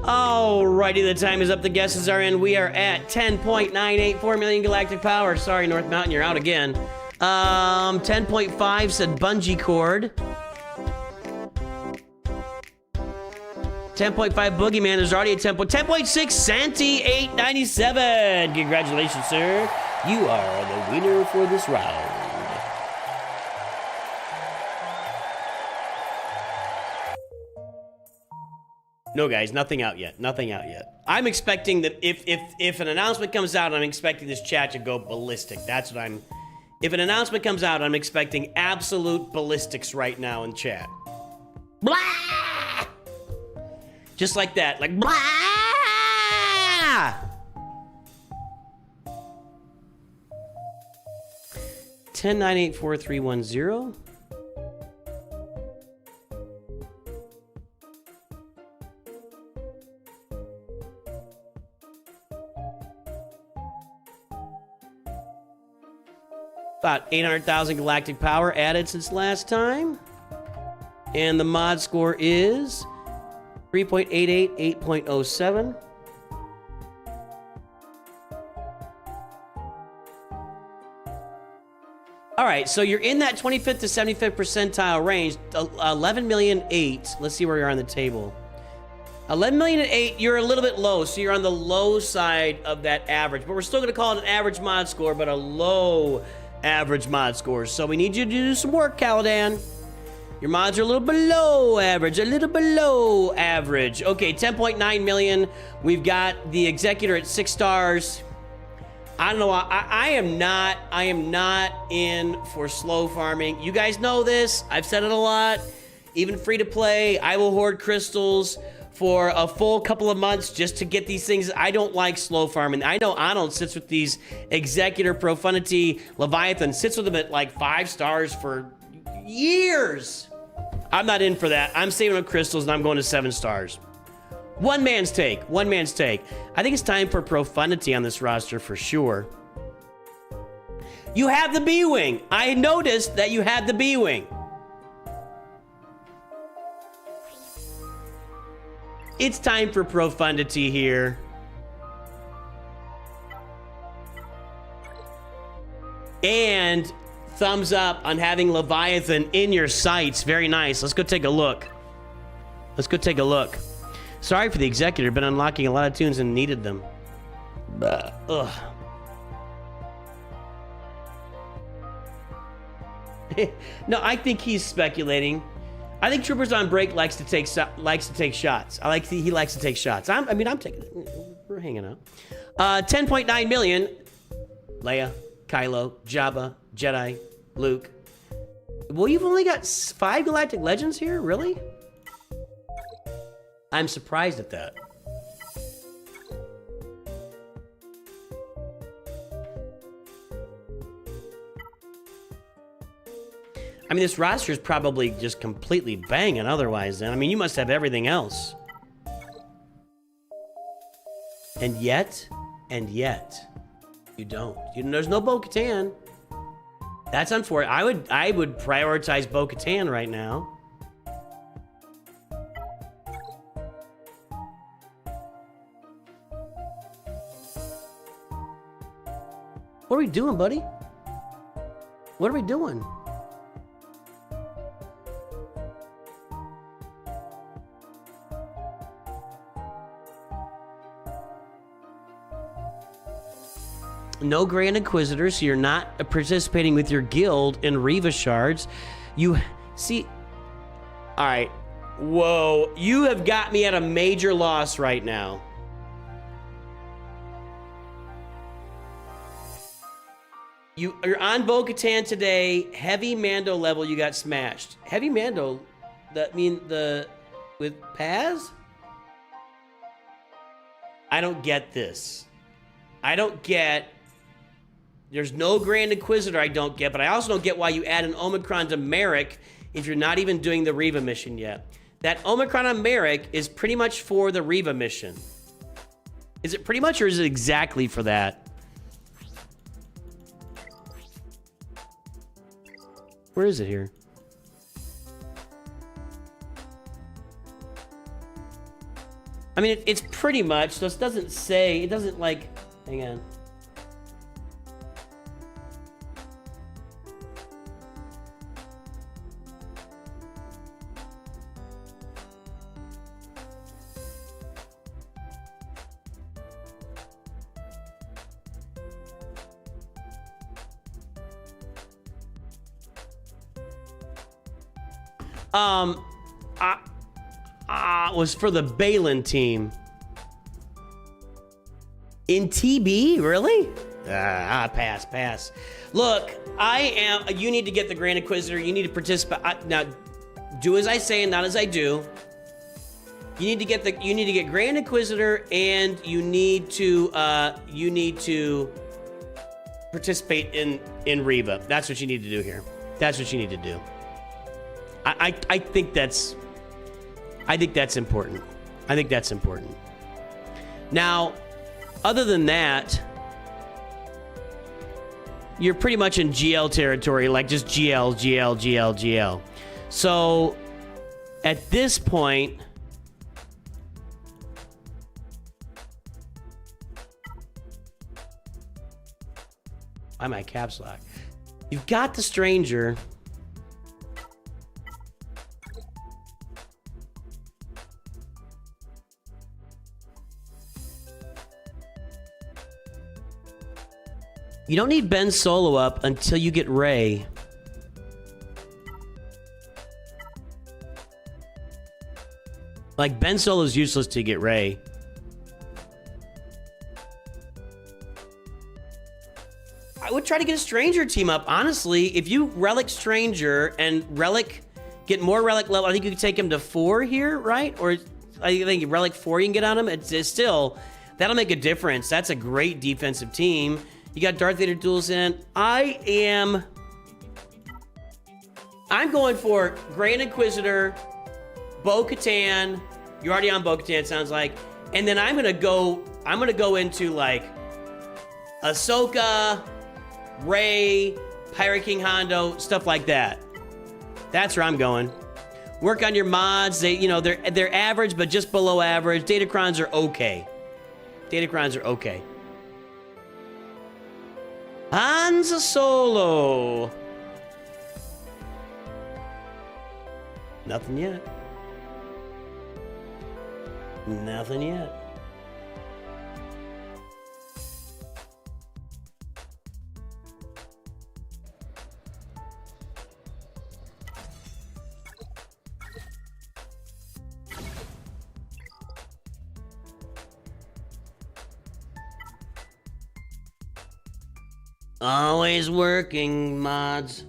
Alrighty, the time is up. The guesses are in. We are at 10.984 million galactic power. Sorry, North Mountain, you're out again. 10.5 said bungee cord. 10.5 Boogeyman is already at 10.6 Santi 897. Congratulations, sir. You are the winner for this round. No, guys, nothing out yet. Nothing out yet. I'm expecting that if an announcement comes out, I'm expecting this chat to go ballistic. That's what I'm... If an announcement comes out, I'm expecting absolute ballistics right now in chat. Blah! Just like that. Like, blah! 10984310. About 800,000 galactic power added since last time. And the mod score is 3.88, 8.07. All right, so you're in that 25th to 75th percentile range. 11,000,008. Let's see where you are on the table. 11,000,008, you're a little bit low, so you're on the low side of that average. But we're still going to call it an average mod score, but a low average mod score. So we need you to do some work, Caladan. Your mods are a little below average, a little below average. Okay, 10.9 million. We've got the Executor at 6 stars. I don't know. I am not in for slow farming. You guys know this. I've said it a lot. Even free to play, I will hoard crystals for a full couple of months just to get these things. I don't like slow farming. I know Arnold sits with these Executor, Profundity, Leviathan, sits with them at like 5 stars for years. I'm not in for that. I'm saving up crystals and I'm going to 7 stars. One man's take. One man's take. I think it's time for Profundity on this roster for sure. You have the B-Wing. I noticed that you had the B-Wing. It's time for Profundity here. And thumbs up on having Leviathan in your sights. Very nice. Let's go take a look. Let's go take a look. Sorry for the Executor. Been unlocking a lot of tunes and needed them. Ugh. No, I think he's speculating. I think Troopers on Break likes to take shots. He likes to take shots. I'm taking it. We're hanging out. 10.9 million. Leia, Kylo, Jabba, Jedi, Luke. Well, you've only got 5 Galactic Legends here? Really? I'm surprised at that. I mean, this roster is probably just completely banging otherwise then. I mean, you must have everything else. And yet, you don't. There's no Bo-Katan. That's unfortunate. I would prioritize Bo-Katan right now. What are we doing, buddy? What are we doing? No Grand Inquisitors, so you're not participating with your guild in Reva shards. You see, all right, whoa, you have got me at a major loss right now. You're on Bo-Katan today. Heavy Mando level, you got smashed. Heavy Mando, with Paz? I don't get this. I don't get. There's no Grand Inquisitor I don't get, but I also don't get why you add an Omicron to Merrick if you're not even doing the Reva mission yet. That Omicron on Merrick is pretty much for the Reva mission. Is it pretty much, or is it exactly for that? Where is it here? I mean, it's pretty much, so it doesn't say, it doesn't like, hang on. Was for the Balin team. In TB, really? Pass. Look, you need to get the Grand Inquisitor. You need to participate. Now, do as I say and not as I do. You need to get Grand Inquisitor, and you need to participate in Reva. That's what you need to do here. That's what you need to do. I think that's important. I think that's important. Now, other than that, you're pretty much in GL territory, like just GL. So, at this point, I might caps lock. You've got the Stranger. You don't need Ben Solo up until you get Rey. Like, Ben Solo's useless to get Rey. I would try to get a Stranger team up, honestly. If you Relic Stranger and Relic, get more Relic level, I think you could take him to 4 here, right? Or I think Relic 4 you can get on him. It's still, that'll make a difference. That's a great defensive team. You got Darth Vader duels in. I'm going for Grand Inquisitor, Bo-Katan. You're already on Bo-Katan, it sounds like. And then I'm gonna go into like Ahsoka, Rey, Pirate King Hondo, stuff like that. That's where I'm going. Work on your mods. They're average, but just below average. Datacrons are okay. Han Solo. Nothing yet. Always working, mods.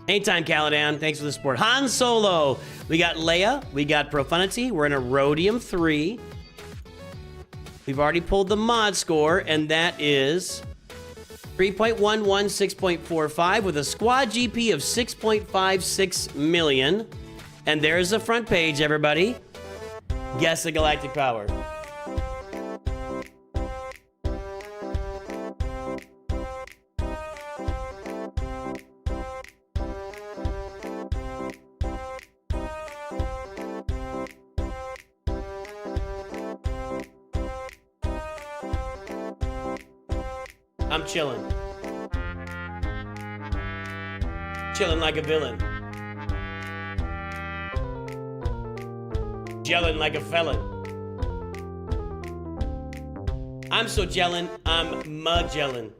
Anytime, Caladan. Thanks for the support. Han Solo. We got Leia. We got Profundity. We're in a Rhodium 3. We've already pulled the mod score, and that is 3.11, 6.45 with a squad GP of 6.56 million. And there's the front page, everybody. Guess the galactic power. I'm chilling. Chilling like a villain. Gelling like a felon. I'm so gelling, I'm Magellan.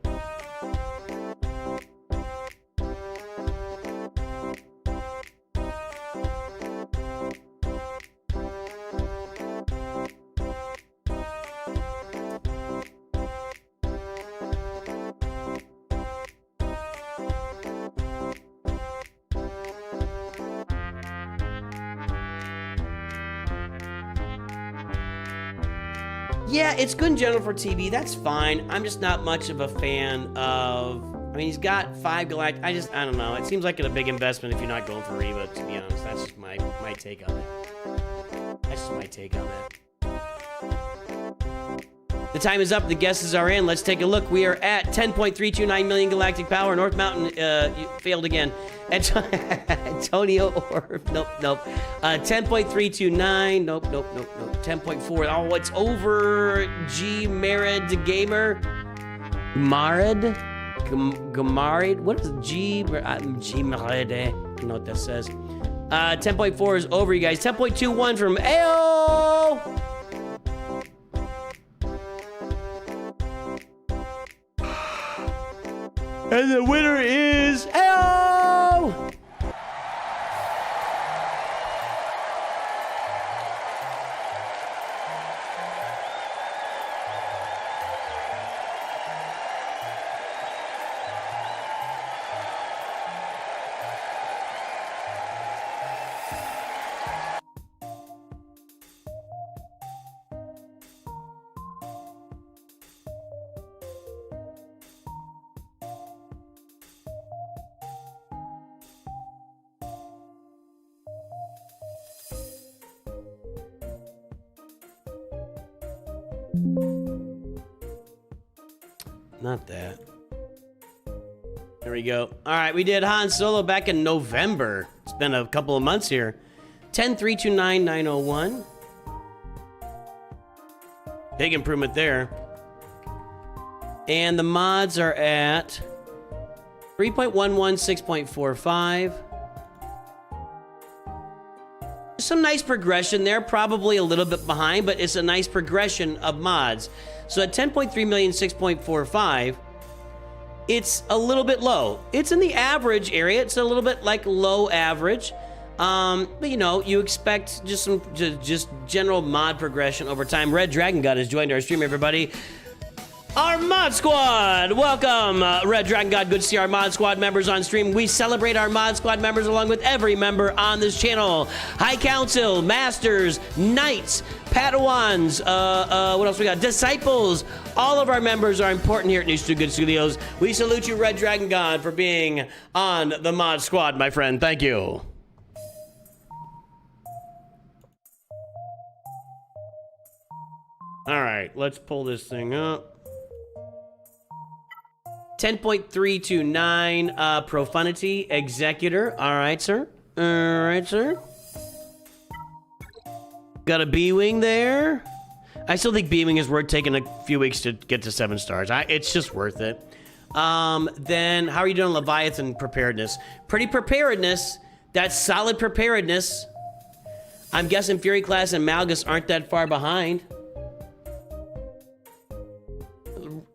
Yeah, it's good in general for TV. That's fine. I'm just not much of a fan of... I mean, he's got 5 galactic... I don't know. It seems like a big investment if you're not going for Reva, to be honest. That's just my take on that. The time is up. The guesses are in. Let's take a look. We are at 10.329 million galactic power. North Mountain failed again. Antonio Orb. Nope. 10.329. Nope. 10.4. Oh, it's over. G Marid Gamer. Marid? Gamarid? What is G Marid? I don't know what that says. 10.4 is over, you guys. 10.21 from Ayo! And the winner is L. Not that. There we go. All right, we did Han Solo back in November. It's been a couple of months here. 10329901. Big improvement there. And the mods are at 3.11, 6.45. Some nice progression there, probably a little bit behind, but it's a nice progression of mods. So at 10.3 million, 6.45, it's a little bit low. It's in the average area. It's a little bit like low average. But you know, you expect just some just general mod progression over time. Red Dragon God has joined our stream, everybody. Our mod squad, welcome, Red Dragon God. Good to see our mod squad members on stream. We celebrate our mod squad members along with every member on this channel. High Council, Masters, Knights, Padawans, what else we got? Disciples. All of our members are important here at New Stu Good Studios. We salute you, Red Dragon God, for being on the mod squad, my friend. Thank you. All right, let's pull this thing up. 10.329, Profundity, Executor. All right, sir. All right, sir. Got a B-Wing there. I still think B-Wing is worth taking a few weeks to get to 7 stars. It's just worth it. Then, how are you doing Leviathan preparedness? Pretty preparedness. That's solid preparedness. I'm guessing Fury Class and Malgus aren't that far behind.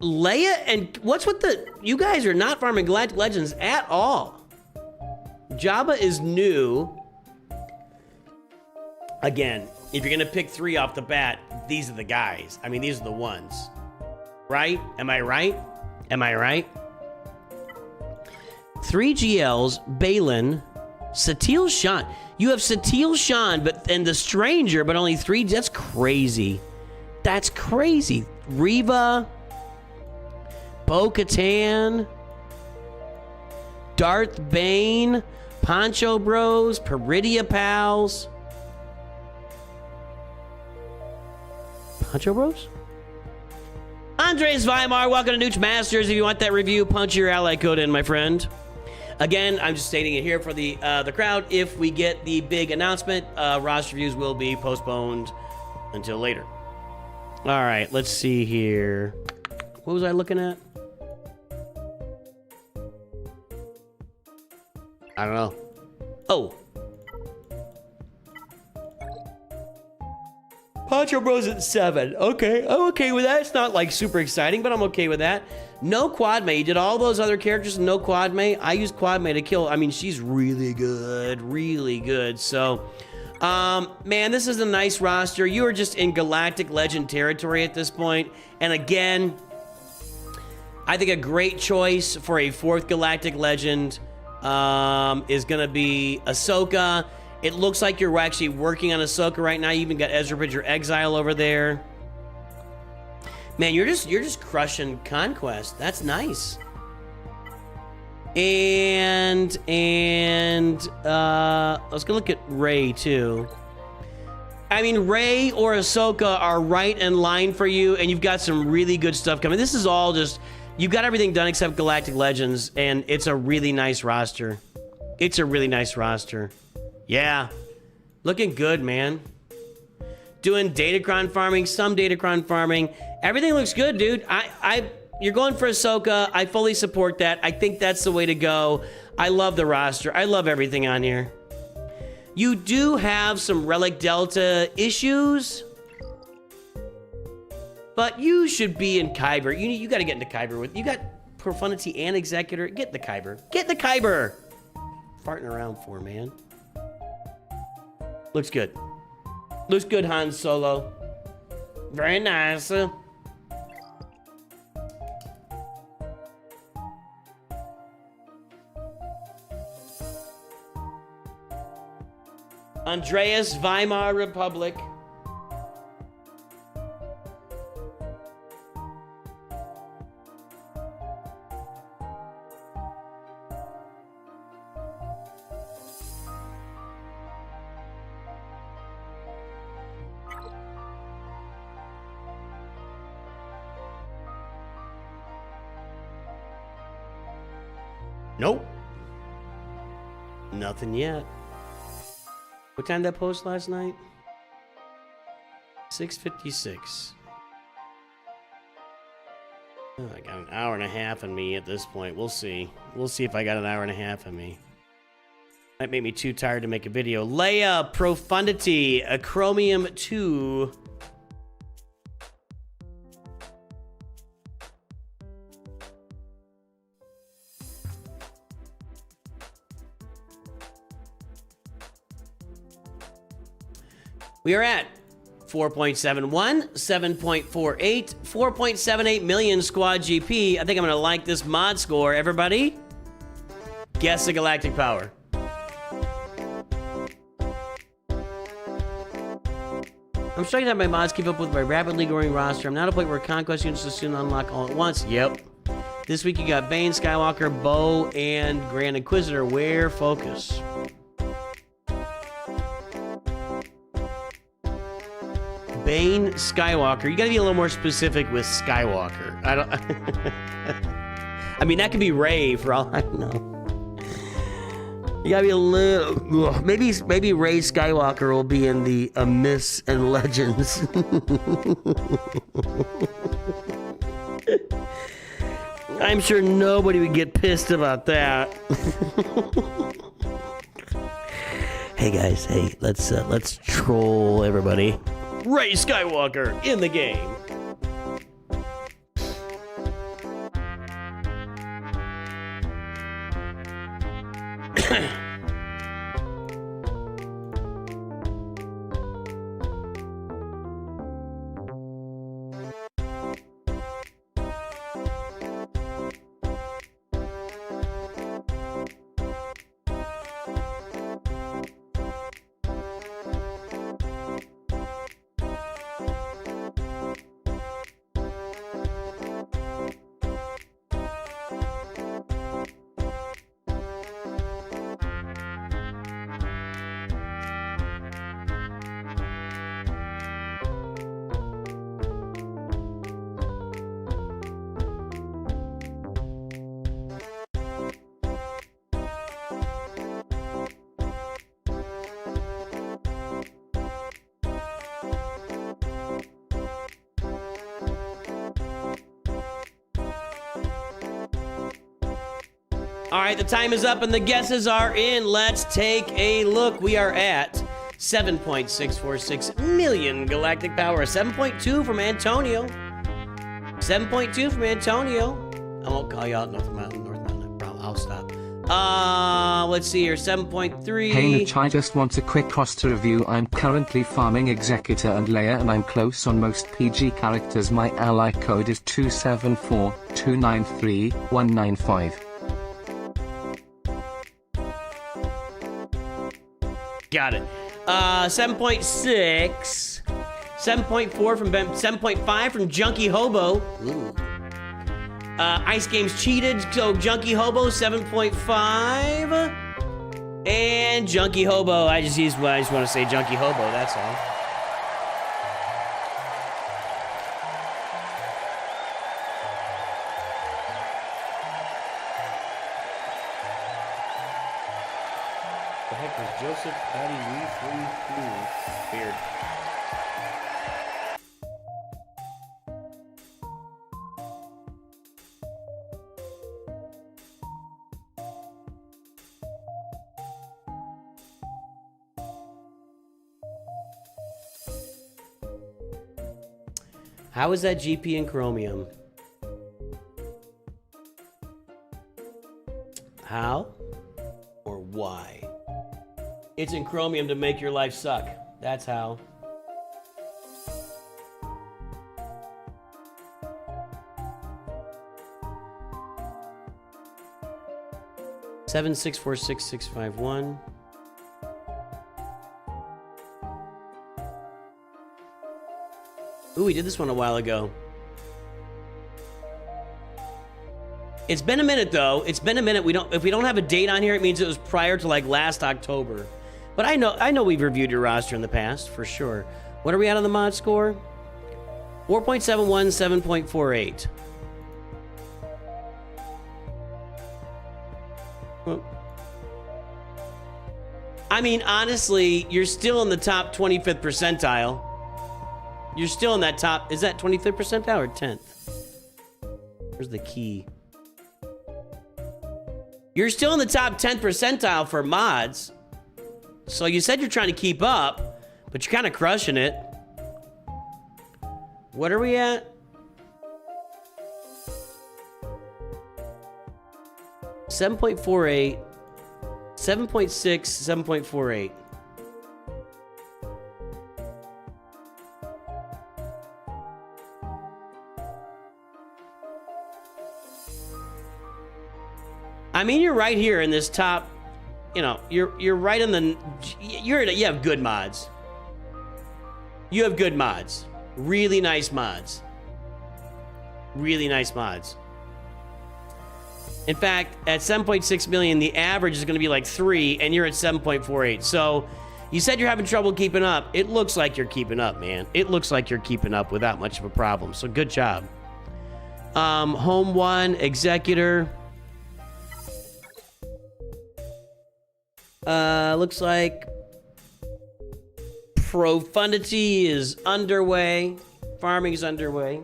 Leia and what's with the... You guys are not farming Galactic Legends at all. Jabba is new. Again, if you're going to pick 3 off the bat, these are the guys. I mean, these are the ones. Right? Am I right? Am I right? 3 GLs, Balin, Satil Shan. You have Satil Shan and the Stranger, but only 3. That's crazy. That's crazy. Reva... Bo-Katan, Darth Bane, Poncho Bros, Peridia Pals. Poncho Bros? Andres Weimar, welcome to Nooch Masters. If you want that review, punch your ally code in, my friend. Again, I'm just stating it here for the crowd. If we get the big announcement, roster reviews will be postponed until later. All right, let's see here. What was I looking at? I don't know. Oh. Poncho Bros at 7. Okay, I'm okay with that. It's not like super exciting, but I'm okay with that. No Quad May. You did all those other characters and no Quad May. I use Quad May to kill. I mean, she's really good. Really good. So, man, this is a nice roster. You are just in Galactic Legend territory at this point. And again, I think a great choice for a 4th Galactic Legend is gonna be Ahsoka. It looks like you're actually working on Ahsoka right now. You even got Ezra Bridger Exile over there. Man, you're just crushing Conquest. That's nice. And let's go look at Rey too. I mean, Rey or Ahsoka are right in line for you, and you've got some really good stuff coming. This is all just... You've got everything done except Galactic Legends, and it's a really nice roster. It's a really nice roster. Yeah. Looking good, man. Doing Datacron farming, some Datacron farming. Everything looks good, dude. You're going for Ahsoka. I fully support that. I think that's the way to go. I love the roster. I love everything on here. You do have some Relic Delta issues, but you should be in Kyber. You got to get into Kyber with... You got Profundity and Executor. Get the Kyber. Get the Kyber! Farting around for, man. Looks good. Looks good, Han Solo. Very nice. Andreas Weimar Republic. Nope. Nothing yet. What time did that post last night? 6:56. Oh, I got an hour and a half in me at this point. We'll see. We'll see if I got an hour and a half in me. Might make me too tired to make a video. Leia, Profundity, a Chromium 2. We are at 4.71, 7.48, 4.78 million squad GP. I think I'm gonna like this mod score. Everybody, guess the galactic power. I'm struggling that my mods keep up with my rapidly growing roster. I'm not at a point where conquest units will soon unlock all at once. Yep. This week you got Bane, Skywalker, Bo, and Grand Inquisitor. Where focus? Bane, Skywalker. You gotta be a little more specific with Skywalker. I don't. I mean, that could be Rey for all I know. You gotta be a little. Maybe Rey Skywalker will be in the Myths and Legends. I'm sure nobody would get pissed about that. Hey guys, hey, let's troll everybody. Rey Skywalker in the game. All right, the time is up and the guesses are in. Let's take a look. We are at 7.646 million galactic power. 7.2 from Antonio. 7.2 from Antonio. I won't call you out North Mountain. I'll stop. Let's see here. 7.3. Hey Mitch, I just want a quick roster review. I'm currently farming Executor and Leia and I'm close on most PG characters. My ally code is 274293195. Got it. 7.6. 7.4 from Ben. 7.5 from Junkie Hobo. Ooh. Ice Games cheated, so Junkie Hobo 7.5. And Junkie Hobo. I just want to say Junkie Hobo. That's all. The heck was Joseph Patty Lee 3 Beard. How is that GP in Chromium? How or why? It's in Chromium to make your life suck. That's how. Seven six four six six five one. Ooh, we did this one a while ago. It's been a minute though. It's been a minute. If we don't have a date on here, it means it was prior to like last October. But I know we've reviewed your roster in the past for sure. What are we at on the mod score? 4.71, 7.48. Well, I mean, honestly, you're still in the top 25th percentile. You're still in that top. Is that 25th percentile or 10th? Where's the key? You're still in the top 10th percentile for mods. So you said you're trying to keep up, but you're kind of crushing it. What are we at? 7.48, 7.6, 7.48. I mean, you're right here in this top, you know, you're right in the, you have good mods. You have good mods. Really nice mods. Really nice mods. In fact, at 7.6 million, the average is going to be like 3, and you're at 7.48. So, you said you're having trouble keeping up. It looks like you're keeping up, man. It looks like you're keeping up without much of a problem. So, good job. Home 1, Executor. Looks like Profundity is underway. Farming is underway.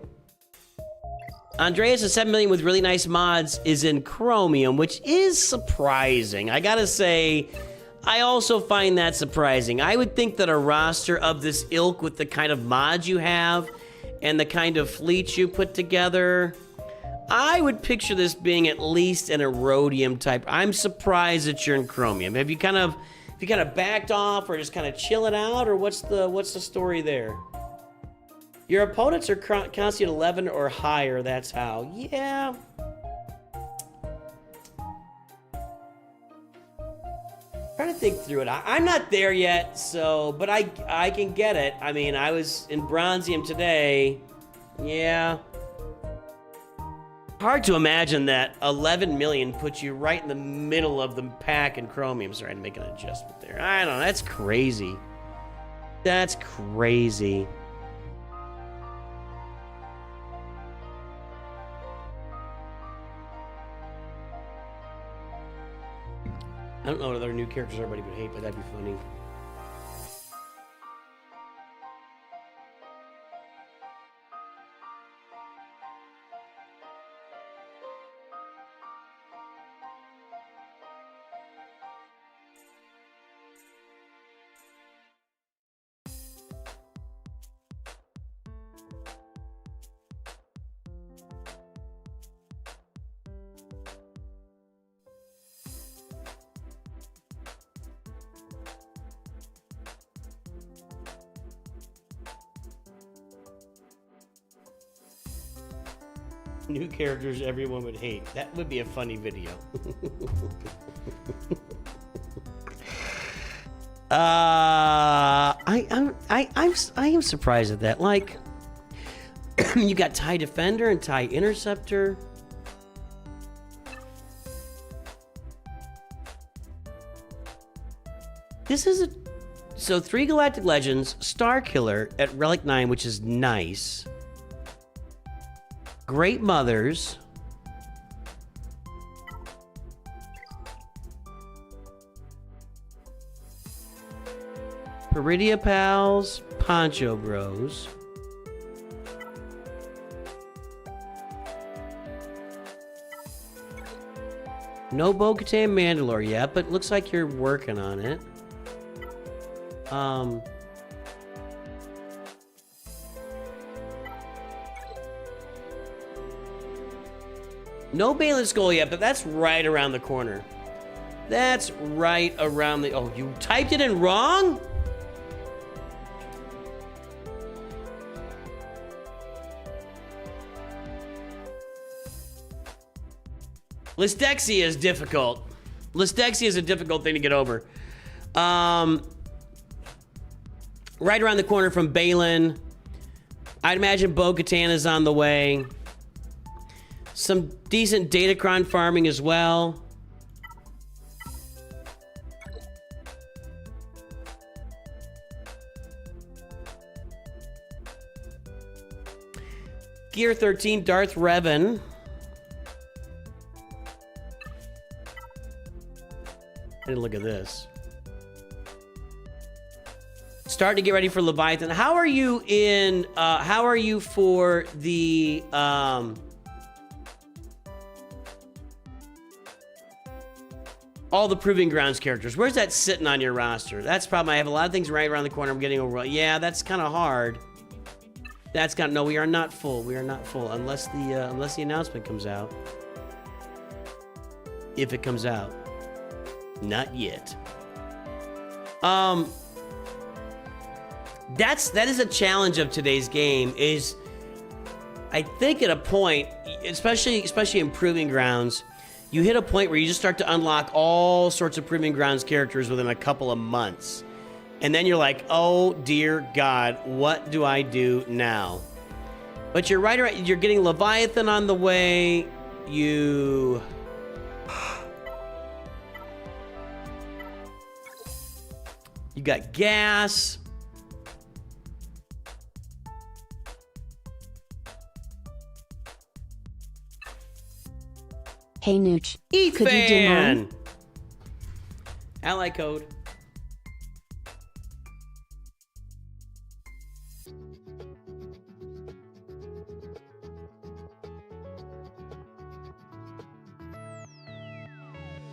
Andreas at 7 million with really nice mods is in Chromium, which is surprising. I gotta say, I also find that surprising. I would think that a roster of this ilk with the kind of mods you have and the kind of fleets you put together, I would picture this being at least an Erodium type. I'm surprised that you're in Chromium. Have you kind of backed off or just kind of chilling out, or what's the story there? Your opponents are constantly at 11 or higher, that's how. Yeah. Trying to think through it. I'm not there yet, so, but I can get it. I mean, I was in Bronzium today. Yeah. Hard to imagine that 11 million puts you right in the middle of the pack in Chromium. Sorry, I had to make an adjustment there. I don't know, that's crazy. That's crazy. I don't know what other new characters everybody would hate, but that'd be funny. New characters everyone would hate. That would be a funny video. I am surprised at that. Like, you got TIE Defender and TIE Interceptor. This is so 3 Galactic Legends, Starkiller at Relic 9, which is nice. Great Mothers. Peridia Pals, Poncho Bros. No Bo-Katan Mandalore yet, but looks like you're working on it. No Balin Skull yet, but that's right around the corner. That's right around the... Oh, you typed it in wrong? Lystexia is difficult. Lystexia is a difficult thing to get over. Right around the corner from Balin. I'd imagine Bo-Katan is on the way. Some decent Datacron farming as well. Gear 13, Darth Revan. I didn't look at this. Starting to get ready for Leviathan. How are you in, how are you for the, all the Proving Grounds characters? Where's that sitting on your roster? That's the problem. I have a lot of things right around the corner. I'm getting over. Yeah, that's kind of hard. That's kind of, no, we are not full. We are not full unless the announcement comes out. If it comes out. Not yet. That is a challenge of today's game. Is I think at a point, especially in Proving Grounds, you hit a point where you just start to unlock all sorts of Proving Grounds characters within a couple of months, and then you're like, oh dear God, what do I do now? But you're right. You're getting Leviathan on the way. You got gas. Hey Nooch, Ethan. could you do mine? Ally code.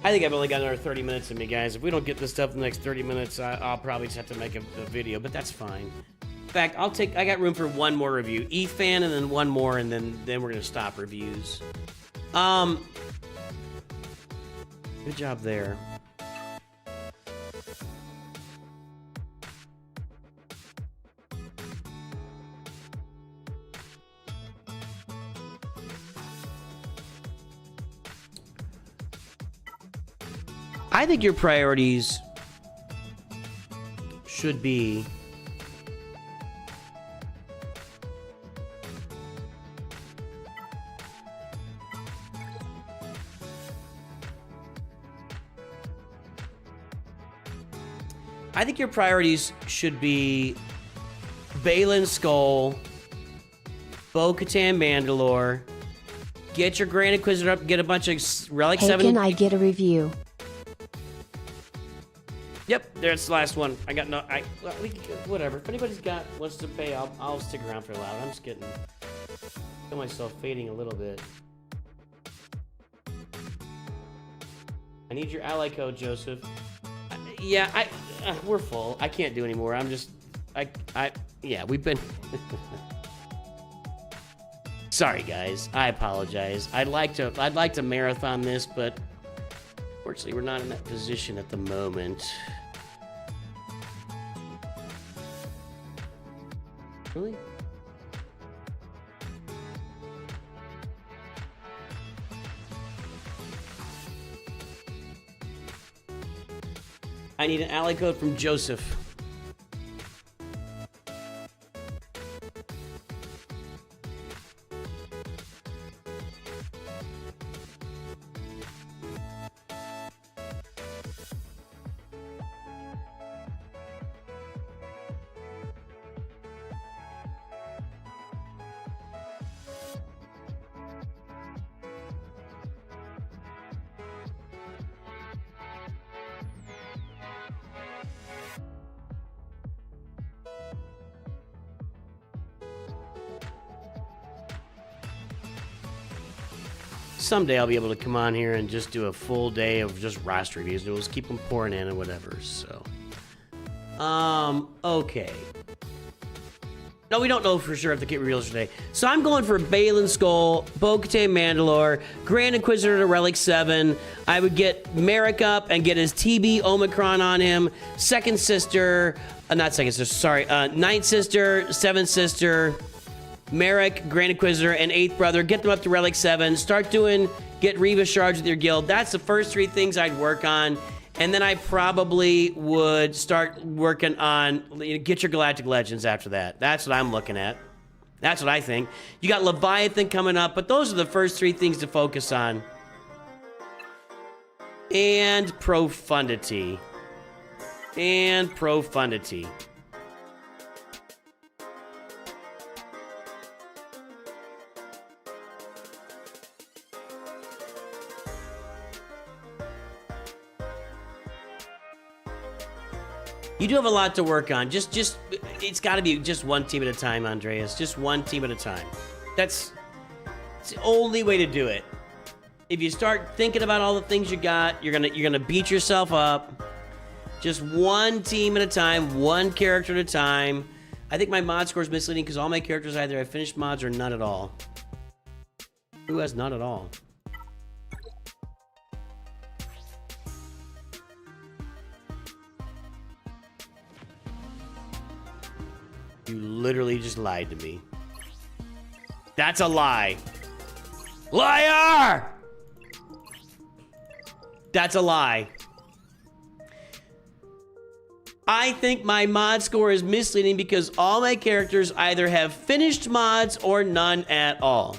I think I've only got another 30 minutes in me, guys. If we don't get this stuff in the next 30 minutes, I'll probably just have to make a video, but that's fine. In fact, I got room for one more review. Ethan, and then one more, and then we're gonna stop reviews. Good job there. I think your priorities should be Balin Skull, Bo-Katan Mandalore, get your Grand Inquisitor up, get a bunch of Relic Hey, 7. can I get a review? Yep, there's the last one. I got no. Whatever. If anybody's wants to pay, I'll stick around for loud. I'm just feel myself fading a little bit. I need your ally code, Joseph. Yeah, we're full. I can't do anymore. I'm just, yeah, we've been. Sorry, guys. I apologize. I'd like to marathon this, but fortunately, we're not in that position at the moment. Really? I need an ally code from Joseph. Someday I'll be able to come on here and just do a full day of just roster reviews. We'll just keep them pouring in and whatever. So, okay. No, we don't know for sure if the kit reveals today. So I'm going for Balin Skull, Bo-Katan Mandalore, Grand Inquisitor to Relic 7. I would get Merrick up and get his TB Omicron on him. Second sister, not second sister, sorry. Ninth sister, seventh sister, Merrick, Grand Inquisitor, and eighth brother. Get them up to Relic 7. Get Reva shards with your guild. That's the first 3 things I'd work on. And then I probably would start working on, get your Galactic Legends after that. That's what I'm looking at. That's what I think. You got Leviathan coming up, but those are the first 3 things to focus on. And profundity. And profundity. You do have a lot to work on. It's got to be just one team at a time, Andreas. Just one team at a time. It's the only way to do it. If you start thinking about all the things you got, you're gonna beat yourself up. Just one team at a time, one character at a time. I think my mod score is misleading because all my characters either have finished mods or none at all. Who has none at all? You literally just lied to me. That's a lie. Liar! That's a lie. I think my mod score is misleading because all my characters either have finished mods or none at all.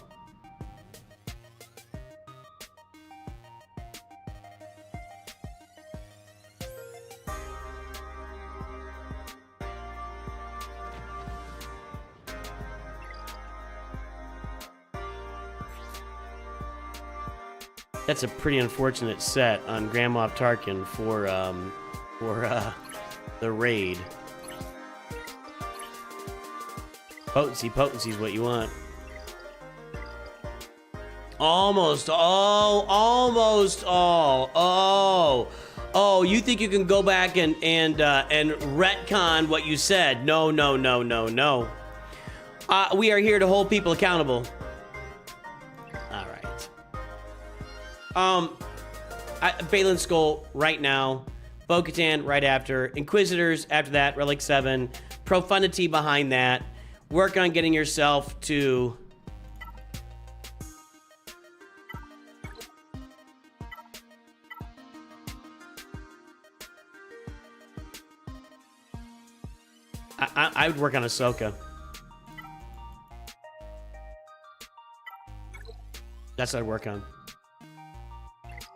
That's a pretty unfortunate set on Grand Moff Tarkin for the raid. Potency is what you want. Almost all. Oh, you think you can go back and retcon what you said? No. We are here to hold people accountable. Balin Skull right now, Bo-Katan right after, Inquisitors after that, Relic 7, Profundity behind that. Work on getting yourself to I would work on Ahsoka. That's what I'd work on.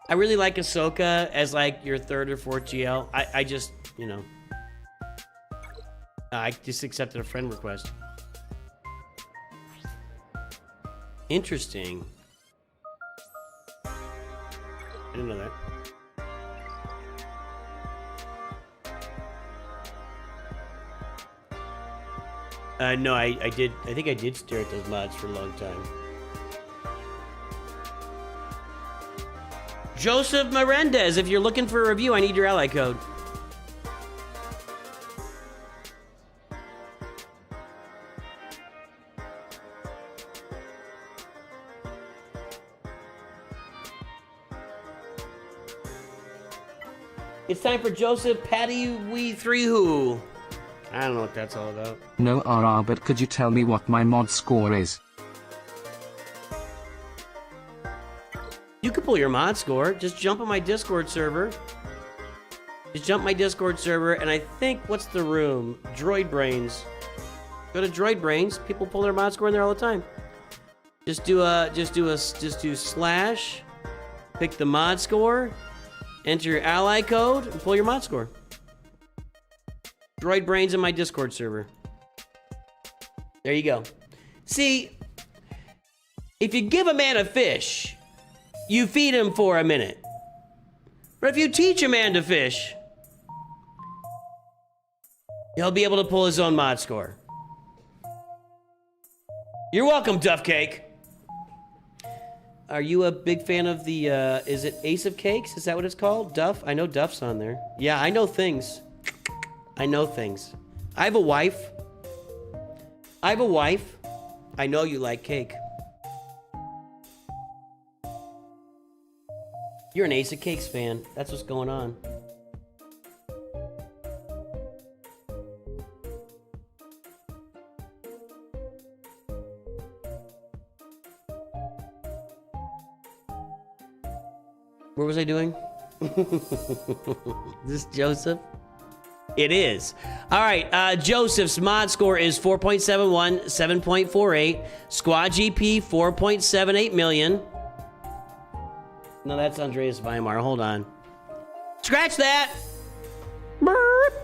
I really like Ahsoka as like your 3rd or 4th GL. I just, you know, I just accepted a friend request. Interesting. I didn't know that. No, I did. I think I did stare at those mods for a long time. Joseph Melendez, if you're looking for a review, I need your ally code. It's time for Joseph Patty We 3 Who. I don't know what that's all about. No RR, but could you tell me what my mod score is? You can pull your mod score. Just jump on my Discord server. And I think, what's the room? Droid Brains. Go to Droid Brains. People pull their mod score in there all the time. Just do slash, pick the mod score, enter your ally code, and pull your mod score. Droid Brains in my Discord server. There you go. See, if you give a man a fish, you feed him for a minute. But if you teach a man to fish, he'll be able to pull his own mod score. You're welcome, Duff Cake. Are you a big fan of the, is it Ace of Cakes? Is that what it's called? Duff? I know Duff's on there. Yeah, I know things. I have a wife. I have a wife. I know you like cake. You're an Ace of Cakes fan. That's what's going on. What was I doing? Is this Joseph? It is. All right, Joseph's mod score is 4.71, 7.48. Squad GP, 4.78 million. No, that's Andreas Weimar. Hold on. Scratch that! Burp.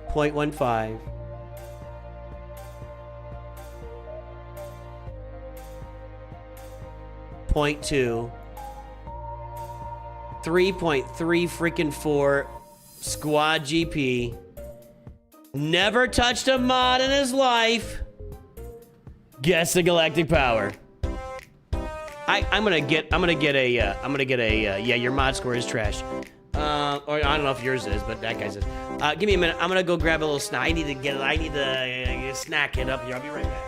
0.15. Point 2. 3.3 freaking 4. Squad GP. Never touched a mod in his life. Guess the galactic power. I'm gonna get a yeah, your mod score is trash. Or I don't know if yours is, but that guy's is. Give me a minute. I'm gonna go grab a little snack. I need to snack it up here. I'll be right back.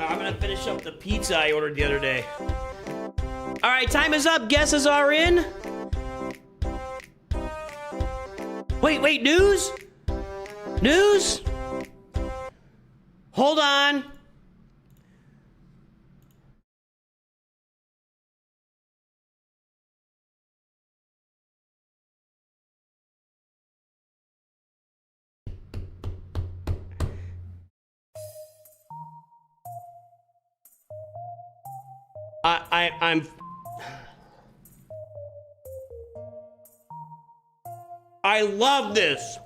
I'm gonna finish up the pizza I ordered the other day. All right, time is up. Guesses are in. Wait, news? News? Hold on. I love this.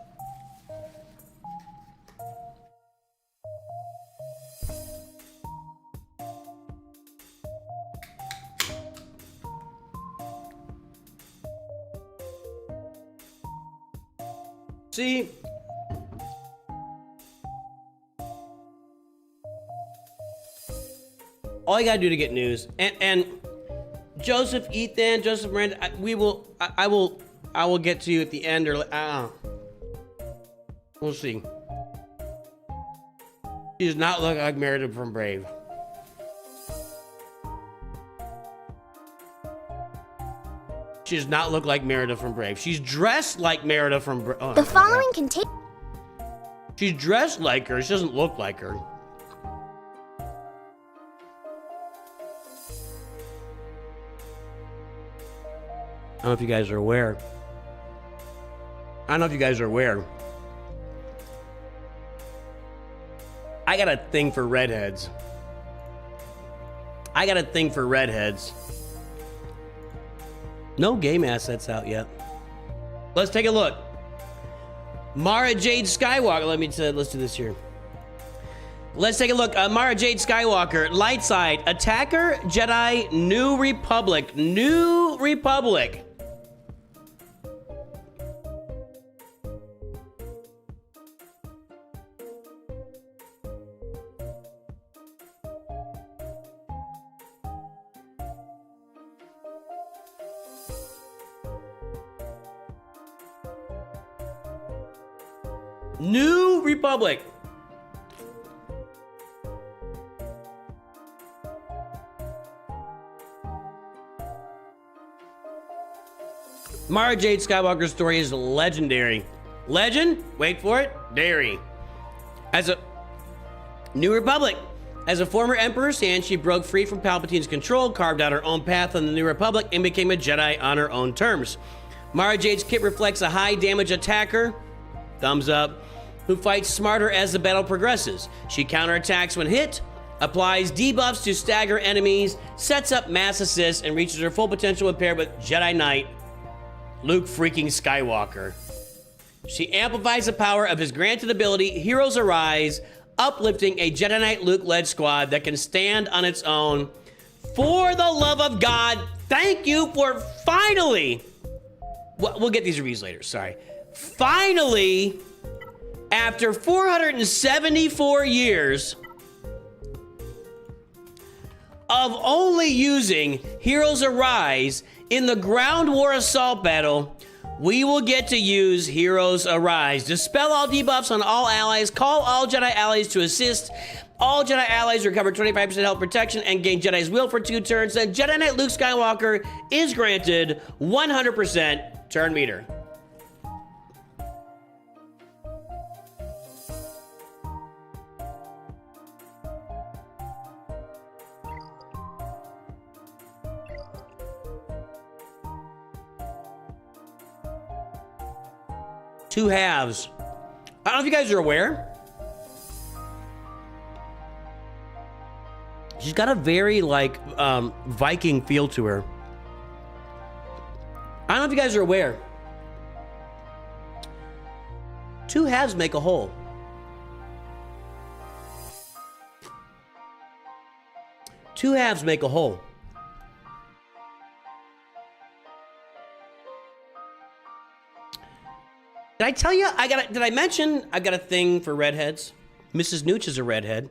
See? All you gotta do to get news, and Joseph, Ethan, Joseph, Miranda, I will get to you at the end, or we'll see. He does not look like Meredith from Brave. She does not look like Merida from Brave. She's dressed like Merida from Brave. Oh, The following contain. she's dressed like her. She doesn't look like her. I don't know if you guys are aware. I don't know if you guys are aware. I got a thing for redheads. I got a thing for redheads. No game assets out yet. Let's take a look. Mara Jade Skywalker. Let's do this here. Let's take a look. Mara Jade Skywalker. Light side. Attacker. Jedi. New Republic. New Republic. New Republic. Mara Jade Skywalker's story is legendary. Legend? Wait for it. Dairy. As a New Republic. As a former Emperor Sand, she broke free from Palpatine's control, carved out her own path on the New Republic, and became a Jedi on her own terms. Mara Jade's kit reflects a high damage attacker, thumbs up, who fights smarter as the battle progresses. She counterattacks when hit, applies debuffs to stagger enemies, sets up mass assists, and reaches her full potential when paired with Jedi Knight Luke freaking Skywalker. She amplifies the power of his granted ability, Heroes Arise, uplifting a Jedi Knight Luke-led squad that can stand on its own. For the love of God, thank you for finally... We'll get these reviews later, sorry. Finally... After 474 years of only using Heroes Arise in the ground war assault battle, we will get to use Heroes Arise. Dispel all debuffs on all allies, call all Jedi allies to assist. All Jedi allies recover 25% health protection and gain Jedi's will for 2 turns. Then Jedi Knight Luke Skywalker is granted 100% turn meter. Two halves. I don't know if you guys are aware. She's got a very like Viking feel to her. I don't know if you guys are aware. Two halves make a whole. Two halves make a whole. Did I tell you, did I mention I got a thing for redheads? Mrs. Nooch is a redhead.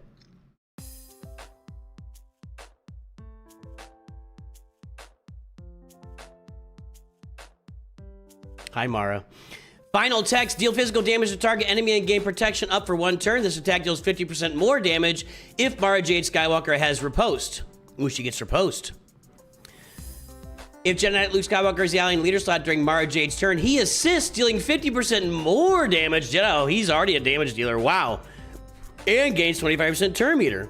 Hi, Mara. Final text, deal physical damage to target enemy and gain protection up for 1 turn. This attack deals 50% more damage if Mara Jade Skywalker has riposte. Ooh, she gets riposte. If Jedi Knight Luke Skywalker is the alien leader slot during Mara Jade's turn, he assists, dealing 50% more damage. Oh, he's already a damage dealer. Wow. And gains 25% turn meter.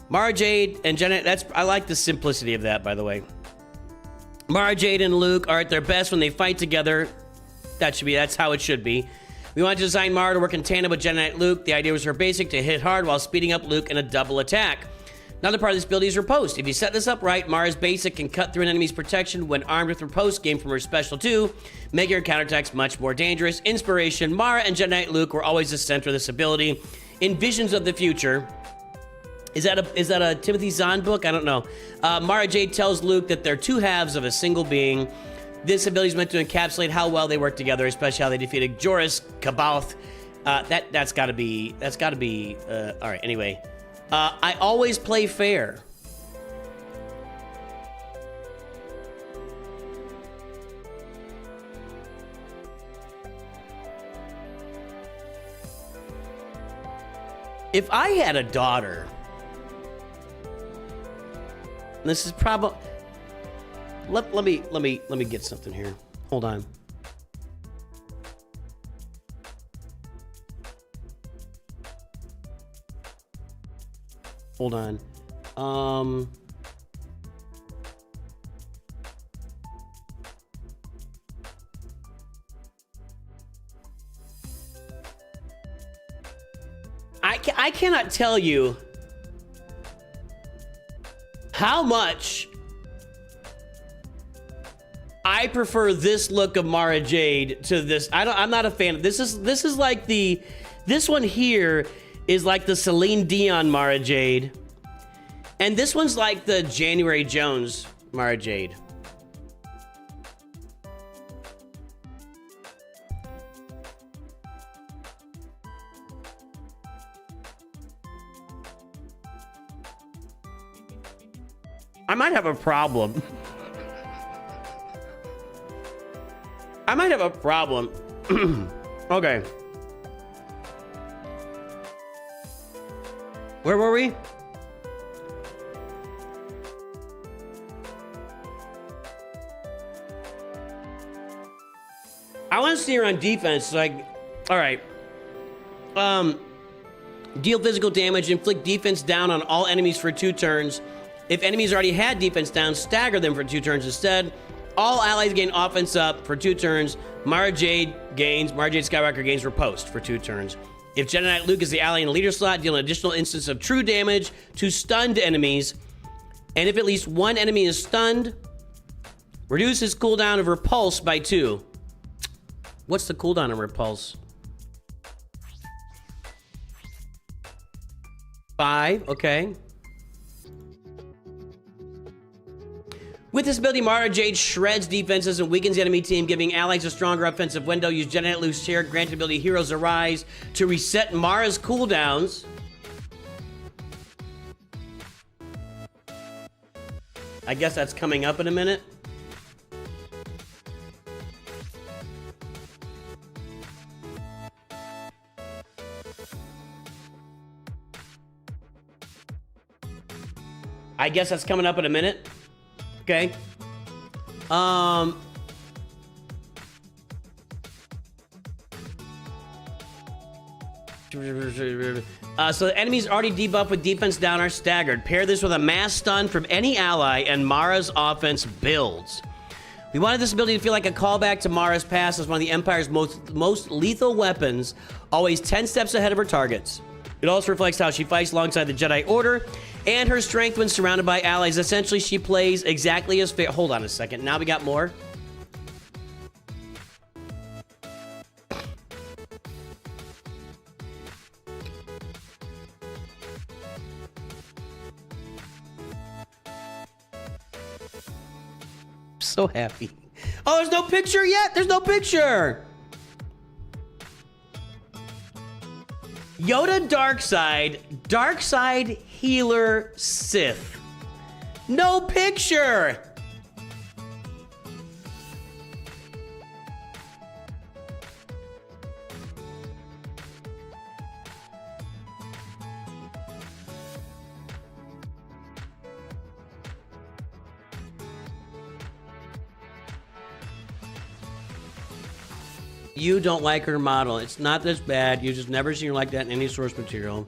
Mara Jade and Jedi, I like the simplicity of that, by the way. Mara Jade and Luke are at their best when they fight together. That's how it should be. We want to design Mara to work in tandem with Jedi Knight Luke. The idea was her basic to hit hard while speeding up Luke in a double attack. Another part of this ability is riposte. If you set this up right, Mara's basic can cut through an enemy's protection when armed with riposte, gained from her special 2, making her counterattacks much more dangerous. Inspiration, Mara and Jedi Knight Luke were always the center of this ability. In Visions of the Future, is that a Timothy Zahn book? I don't know. Mara Jade tells Luke that they're 2 halves of a single being. This ability is meant to encapsulate how well they work together, especially how they defeated Joris Kabalth. That's gotta be, all right, anyway. I always play fair. If I had a daughter, this is probably... Let me get something here. Hold on. Hold on. I cannot tell you how much I prefer this look of Mara Jade to this. I'm not a fan. This is like this one here is like the Celine Dion Mara Jade. And this one's like the January Jones Mara Jade. I might have a problem. I might have a problem. Okay. Where were we? I want to see her on defense. Like, all right. Deal physical damage, inflict defense down on all enemies for 2 turns. If enemies already had defense down, stagger them for 2 turns instead. All allies gain offense up for 2 turns. Mara Jade Skywalker gains riposte for 2 turns. If Jedi Knight Luke is the ally in the leader slot, deal an additional instance of true damage to stunned enemies. And if at least 1 enemy is stunned, reduce his cooldown of repulse by 2. What's the cooldown of repulse? 5, okay. With this ability, Mara Jade shreds defenses and weakens the enemy team, giving allies a stronger offensive window. Use Jedi Knight Luke's shared granted ability Heroes Arise to reset Mara's cooldowns. I guess that's coming up in a minute. I guess that's coming up in a minute. Okay. So the enemies already debuffed with defense down are staggered. Pair this with a mass stun from any ally and Mara's offense builds. We wanted this ability to feel like a callback to Mara's past as one of the Empire's most lethal weapons, always 10 steps ahead of her targets. It also reflects how she fights alongside the Jedi Order and her strength when surrounded by allies. Essentially, she plays exactly as fair. Hold on a second. Now we got more. So happy. Oh, there's no picture yet? There's no picture. Yoda Darkside Healer Sith. No picture. You don't like her model. It's not this bad. You just never seen her like that in any source material.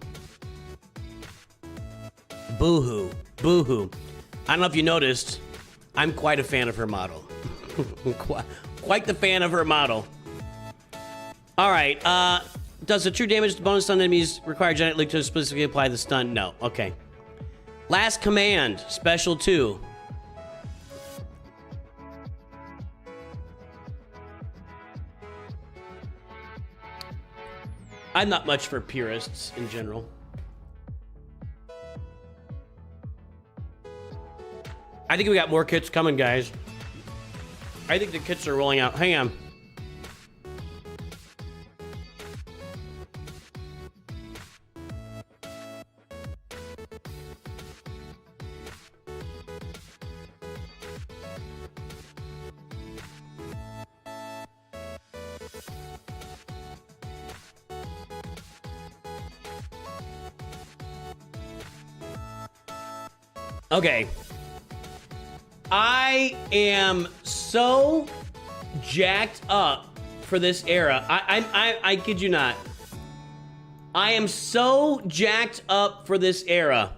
Boo-hoo. Boo-hoo. I don't know if you noticed, I'm quite a fan of her model. Quite the fan of her model. All right. Does the true damage to bonus stun enemies require Jedi Knight Luke to specifically apply the stun? No. Okay. Last command. Special 2. I'm not much for purists in general. I think we got more kits coming, guys. I think the kits are rolling out. Hang on. Okay. I am so jacked up for this era. I kid you not. I am so jacked up for this era.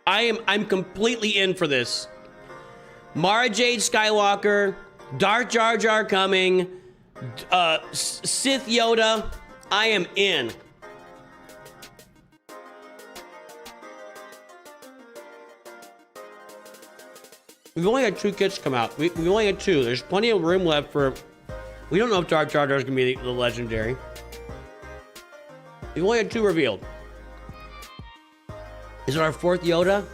I'm completely in for this. Mara Jade Skywalker, Darth Jar Jar coming, Sith Yoda. I am in. We've only had 2 kits come out. We've only had 2. There's plenty of room left for... We don't know if Darth Jar Jar is going to be the legendary. We've only had 2 revealed. Is it our 4th Yoda?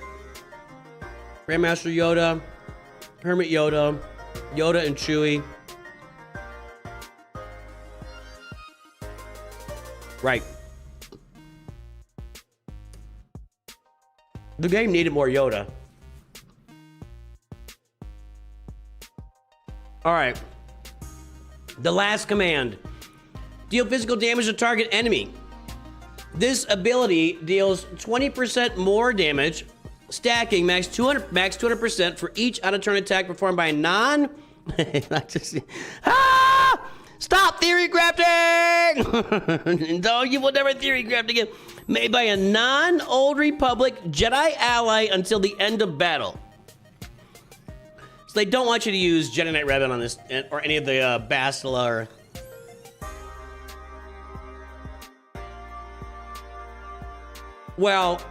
Grandmaster Yoda, Hermit Yoda, Yoda and Chewie. Right. The game needed more Yoda. All right. The last command. Deal physical damage to target enemy. This ability deals 20% more damage, stacking max 200% for each out-of-turn attack performed by a non... Stop theory crafting! No, you will never theory craft again. Made by a non-Old Republic Jedi ally until the end of battle. So they don't want you to use Jedi Knight Revan on this, or any of the Bastila or... Well,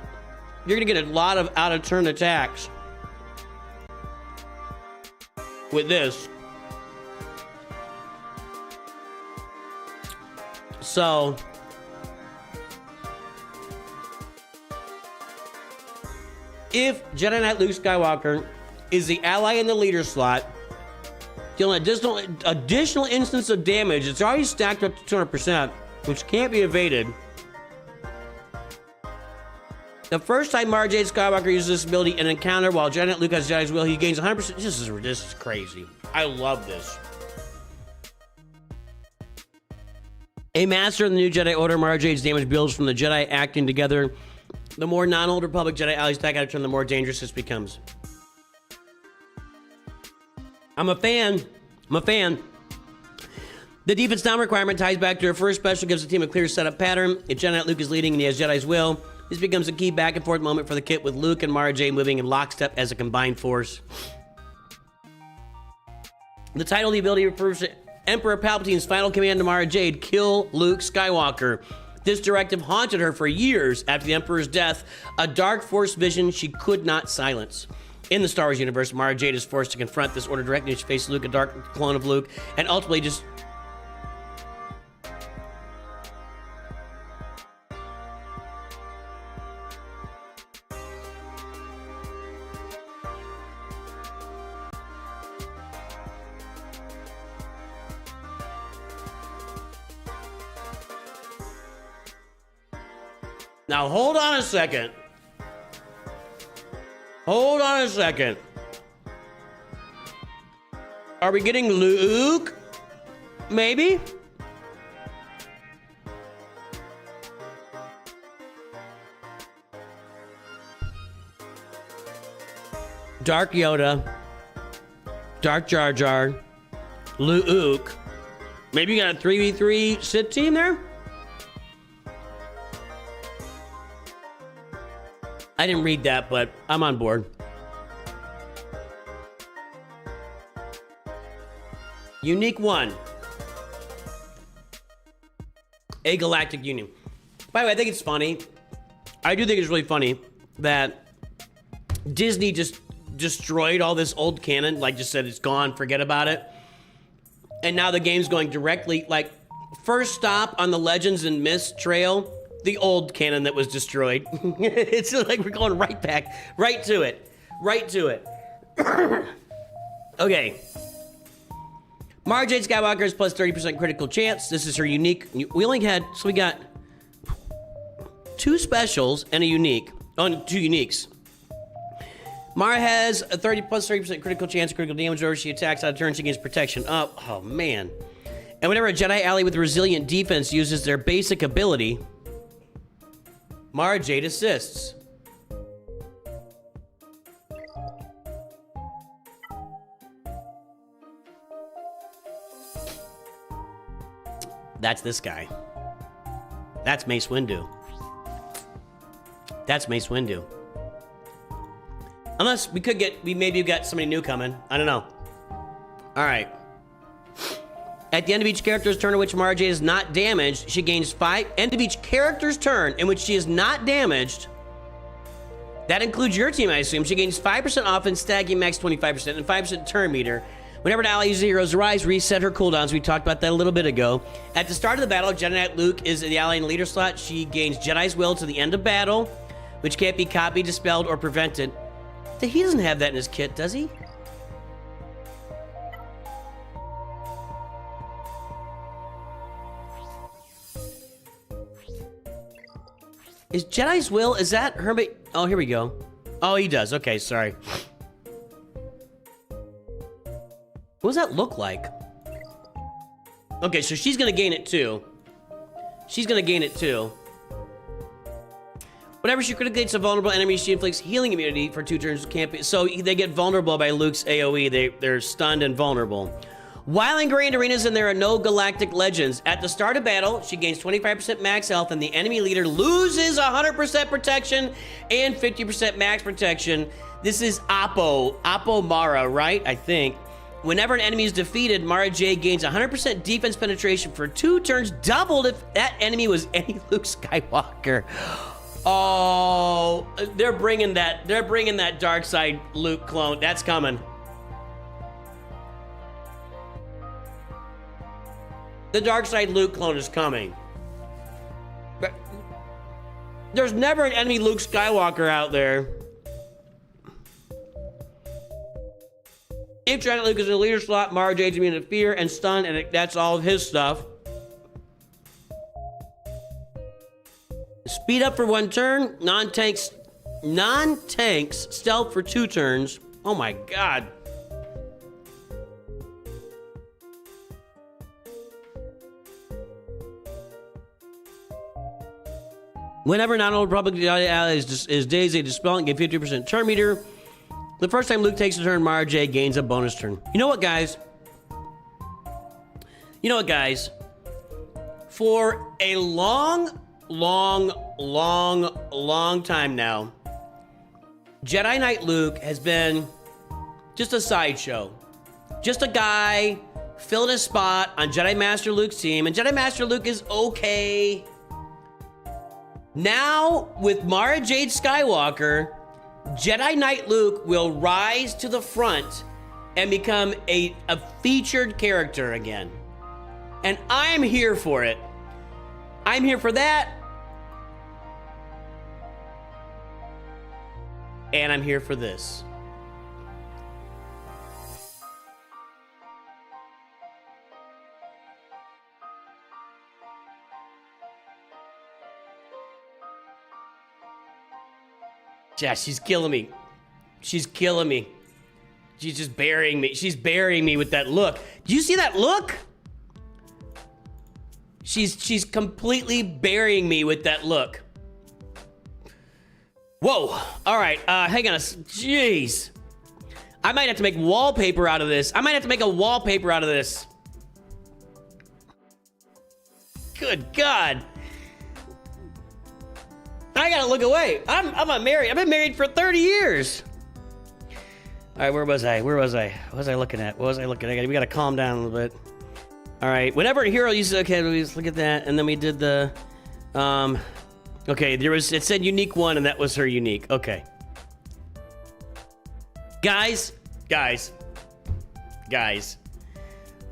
you're gonna get a lot of out-of-turn attacks with this. So, if Jedi Knight Luke Skywalker is the ally in the leader slot, dealing additional instance of damage, it's already stacked up to 200%, which can't be evaded. The first time Mara Jade Skywalker uses this ability in an encounter while Jedi Knight Luke has Jedi's will, he gains 100%. This is crazy. I love this. A master in the new Jedi Order, Mara Jade's damage builds from the Jedi acting together. The more non-Old Republic Jedi allies attack out of turn, the more dangerous this becomes. I'm a fan. The defense down requirement ties back to her first special, gives the team a clear setup pattern. If Jedi Knight Luke is leading and he has Jedi's will, this becomes a key back and forth moment for the kit, with Luke and Mara Jade moving in lockstep as a combined force. The title of the ability refers to Emperor Palpatine's final command to Mara Jade: kill Luke Skywalker. This directive haunted her for years after the Emperor's death, a dark force vision she could not silence. In the Star Wars universe, Mara Jade is forced to confront this order directly as she faces Luke, a dark clone of Luke, and ultimately just... Now, hold on a second. Hold on a second. Are we getting Luke? Maybe? Dark Yoda. Dark Jar Jar. Luke. Maybe you got a 3v3 Sith team there? I didn't read that, but I'm on board. Unique 1. A Galactic Union. By the way, I think it's funny. I do think it's really funny that Disney just destroyed all this old canon, like just said it's gone, forget about it. And now the game's going directly, like, first stop on the Legends and Myths trail, the old canon that was destroyed. It's like we're going right back, right to it. Okay. Mara Jade Skywalker is plus 30% critical chance. This is her unique. We only had, so we got 2 specials and a unique. Oh, 2 uniques. Mara has a plus 30% critical chance of critical damage whenever she attacks out of turn. She gains protection up. Oh, man. And whenever a Jedi ally with resilient defense uses their basic ability, Mara Jade assists. That's this guy. That's Mace Windu. That's Mace Windu. Unless we maybe got somebody new coming. I don't know. All right. At the end of each character's turn in which Mara Jade is not damaged, she gains 5. End of each character's turn in which she is not damaged. That includes your team, I assume. She gains 5% offense, stacking max 25%, and 5% turn meter. Whenever an ally uses Hero's Rise, reset her cooldowns. We talked about that a little bit ago. At the start of the battle, Jedi Knight Luke is the ally in the leader slot. She gains Jedi's Will to the end of battle, which can't be copied, dispelled, or prevented. He doesn't have that in his kit, does he? Is Jedi's Will, is that Hermit? Oh, here we go. Oh, he does. Okay, sorry. What does that look like? Okay, so she's gonna gain it too. She's gonna gain it too. Whenever she critically hits a vulnerable enemy, she inflicts healing immunity for 2 turns. Can't be, so they get vulnerable by Luke's AoE. They're stunned and vulnerable. While in Grand Arenas and there are no galactic legends, at the start of battle, she gains 25% max health and the enemy leader loses 100% protection and 50% max protection. This is Oppo Mara, right? I think. Whenever an enemy is defeated, Mara Jade gains 100% defense penetration for 2 turns, doubled if that enemy was any Luke Skywalker. Oh, they're bringing that dark side Luke clone. That's coming. The dark side Luke clone is coming. But there's never an enemy Luke Skywalker out there. If Jedi Luke is in the leader slot, Mara Jade's immune to fear and stun, and that's all of his stuff. Speed up for 1 turn. Non-tanks stealth for 2 turns. Oh my god. Whenever non-old Republic ally is dazed, they dispel and get 50% turn meter. The first time Luke takes a turn, Mara Jade gains a bonus turn. You know what, guys? For a long time now, Jedi Knight Luke has been just a sideshow. Just a guy filling a spot on Jedi Master Luke's team, and Jedi Master Luke is okay. Now, with Mara Jade Skywalker, Jedi Knight Luke will rise to the front and become a featured character again. And I'm here for it. I'm here for that. And I'm here for this. Yeah, she's killing me. She's killing me. She's just burying me. She's burying me with that look. Do you see that look? She's completely burying me with that look. Whoa. All right. Hang on. Jeez. I might have to make wallpaper out of this. I might have to make a wallpaper out of this. Good God. I gotta look away. I'm not married. I've been married for 30 years. All right, where was I? What was I looking at? We gotta calm down a little bit. All right, whenever a hero uses, okay, let's look at that. And then we did the, okay, it said unique 1 and that was her unique. Okay. Guys.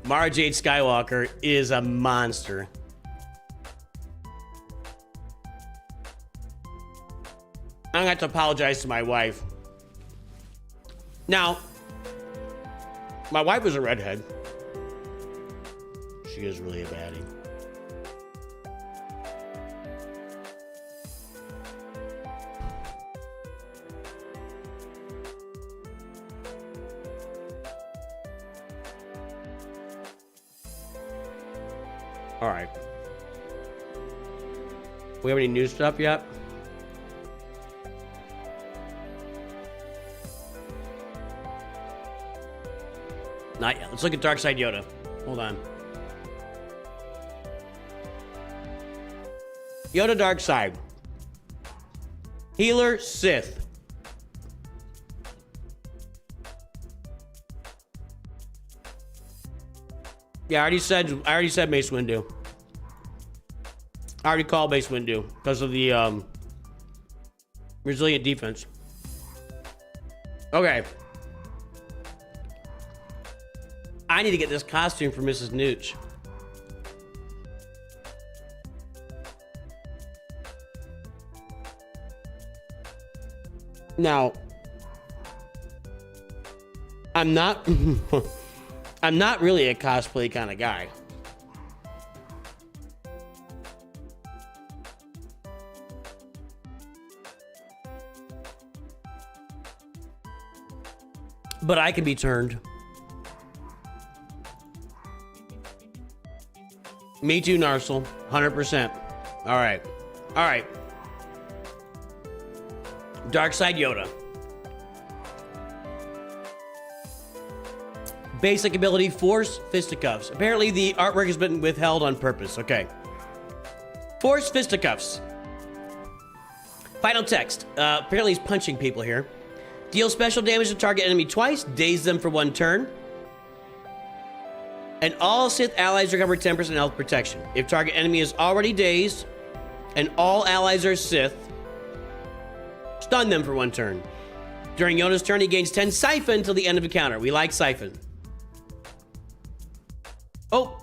Mara Jade Skywalker is a monster. I'm gonna have to apologize to my wife. Now, my wife was a redhead. She is really a baddie. All right. We have any new stuff yet? Not yet. Let's look at Dark Side Yoda. Hold on. Yoda dark side. Healer Sith. Yeah, I already said Mace Windu. I already called Mace Windu because of the resilient defense. Okay. I need to get this costume for Mrs. Nooch. Now, I'm not I'm not really a cosplay kind of guy. But I can be turned. Me too, Narcel. 100%. All right. All right. Dark Side Yoda. Basic ability, Force Fisticuffs. Apparently the artwork has been withheld on purpose. Okay. Force Fisticuffs. Final text. Apparently he's punching people here. Deal special damage to target enemy twice. Daze them for 1 turn. And all Sith allies recover 10% health protection. If target enemy is already dazed and all allies are Sith, stun them for 1 turn. During Yoda's turn, he gains 10 Siphon till the end of the counter. We like Siphon. Oh.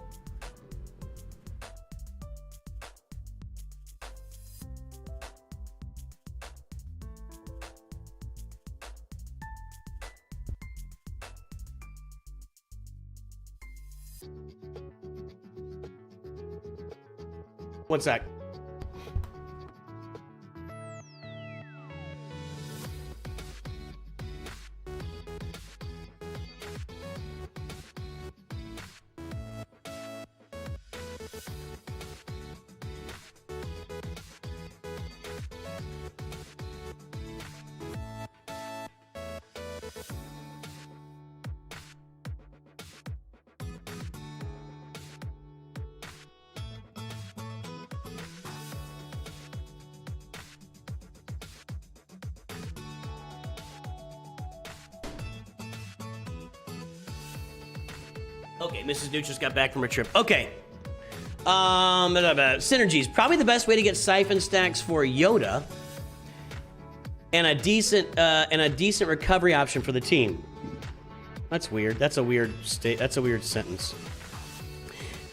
One sec. Okay, Mrs. Nooch just got back from her trip. Okay. Synergies. Probably the best way to get siphon stacks for Yoda. And a decent recovery option for the team. That's weird. That's a weird sentence.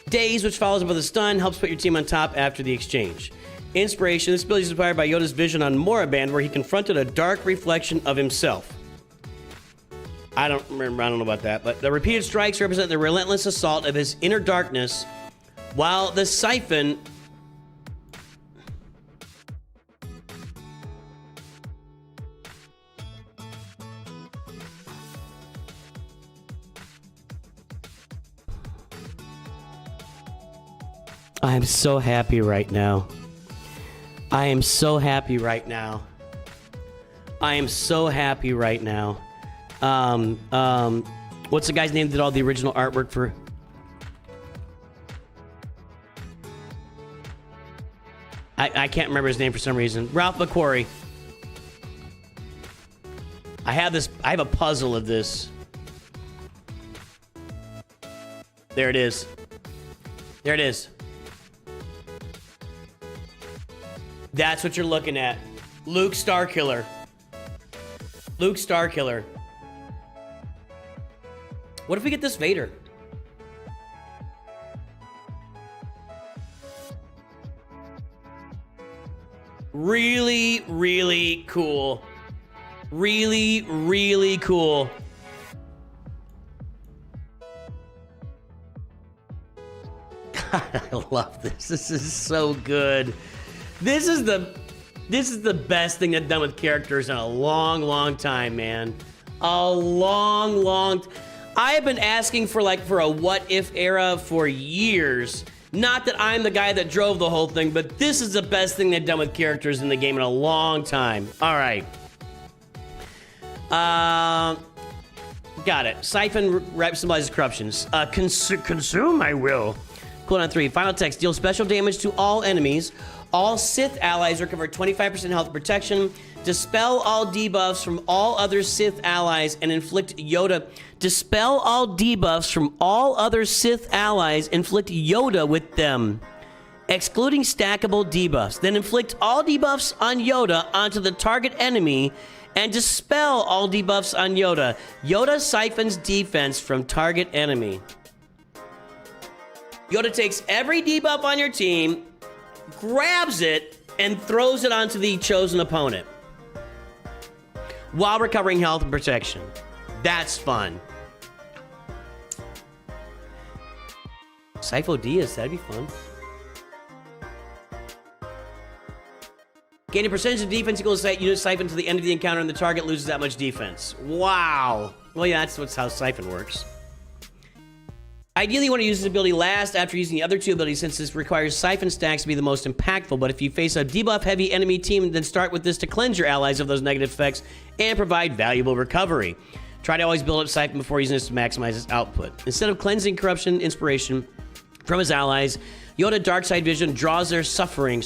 Daze, which follows up with a stun, helps put your team on top after the exchange. Inspiration. This ability is inspired by Yoda's vision on Moraband, where he confronted a dark reflection of himself. I don't know about that, but the repeated strikes represent the relentless assault of his inner darkness, while the siphon I'm so happy right now. I am so happy right now. I am so happy right now. What's the guy's name that did all the original artwork for? I can't remember his name for some reason. Ralph McQuarrie. I have a puzzle of this. There it is. There it is. That's what you're looking at. Luke Starkiller. Luke Starkiller. What if we get this Vader? Really, really cool. Really, really cool. God, I love this. This is so good. This is the best thing they've done with characters in a long, long time, man. A long I have been asking for a what if era for years. Not that I'm the guy that drove the whole thing, but this is the best thing they've done with characters in the game in a long time. All right. Got it. Siphon symbolizes corruptions. Consume, I will. Cooldown 3. Final text. Deal special damage to all enemies. All Sith allies recover 25% health protection. Dispel all debuffs from all other Sith allies and inflict Yoda. Dispel all debuffs from all other Sith allies, inflict Yoda with them, excluding stackable debuffs. Then inflict all debuffs on Yoda onto the target enemy and dispel all debuffs on Yoda. Yoda siphons defense from target enemy. Yoda takes every debuff on your team, grabs it, and throws it onto the chosen opponent while recovering health and protection. That's fun. Sipho Diaz, that'd be fun. Gain a percentage of defense equals unit siphon to the end of the encounter and the target loses that much defense. Wow. Well, yeah, that's how siphon works. Ideally, you want to use this ability last after using the other two abilities since this requires siphon stacks to be the most impactful. But if you face a debuff-heavy enemy team, then start with this to cleanse your allies of those negative effects and provide valuable recovery. Try to always build up siphon before using this to maximize its output. Instead of cleansing corruption inspiration from his allies, Yoda Darkside Vision draws their suffering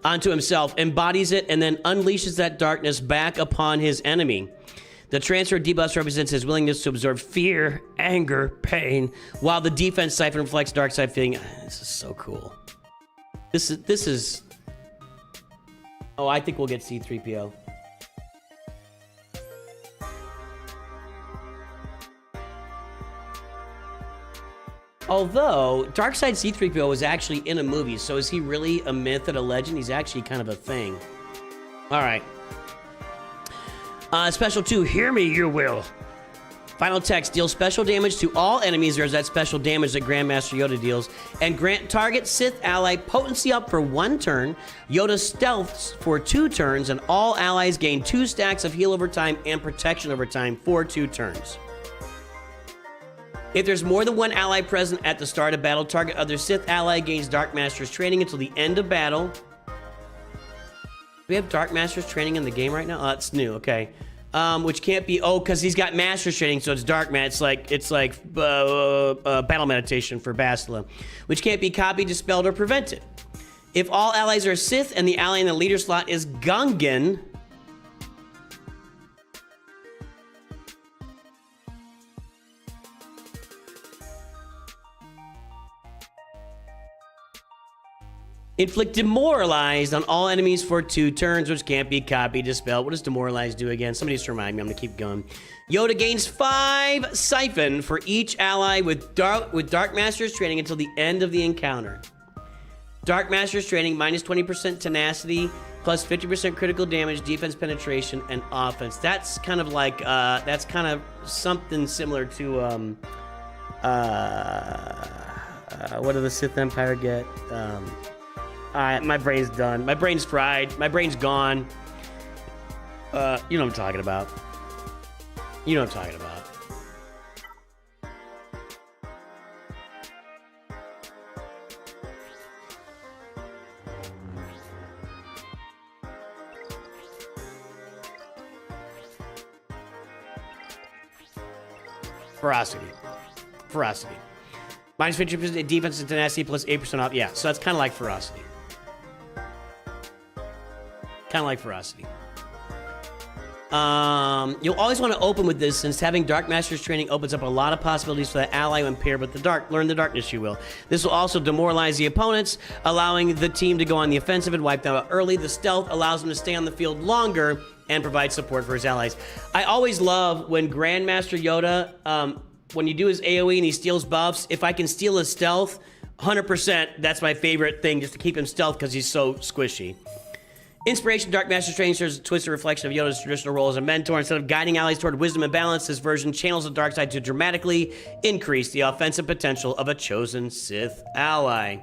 onto himself, embodies it, and then unleashes that darkness back upon his enemy. The transfer of debuffs represents his willingness to absorb fear, anger, pain, while the defense siphon reflects dark side feeling. This is so cool. This is. Oh, I think we'll get C-3PO. Although, Darkseid C-3PO was actually in a movie, so is he really a myth and a legend? He's actually kind of a thing. All right. Special 2, hear me, you will. Final text, deals special damage to all enemies. There's that special damage that Grandmaster Yoda deals. And grant target Sith ally potency up for 1 turn. Yoda stealths for 2 turns. And all allies gain 2 stacks of heal over time and protection over time for 2 turns. If there's more than 1 ally present at the start of battle, target other Sith ally gains Dark Master's training until the end of battle. Do we have Dark Master's training in the game right now? Oh, it's new, okay. Which can't be, because he's got Master's training, so it's Dark Man. It's like battle meditation for Bastila, which can't be copied, dispelled, or prevented. If all allies are Sith and the ally in the leader slot is Gungan, inflict demoralized on all enemies for 2 turns, which can't be copied, dispelled. What does demoralize do again? Somebody just remind me. I'm gonna keep going. Yoda gains 5 siphon for each ally with Dark Master's training until the end of the encounter. Dark Master's training minus 20% tenacity, plus 50% critical damage, defense penetration, and offense. That's kind of like that's kind of something similar to what did the Sith Empire get? My brain's done. My brain's fried. My brain's gone. You know what I'm talking about. You know what I'm talking about. Ferocity. Minus 50% defense and tenacity plus 8% off. Yeah, so that's kind of like ferocity. You'll always want to open with this since having Dark Master's training opens up a lot of possibilities for the ally when paired with the dark. Learn the darkness, you will. This will also demoralize the opponents, allowing the team to go on the offensive and wipe them out early. The stealth allows him to stay on the field longer and provide support for his allies. I always love when Grandmaster Yoda, when you do his AoE and he steals buffs, if I can steal his stealth, 100%, that's my favorite thing, just to keep him stealth because he's so squishy. Inspiration, Dark Master's training serves as a twisted reflection of Yoda's traditional role as a mentor. Instead of guiding allies toward wisdom and balance, this version channels the dark side to dramatically increase the offensive potential of a chosen Sith ally.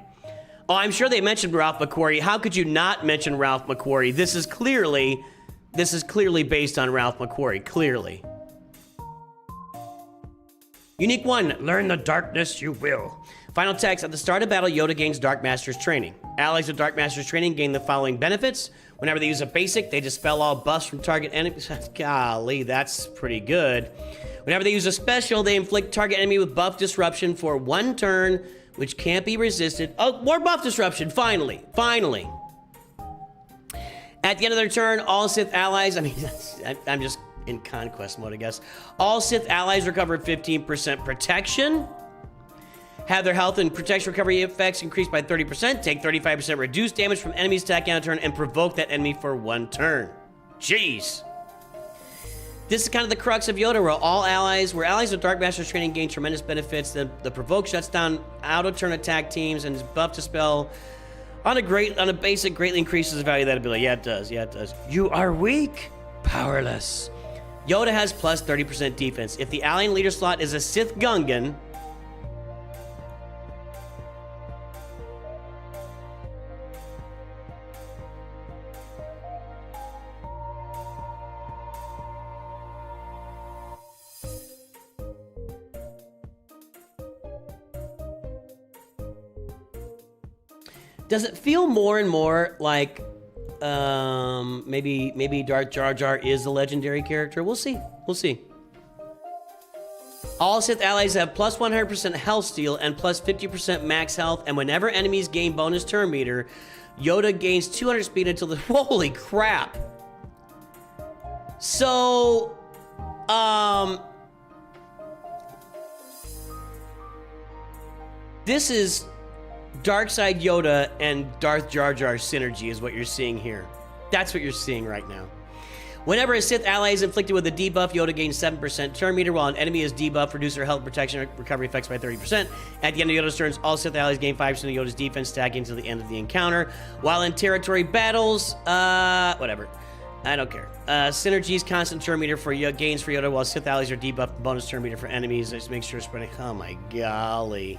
Oh, I'm sure they mentioned Ralph McQuarrie. How could you not mention Ralph McQuarrie? This is clearly based on Ralph McQuarrie, clearly. Unique 1, learn the darkness you will. Final text, at the start of battle, Yoda gains Dark Master's training. Allies with Dark Master's training gain the following benefits. Whenever they use a basic, they dispel all buffs from target enemies. Golly, that's pretty good. Whenever they use a special, they inflict target enemy with buff disruption for 1 turn, which can't be resisted. Oh, more buff disruption, finally, finally. At the end of their turn, all Sith allies, I mean, I'm just in conquest mode, I guess. All Sith allies recover 15% protection, have their health and protection recovery effects increased by 30%, take 35% reduced damage from enemies attacking on a turn, and provoke that enemy for 1 turn. Jeez. This is kind of the crux of Yoda, where allies of Dark Master's training gain tremendous benefits. The provoke shuts down out-of-turn attack teams, and his buff dispel on a basic greatly increases the value of that ability. Yeah, it does. Yeah, it does. You are weak, powerless. Yoda has plus 30% defense. If the alien leader slot is a Sith Gungan, does it feel more and more like maybe Darth Jar Jar is a legendary character? We'll see. We'll see. All Sith allies have plus 100% health steal and plus 50% max health, and whenever enemies gain bonus turn meter, Yoda gains 200 speed until the... Holy crap! So, this is Darkside Yoda and Darth Jar Jar synergy is what you're seeing here. That's what you're seeing right now. Whenever a Sith ally is inflicted with a debuff, Yoda gains 7% turn meter, while an enemy is debuffed, reduce their health protection recovery effects by 30%. At the end of Yoda's turns, all Sith allies gain 5% of Yoda's defense stacking until the end of the encounter. While in territory battles, whatever. I don't care. Synergies, constant turn meter for gains for Yoda, while Sith allies are debuffed, bonus turn meter for enemies. Just make sure spreading. Oh my golly.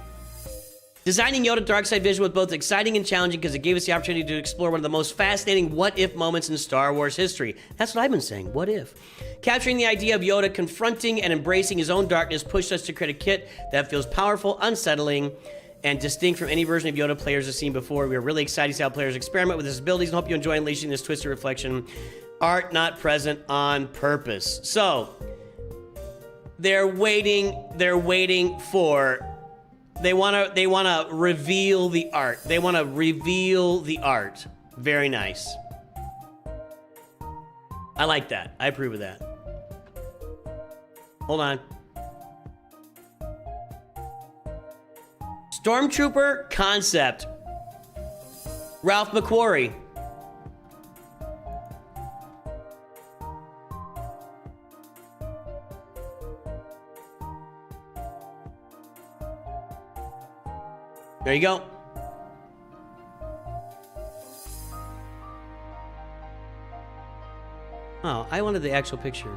Designing Yoda Darkside Vision was both exciting and challenging because it gave us the opportunity to explore one of the most fascinating what-if moments in Star Wars history. That's what I've been saying, what if? Capturing the idea of Yoda confronting and embracing his own darkness pushed us to create a kit that feels powerful, unsettling, and distinct from any version of Yoda players have seen before. We are really excited to see how players experiment with his abilities and hope you enjoy unleashing this twisted reflection. Art not present on purpose. So, they're waiting for... They want to reveal the art. They want to reveal the art. Very nice. I like that. I approve of that. Hold on. Stormtrooper concept. Ralph McQuarrie. There you go. Oh, I wanted the actual picture.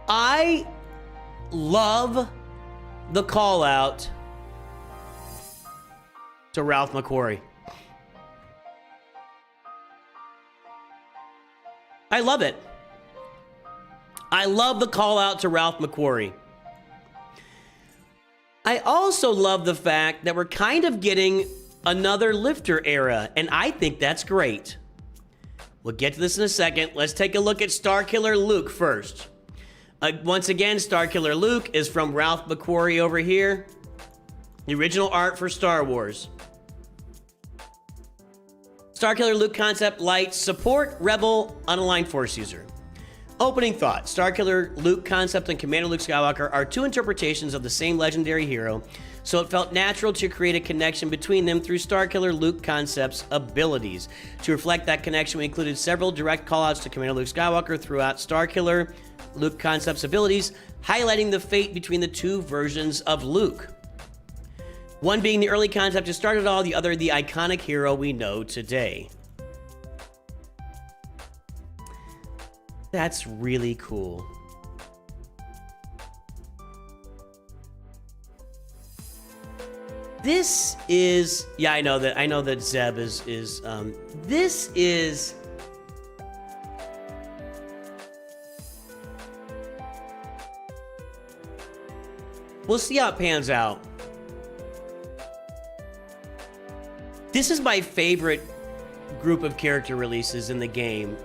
I love the call out to Ralph McQuarrie. I love it. I love the call out to Ralph McQuarrie. I also love the fact that we're kind of getting another lifter era, and I think that's great. We'll get to this in a second. Let's take a look at Starkiller Luke first. Once again, Starkiller Luke is from Ralph McQuarrie over here. The original art for Star Wars. Starkiller Luke concept, light, support, rebel, unaligned force user. Opening thought. Starkiller Luke concept and Commander Luke Skywalker are two interpretations of the same legendary hero, so it felt natural to create a connection between them through Starkiller Luke concept's abilities. To reflect that connection, we included several direct callouts to Commander Luke Skywalker throughout Starkiller Luke concept's abilities, highlighting the fate between the two versions of Luke. One being the early concept to start it all, the other the iconic hero we know today. That's really cool. This is, yeah, I know that Zeb is this is, we'll see how it pans out. This is my favorite group of character releases in the game.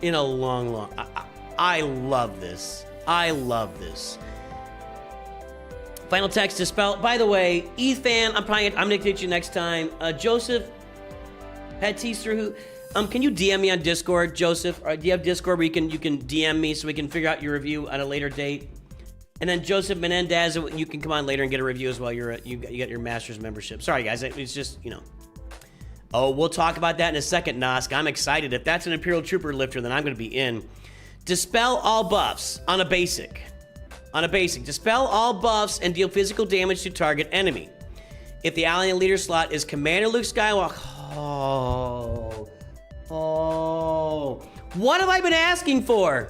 in a long. I love this. I love this. Final text to spell. By the way, Ethan, I'm gonna get you next time. Joseph Baptiste, who, can you DM me on Discord, Joseph? Or do you have Discord where you can DM me so we can figure out your review at a later date? And then Joseph Menendez, you can come on later and get a review as well. You got your Masters membership. Sorry guys, it's just, you know. Oh, we'll talk about that in a second, Nosk. I'm excited. If that's an Imperial Trooper lifter, then I'm gonna be in. Dispel all buffs on a basic. Dispel all buffs and deal physical damage to target enemy. If the allied leader slot is Commander Luke Skywalker. Oh. What have I been asking for?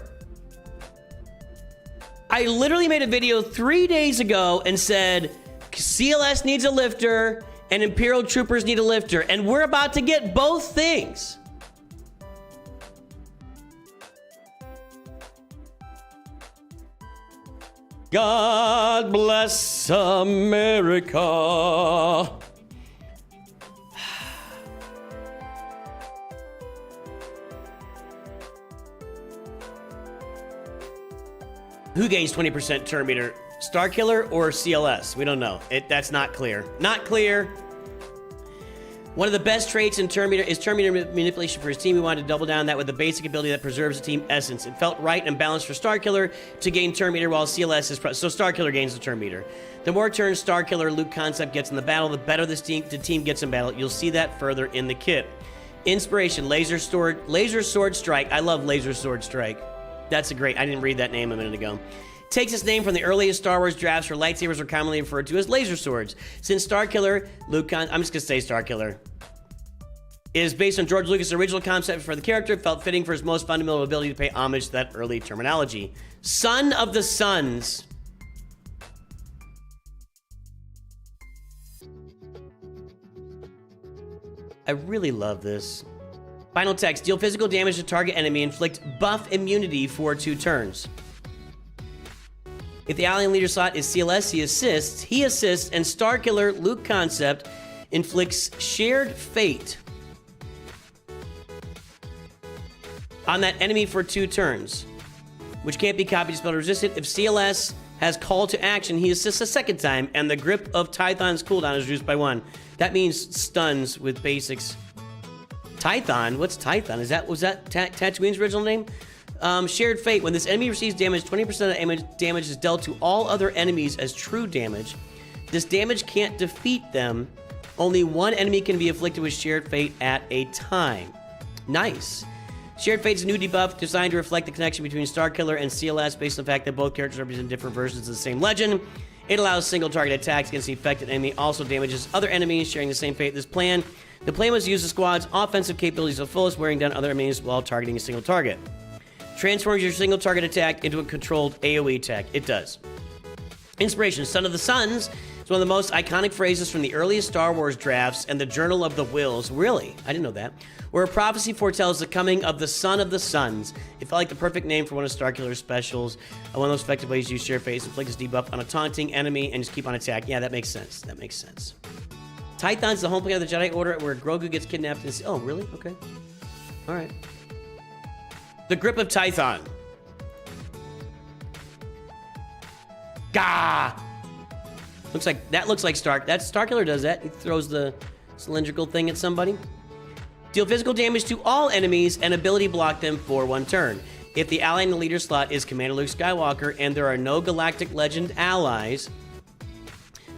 I literally made a video 3 days ago and said CLS needs a lifter and Imperial Troopers need a lifter, and we're about to get both things. God bless America. Who gains 20% turn meter? Starkiller or CLS? We don't know. That's not clear. Not clear. One of the best traits in turn meter is turn meter manipulation for his team. We wanted to double down that with a basic ability that preserves the team essence. It felt right and balanced for Starkiller to gain turn meter while CLS is... So Starkiller gains the turn meter. The more turns Starkiller Luke concept gets in the battle, the better the team gets in battle. You'll see that further in the kit. Inspiration, laser sword strike. I love laser sword strike. That's a great... I didn't read that name a minute ago. Takes its name from the earliest Star Wars drafts where lightsabers are commonly referred to as laser swords. Since Starkiller, I'm just gonna say Starkiller, is based on George Lucas' original concept for the character, it felt fitting for his most fundamental ability to pay homage to that early terminology. Son of the Suns. I really love this. Final text, deal physical damage to target enemy, inflict buff immunity for 2 turns. If the alien leader slot is CLS, he assists, and Starkiller Luke concept inflicts shared fate on that enemy for 2 turns, which can't be copied, dispelled, or resisted. If CLS has call to action, he assists a 2nd time, and the grip of Tython's cooldown is reduced by 1. That means stuns with basics. Tython? What's Tython? Was that Tatooine's original name? Shared fate. When this enemy receives damage, 20% of the damage is dealt to all other enemies as true damage. This damage can't defeat them. Only one enemy can be afflicted with shared fate at a time. Nice. Shared fate is a new debuff designed to reflect the connection between Starkiller and CLS based on the fact that both characters represent different versions of the same legend. It allows single target attacks against the affected enemy, also damages other enemies sharing the same fate. The plan was to use the squad's offensive capabilities to the fullest, wearing down other enemies while targeting a single target. Transforms your single target attack into a controlled AoE attack. It does. Inspiration, Son of the Suns is one of the most iconic phrases from the earliest Star Wars drafts and the Journal of the Wills. Really? I didn't know that. Where a prophecy foretells the coming of the Son of the Suns. It felt like the perfect name for one of Starkiller's specials. One of those effective ways to use share face, inflict his debuff on a taunting enemy, and just keep on attack. Yeah, that makes sense. That makes sense. Tython's the home planet of the Jedi Order where Grogu gets kidnapped. And oh, really? Okay. All right. The grip of Tython. Gah! Looks like Stark. Starkiller does that. He throws the cylindrical thing at somebody. Deal physical damage to all enemies and ability block them for 1 turn. If the ally in the leader slot is Commander Luke Skywalker and there are no Galactic Legend allies,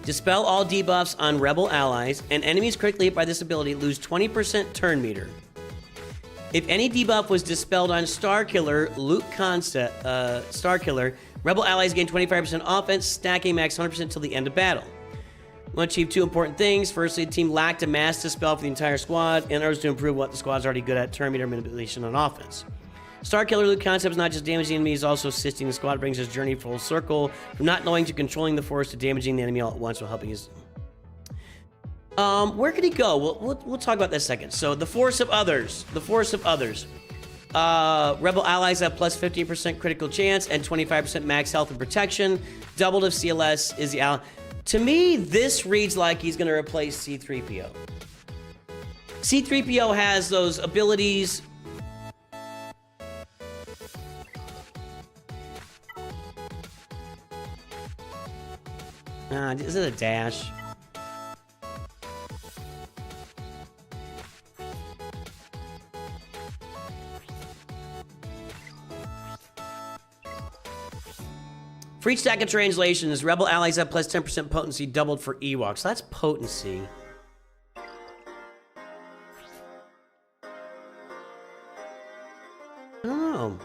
dispel all debuffs on Rebel allies, and enemies critically hit by this ability lose 20% turn meter. If any debuff was dispelled on Starkiller, Rebel allies gain 25% offense, stacking max 100% till the end of battle. We want to achieve 2 important things. Firstly, the team lacked a mass dispel for the entire squad, and others to improve what the squad's already good at, turn meter manipulation on offense. Starkiller Luke concept is not just damaging enemies, also assisting the squad, brings his journey full circle from not knowing to controlling the force to damaging the enemy all at once while helping his... where could he go? We'll talk about that in a second. So, the force of others. Rebel allies have plus 15% critical chance and 25% max health and protection. Doubled if CLS is the ally. To me, this reads like he's going to replace C-3PO. C-3PO has those abilities on, is it a dash? For each stack of translations, rebel allies have plus 10% potency doubled for Ewoks. So that's potency. I don't know.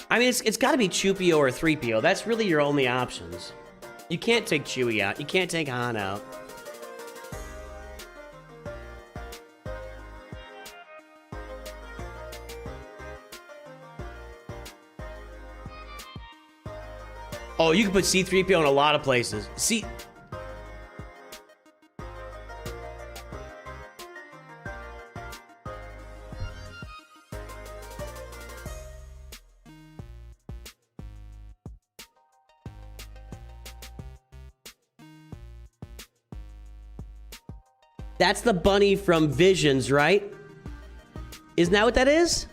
I mean, it's got to be Chewpio or 3PO. That's really your only options. You can't take Chewie out. You can't take Han out. Oh, you can put C-3PO in a lot of places. See... That's the bunny from Visions, right? Isn't that what that is?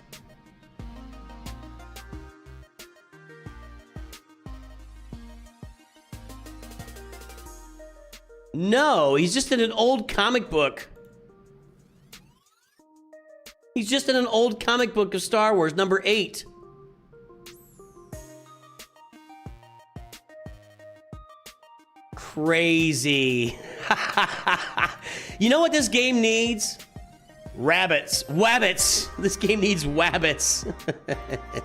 No, he's just in an old comic book. He's just in an old comic book of Star Wars, number 8. Crazy. You know what this game needs? Rabbits. Wabbits. This game needs wabbits.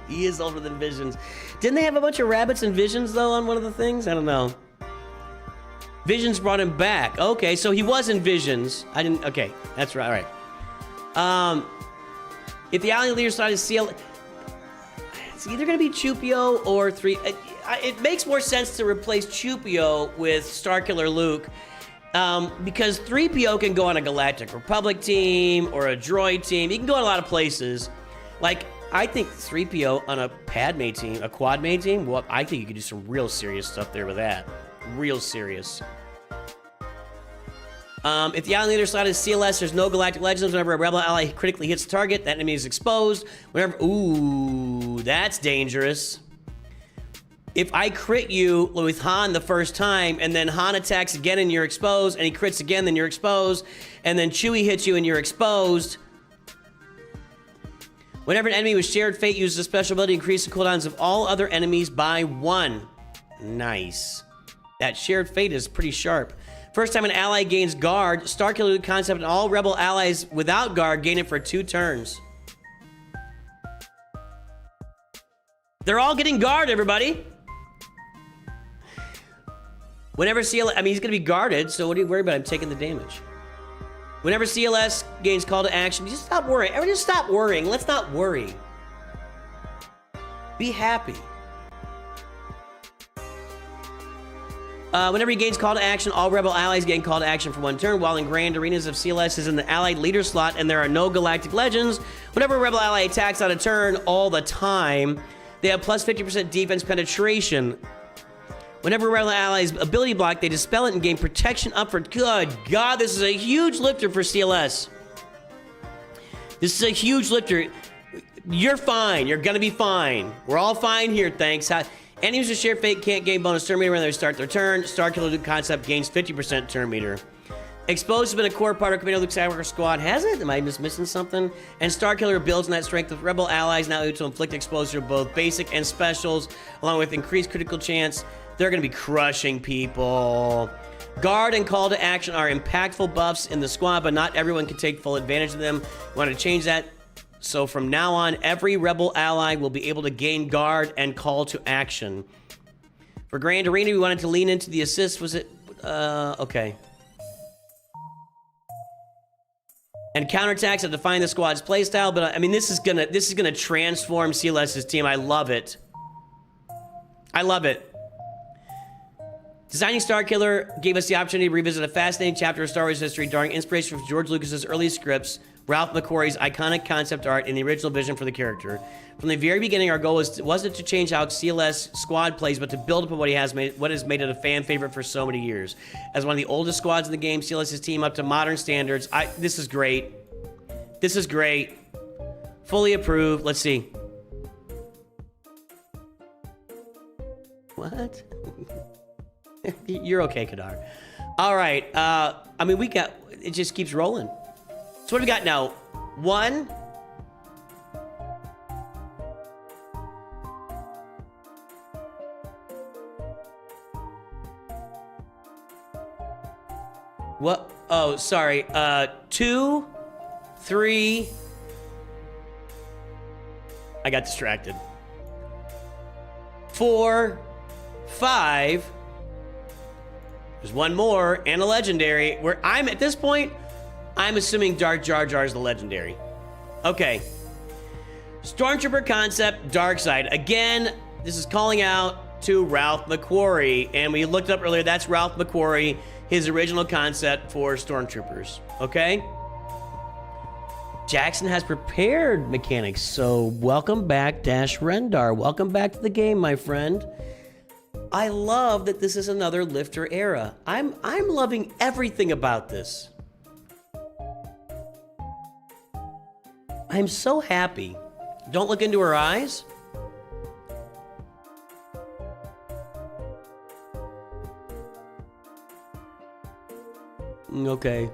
He is older than Visions. Didn't they have a bunch of rabbits and Visions, though, on one of the things? I don't know. Visions brought him back. Okay, so he was in Visions. I didn't... Okay, that's right. All right. If the alien leader started to seal... It's either going to be Chewpio or 3... It makes more sense to replace Chewpio with Starkiller Luke. Because 3PO can go on a Galactic Republic team or a droid team. He can go on a lot of places. Like, I think 3PO on a Padme team, a Quad Main team, well, I think you could do some real serious stuff there with that. Real serious. If the alien leader slot is CLS, there's no Galactic Legends. Whenever a rebel ally critically hits the target, that enemy is exposed. Whenever... Ooh, that's dangerous. If I crit you with Han the first time, and then Han attacks again and you're exposed, and he crits again, then you're exposed, and then Chewie hits you and you're exposed. Whenever an enemy with shared fate uses a special ability, increase the cooldowns of all other enemies by 1. Nice. That shared fate is pretty sharp. First time an ally gains guard, Starkiller concept, and all rebel allies without guard gain it for 2 turns. They're all getting guard, everybody. Whenever CLS, I mean, he's going to be guarded, so what do you worry about him taking the damage? Whenever CLS gains call to action, just stop worrying. Everyone just stop worrying. Let's not worry. Be happy. Whenever he gains call to action, all rebel allies gain call to action for 1 turn, while in grand arenas, if CLS is in the allied leader slot and there are no galactic legends, whenever a rebel ally attacks on a turn all the time, they have plus 50% defense penetration. Whenever a rebel ally's ability block, they dispel it and gain protection up for... Good God, this is a huge lifter for CLS. This is a huge lifter. You're fine. You're gonna be fine. We're all fine here, thanks. Enemies with shared fate can't gain bonus turn meter when they start their turn. Starkiller concept gains 50% turn meter. Exposed has been a core part of Commander Luke Skywalker squad. Has it? Am I just missing something? And Starkiller builds on that strength with rebel allies now able to inflict exposure of both basic and specials, along with increased critical chance. They're going to be crushing people. Guard and call to action are impactful buffs in the squad, but not everyone can take full advantage of them. We want to change that. So from now on, every rebel ally will be able to gain guard and call to action. For Grand Arena, we wanted to lean into the assist. Was it? Okay. And counterattacks that define the squad's playstyle, but I mean, this is gonna transform CLS's team. I love it. I love it. Designing Starkiller gave us the opportunity to revisit a fascinating chapter of Star Wars history, drawing inspiration from George Lucas's early scripts, Ralph McQuarrie's iconic concept art, and the original vision for the character. From the very beginning, our goal wasn't to change how CLS squad plays, but to build upon what has made it a fan favorite for so many years. As one of the oldest squads in the game, CLS's team up to modern standards. This is great. This is great. Fully approved. Let's see. What? You're okay, Kadar. All right. I mean, it just keeps rolling. So what do we got now? 1. What? Oh, sorry. 2, 3. I got distracted. 4, 5. There's one more and a legendary. Where I'm at this point, I'm assuming Dark Jar Jar is the legendary. Okay. Stormtrooper concept, dark side. Again, this is calling out to Ralph McQuarrie, and we looked up earlier. That's Ralph McQuarrie, his original concept for Stormtroopers. Okay. Jaxxon has prepared mechanics, so welcome back, Dash Rendar. Welcome back to the game, my friend. I love that this is another lifter era. I'm loving everything about this. I'm so happy. Don't look into her eyes. Okay.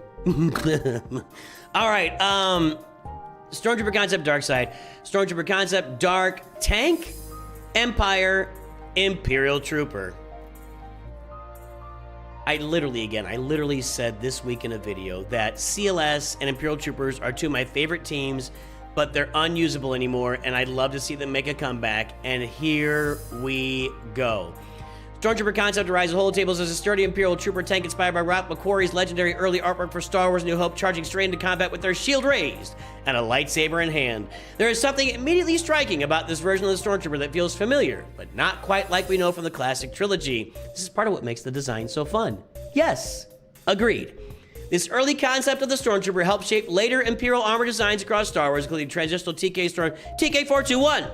All right. Stormtrooper concept, dark side. Stormtrooper concept, dark tank, Empire, Imperial Trooper. I literally said this week in a video that CLS and Imperial Troopers are two of my favorite teams, but they're unusable anymore, and I'd love to see them make a comeback, and here we go. Stormtrooper concept arises whole tables as a sturdy Imperial Trooper tank inspired by Ralph McQuarrie's legendary early artwork for Star Wars New Hope, charging straight into combat with their shield raised and a lightsaber in hand. There is something immediately striking about this version of the Stormtrooper that feels familiar, but not quite like we know from the classic trilogy. This is part of what makes the design so fun. Yes, agreed. This early concept of the Stormtrooper helped shape later Imperial armor designs across Star Wars, including transitional TK Storm, TK421.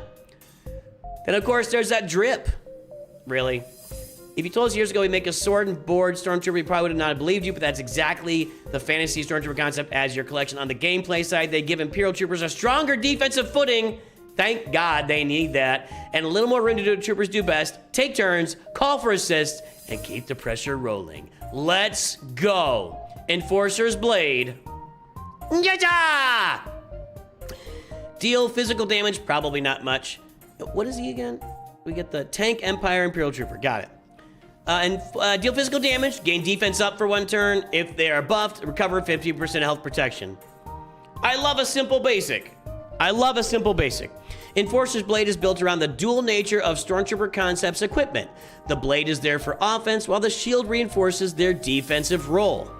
Then of course there's that drip. Really? If you told us years ago we'd make a sword and board Stormtrooper, we probably would have not believed you, but that's exactly the fantasy Stormtrooper concept as your collection. On the gameplay side, they give Imperial Troopers a stronger defensive footing. Thank God they need that. And a little more room to do what Troopers do best. Take turns, call for assists, and keep the pressure rolling. Let's go. Enforcer's Blade. Yaja! Deal physical damage, probably not much. What is he again? We get the Tank, Empire, Imperial Trooper. Got it. And deal physical damage, gain defense up for 1 turn. If they are buffed, recover 50% health protection. I love a simple basic. Enforcer's Blade is built around the dual nature of Stormtrooper Concepts equipment. The blade is there for offense, while the shield reinforces their defensive role.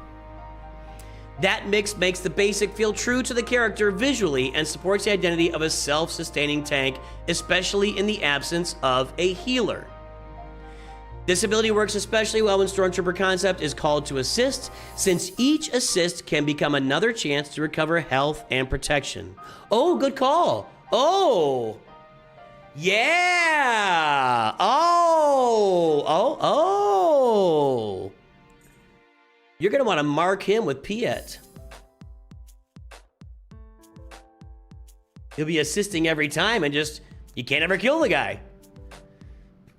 That mix makes the basic feel true to the character visually and supports the identity of a self-sustaining tank, especially in the absence of a healer. This ability works especially well when Stormtrooper Concept is called to assist, since each assist can become another chance to recover health and protection. Oh, good call. Oh. Yeah. Oh. You're going to want to mark him with Piet. He'll be assisting every time and just, you can't ever kill the guy.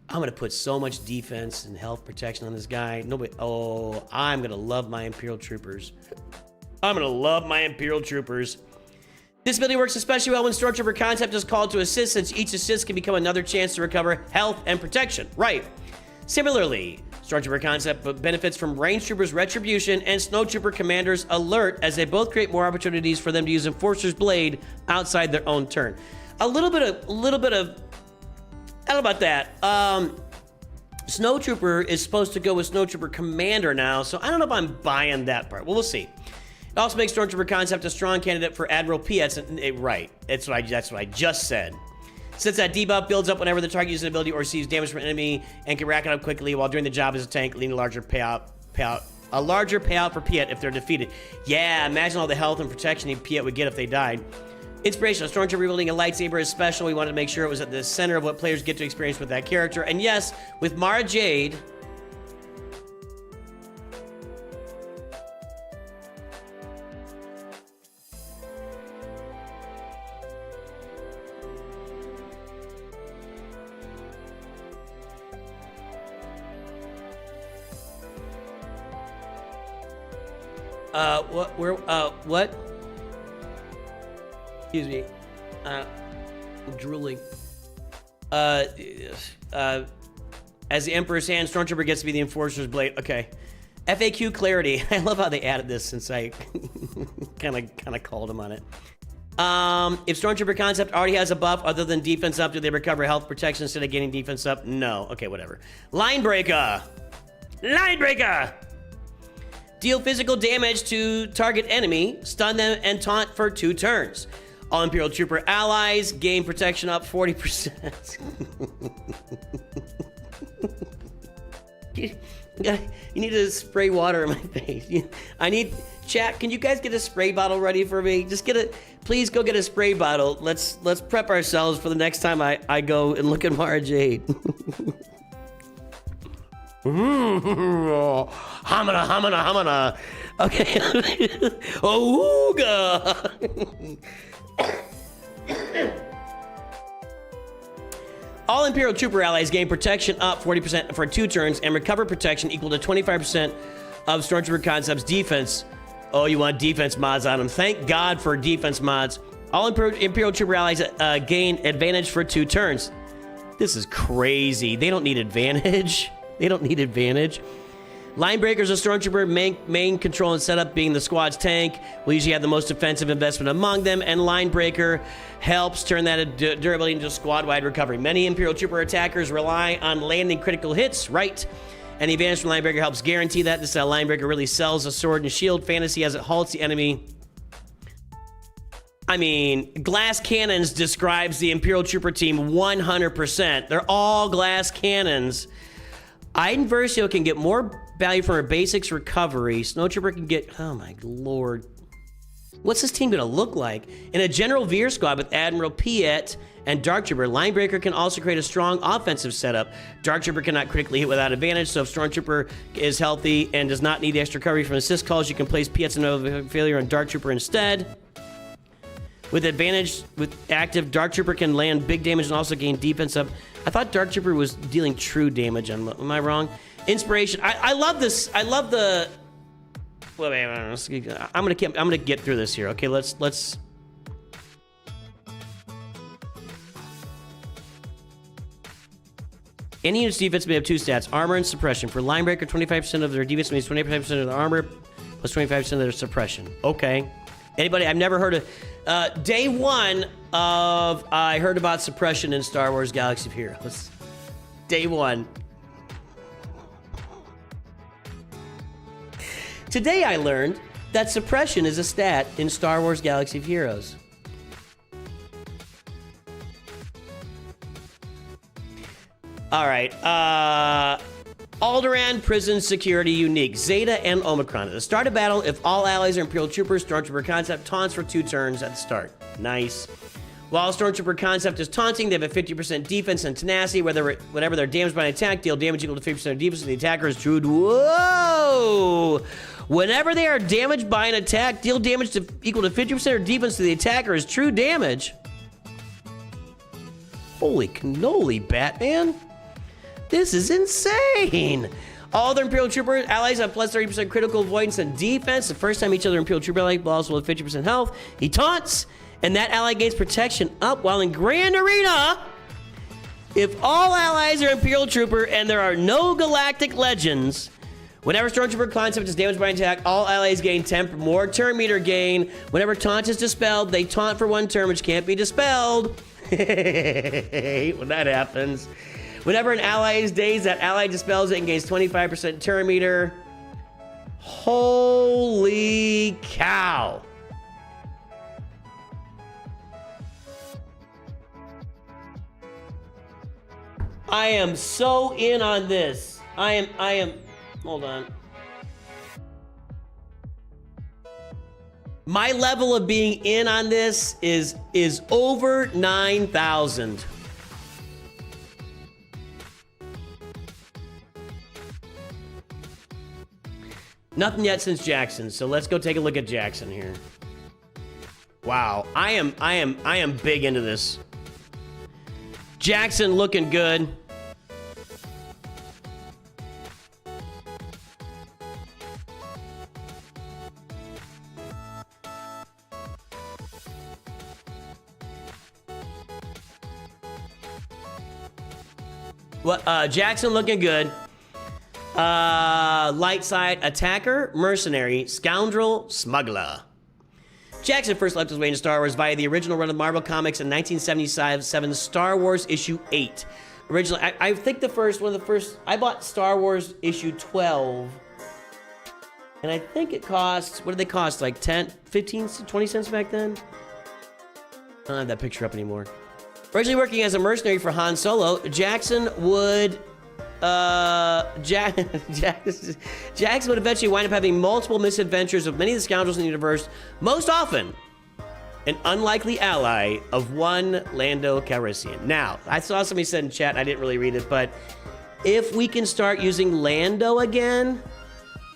I'm going to put so much defense and health protection on this guy. I'm going to love my Imperial Troopers. This ability works especially well when Stormtrooper Concept is called to assist, since each assist can become another chance to recover health and protection. Right. Similarly, Stormtrooper Concept benefits from Range Troopers Retribution and Snowtrooper Commander's Alert, as they both create more opportunities for them to use Enforcer's Blade outside their own turn. A little bit of I don't know about that. Snowtrooper is supposed to go with Snowtrooper Commander now, so I don't know if I'm buying that part. Well, we'll see. It also makes Stormtrooper Concept a strong candidate for Admiral Piet's. Right, that's what I just said. Since that debuff builds up whenever the target uses an ability or receives damage from an enemy and can rack it up quickly while doing the job as a tank, leading to a larger payout for Piet if they're defeated. Yeah, imagine all the health and protection Piet would get if they died. Inspirational. Stormtrooper wielding a lightsaber is special. We wanted to make sure it was at the center of what players get to experience with that character. And yes, with Mara Jade, What? Excuse me. I'm drooling. As the Emperor's hand, Stormtrooper gets to be the Enforcer's blade. Okay. FAQ clarity. I love how they added this since I kind of called him on it. If Stormtrooper concept already has a buff other than defense up, do they recover health protection instead of gaining defense up? No. Okay, whatever. Line breaker. Line breaker. Deal physical damage to target enemy, stun them, and taunt for 2 turns. All Imperial Trooper allies gain protection up 40%. You need to spray water in my face. I need... Chat, can you guys get a spray bottle ready for me? Just get a... Please go get a spray bottle. Let's prep ourselves for the next time I go and look at Mara Jade. Hamana, hamana, hamana. Okay. Ooga. All Imperial Trooper allies gain protection up 40% for 2 turns and recover protection equal to 25% of Stormtrooper Concept's defense. Oh, you want defense mods on them. Thank God for defense mods. All Imperial Trooper allies gain advantage for 2 turns. This is crazy. They don't need advantage. They don't need advantage. Line breakers of Stormtrooper, main control and setup being the squad's tank, will usually have the most defensive investment among them, and line breaker helps turn that durability into squad-wide recovery. Many Imperial Trooper attackers rely on landing critical hits, right? And the advantage from line breaker helps guarantee that. This is how line breaker really sells a sword and shield fantasy as it halts the enemy. I mean, glass cannons describes the Imperial Trooper team 100%. They're all glass cannons. Iden Versio can get more value from her basics recovery. Snowtrooper can get... Oh, my lord. What's this team going to look like? In a General Veer squad with Admiral Piet and Dark Trooper, Linebreaker can also create a strong offensive setup. Dark Trooper cannot critically hit without advantage, so if Stormtrooper is healthy and does not need the extra recovery from assist calls, you can place Piet's another failure on Dark Trooper instead. With advantage, with active, Dark Trooper can land big damage and also gain defense up. I thought Dark Trooper was dealing true damage. Am I wrong? Inspiration. I love this. I love the... Well, wait, I'm gonna get through this here. Okay, let's. Any unit's defense may have 2 stats: armor and suppression. For Linebreaker, 25% of their defense means 25% of their armor plus 25% of their suppression. Okay. Anybody? I've never heard of. Day 1 of I heard about suppression in Star Wars: Galaxy of Heroes. Day 1. Today I learned that suppression is a stat in Star Wars: Galaxy of Heroes. All right. Alderaan Prison Security Unique. Zeta and Omicron. At the start of battle, if all allies are Imperial Troopers, Stormtrooper Concept taunts for 2 turns at the start. Nice. While Stormtrooper Concept is taunting, they have a 50% defense and tenacity. Whenever they're damaged by an attack, deal damage equal to 50% of defense to the attacker is true. Whoa! Whenever they are damaged by an attack, deal damage equal to 50% of defense to the attacker is true damage. Holy cannoli, Batman. This is insane. All other Imperial Trooper allies have plus 30% critical avoidance and defense. The first time each other Imperial Trooper ally balls with 50% health, he taunts, and that ally gains protection up while in Grand Arena. If all allies are Imperial Trooper and there are no galactic legends, whenever Stormtrooper Concept is damaged by an attack, all allies gain 10 more turn meter gain. Whenever taunt is dispelled, they taunt for 1 turn, which can't be dispelled. When that happens. Whenever an ally is dazed, that ally dispels it and gains 25% turn meter. Holy cow. I am so in on this. I am, hold on. My level of being in on this is over 9,000. Nothing yet since Jaxxon, so let's go take a look at Jaxxon here. Wow, I am big into this. Jaxxon looking good. Well, Jaxxon looking good. Light side attacker, mercenary, scoundrel, smuggler. Jaxxon first left his way into Star Wars via the original run of Marvel Comics in 1977 Star Wars issue 8. Originally, I think one of the first, I bought Star Wars issue 12. And I think it cost, what did they cost? Like 10, 15, 20 cents back then? I don't have that picture up anymore. Originally working as a mercenary for Han Solo, Jaxxon would Jaxxon would eventually wind up having multiple misadventures with many of the scoundrels in the universe, most often an unlikely ally of one Lando Calrissian. Now, I saw somebody said in chat, I didn't really read it, but if we can start using Lando again,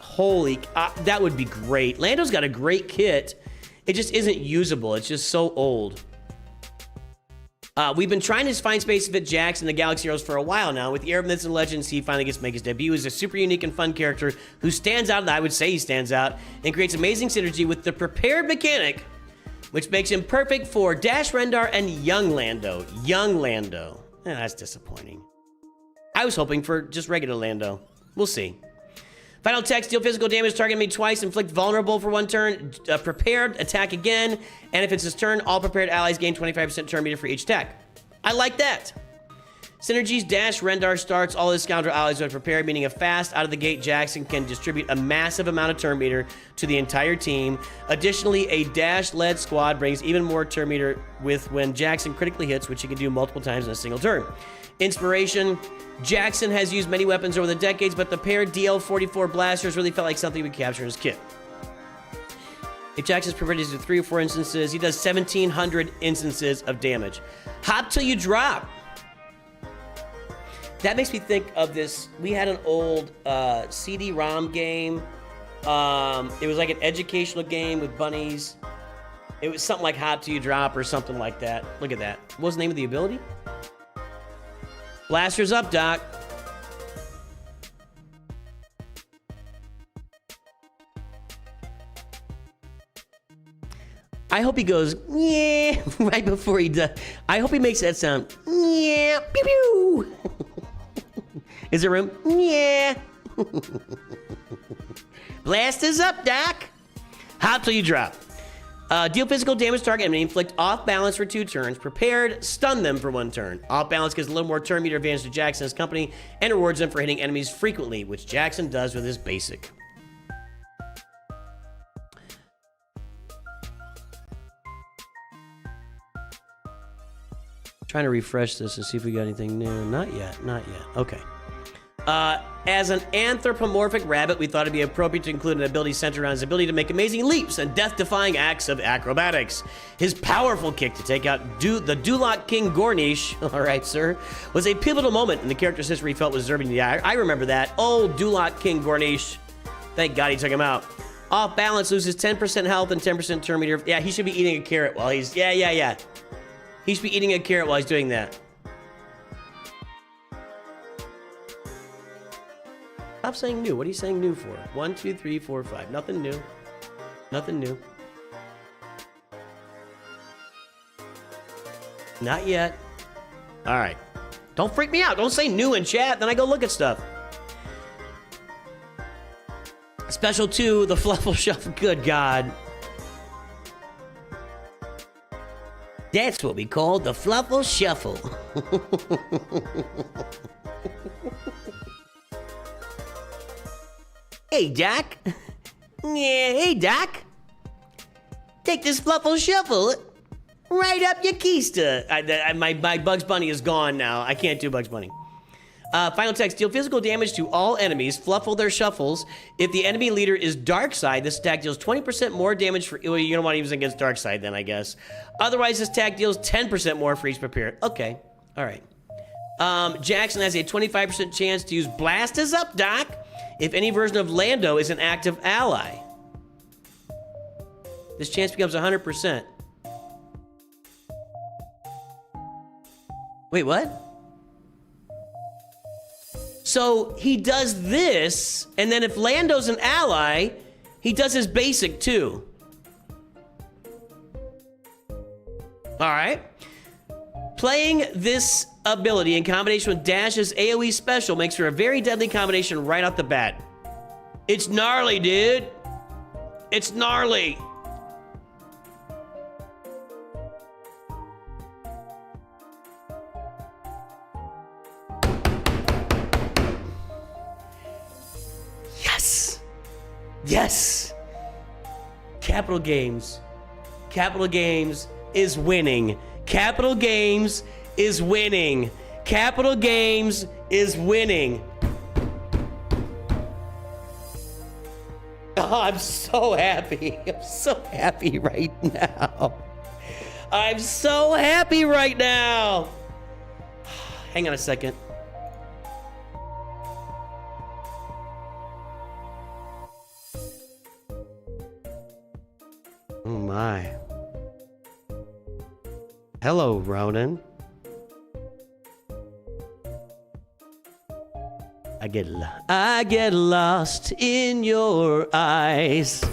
holy, that would be great. Lando's got a great kit. It just isn't usable. It's just so old. We've been trying to find space to fit Jax in the Galaxy Heroes for a while now. With the Arab Myths and Legends, he finally gets to make his debut. He's a super unique and fun character who stands out, and I would say he stands out, and creates amazing synergy with the prepared mechanic, which makes him perfect for Dash Rendar and Young Lando. Young Lando. That's disappointing. I was hoping for just regular Lando. We'll see. Final text, deal physical damage, target enemy twice, inflict vulnerable for 1 turn, prepared, attack again, and if it's his turn, all prepared allies gain 25% turn meter for each attack. I like that. Synergies, Dash Rendar starts all his scoundrel allies are prepared, meaning a fast out of the gate Jaxxon can distribute a massive amount of turn meter to the entire team. Additionally, a Dash-led squad brings even more turn meter with when Jaxxon critically hits, which he can do multiple times in a single turn. Inspiration, Jaxxon has used many weapons over the decades, but the paired DL-44 blasters really felt like something we could capture in his kit. If Jaxxon's prepared to do 3 or 4 instances, he does 1,700 instances of damage. Hop till you drop. That makes me think of this. We had an old CD-ROM game. It was like an educational game with bunnies. It was something like Hop till you drop or something like that. Look at that. What was the name of the ability? Blasters up, Doc. I hope he goes, yeah, right before he does. I hope he makes that sound, yeah, pew pew. Is there room? Yeah. Blasters up, Doc. Hop till you drop. Deal physical damage target enemy, inflict off balance for 2 turns, prepared, stun them for 1 turn. Off balance gives a little more turn meter advantage to Jaxxon and his company, and rewards them for hitting enemies frequently, which Jaxxon does with his basic. Trying to refresh this and see if we got anything new. Not yet, not yet. Okay. As an anthropomorphic rabbit, we thought it'd be appropriate to include an ability centered around his ability to make amazing leaps and death-defying acts of acrobatics. His powerful kick to take out the Dulak King Gornish, all right, sir, was a pivotal moment in the character's history he felt was deserving. Yeah, I remember that. Old Dulak King Gornish. Thank God he took him out. Off balance, loses 10% health and 10% turn meter. Yeah, he should be eating a carrot while he's... Yeah. He should be eating a carrot while he's doing that. Stop saying new. What are you saying new for? 1, 2, 3, 4, 5. Nothing new. Nothing new. Not yet. All right. Don't freak me out. Don't say new in chat. Then I go look at stuff. Special 2, the Fluffle Shuffle. Good God. That's what we call the Fluffle Shuffle. Hey, Doc. Yeah, hey, Doc. Take this Fluffle Shuffle right up your keister. My Bugs Bunny is gone now. I can't do Bugs Bunny. Final text, deal physical damage to all enemies, fluffle their shuffles. If the enemy leader is Darkseid, this attack deals 20% more damage for... Well, you don't want to use it against Darkseid then, I guess. Otherwise, this attack deals 10% more for each prepared. Okay, all right. Jaxxon has a 25% chance to use Blasters Up, Doc, if any version of Lando is an active ally. This chance becomes 100%. Wait, what? So he does this, and then if Lando's an ally, he does his basic too. All right. Playing this ability in combination with Dash's AoE special makes for a very deadly combination right off the bat. It's gnarly, dude. It's gnarly. Yes. Yes. Capital Games. Capital Games is winning. Capital Games is winning. Capital Games is winning. Oh, I'm so happy. I'm so happy right now. I'm so happy right now. Hang on a second. Oh my. Hello, Ronin. I get lost in your eyes.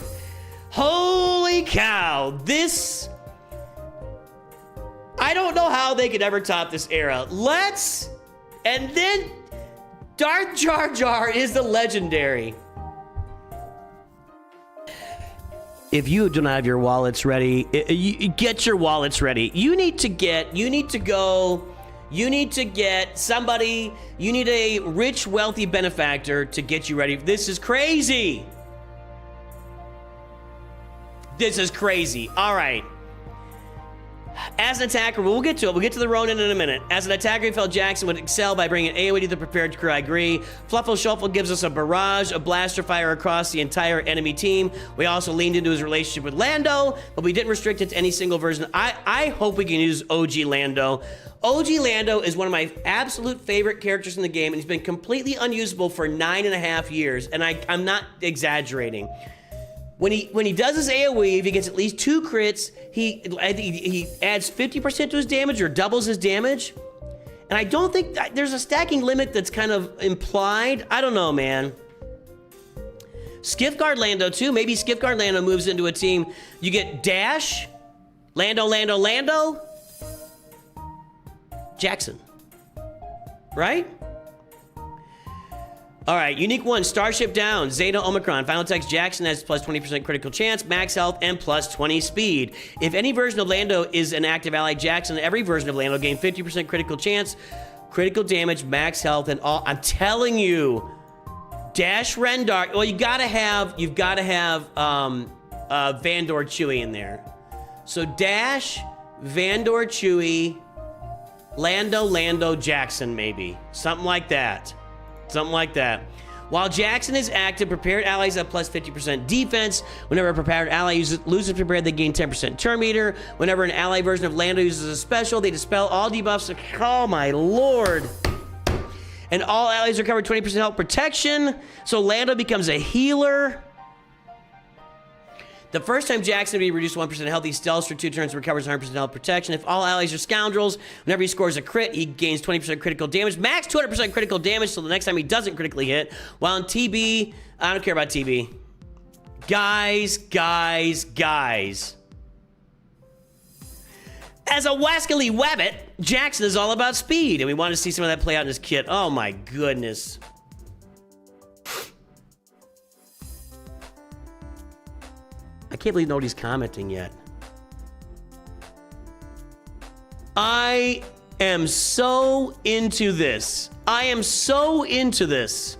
Holy cow, this... I don't know how they could ever top this era. Let's... And then Darth Jar Jar is the legendary. If you do not have your wallets ready, get your wallets ready. You need to get somebody, you need a rich, wealthy benefactor to get you ready. This is crazy. This is crazy. All right. As an attacker, we'll get to it. We'll get to the Ronin in a minute. As an attacker, we felt Jaxxon would excel by bringing AoE to the prepared crew. I agree. Fluffle Shuffle gives us a barrage of blaster fire across the entire enemy team. We also leaned into his relationship with Lando, but we didn't restrict it to any single version. I hope we can use OG Lando. OG Lando is one of my absolute favorite characters in the game, and he's been completely unusable for 9.5 years, and I'm not exaggerating. When he does his AoE, if he gets at least 2 crits, he adds 50% to his damage or doubles his damage. And I don't think there's a stacking limit that's kind of implied. I don't know, man. Skiff-Guard Lando too. Maybe Skiff-Guard Lando moves into a team. You get Dash, Lando, Jaxxon. Right? All right, unique one, Starship Down, Zeta Omicron. Final text, Jaxxon has plus 20% critical chance, max health, and plus 20 speed. If any version of Lando is an active ally, Jaxxon, every version of Lando gain 50% critical chance, critical damage, max health, and all. I'm telling you, Dash Rendar. Well, you've got to have Vandor Chewie in there. So Dash, Vandor Chewie, Lando, Jaxxon, maybe something like that. Something like that. While Jaxxon is active, prepared allies have plus 50% defense. Whenever a prepared ally loses prepared, they gain 10% turn meter. Whenever an ally version of Lando uses a special, they dispel all debuffs. Oh my lord. And all allies recover 20% health protection. So Lando becomes a healer. The first time Jaxxon will be reduced 1% health, he stealths for 2 turns and recovers 100% health protection. If all allies are scoundrels, whenever he scores a crit, he gains 20% critical damage. Max 200% critical damage, so the next time he doesn't critically hit. While in TB, I don't care about TB. Guys. As a wascally wabbit, Jaxxon is all about speed, and we want to see some of that play out in his kit. Oh my goodness. I can't believe nobody's commenting yet. I am so into this. I am so into this.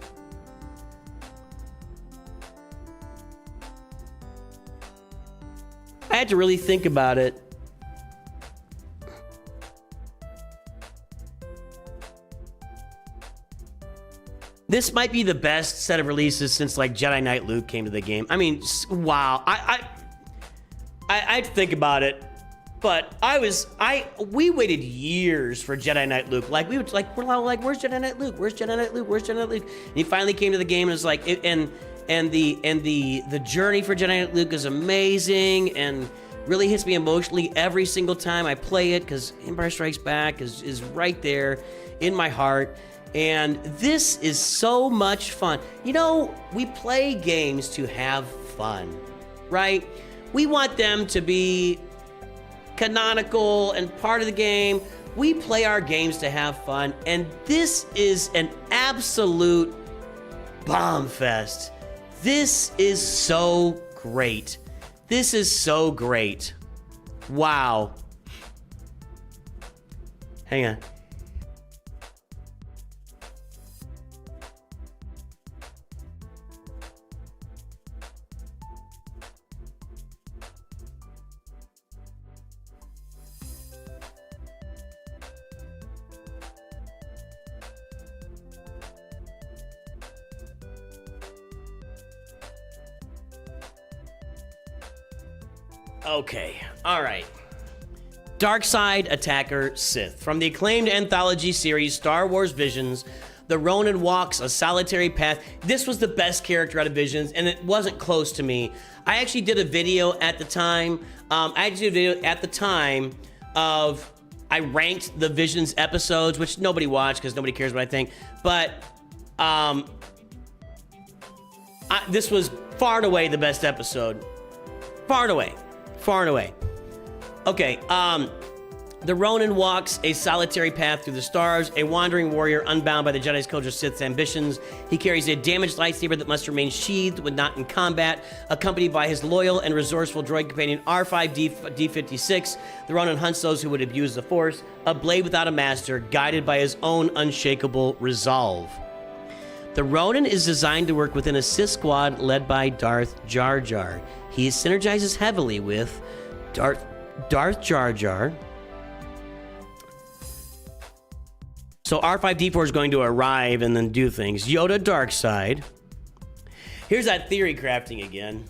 I had to really think about it. This might be the best set of releases since like Jedi Knight Luke came to the game. I mean, wow. I'd think about it, but we waited years for Jedi Knight Luke. Like we're like, where's Jedi Knight Luke? Where's Jedi Knight Luke? Where's Jedi Knight Luke? And he finally came to the game and it's like, and the journey for Jedi Knight Luke is amazing and really hits me emotionally every single time I play it because Empire Strikes Back is right there in my heart. And this is so much fun. You know, we play games to have fun, right? We want them to be canonical and part of the game. We play our games to have fun, and this is an absolute bomb fest. This is so great. This is so great. Wow. Hang on. Okay, all right. Dark Side Attacker Sith. From the acclaimed anthology series Star Wars Visions, the Ronin walks a solitary path. This was the best character out of Visions, and it wasn't close to me. I actually did a video at the time. I ranked the Visions episodes, which nobody watched because nobody cares what I think. But this was far and away the best episode. Far and away. Far and away. Okay, the Ronin walks a solitary path through the stars, a wandering warrior unbound by the Jedi's culture Sith's ambitions. He carries a damaged lightsaber that must remain sheathed when not in combat, accompanied by his loyal and resourceful droid companion R5-D56. The Ronin hunts those who would abuse the Force, a blade without a master, guided by his own unshakable resolve. The Ronin is designed to work within a Sith squad led by Darth Jar Jar. He synergizes heavily with Darth Jar Jar. So R5-D4 is going to arrive and then do things. Yoda Dark Side. Here's that theory crafting again.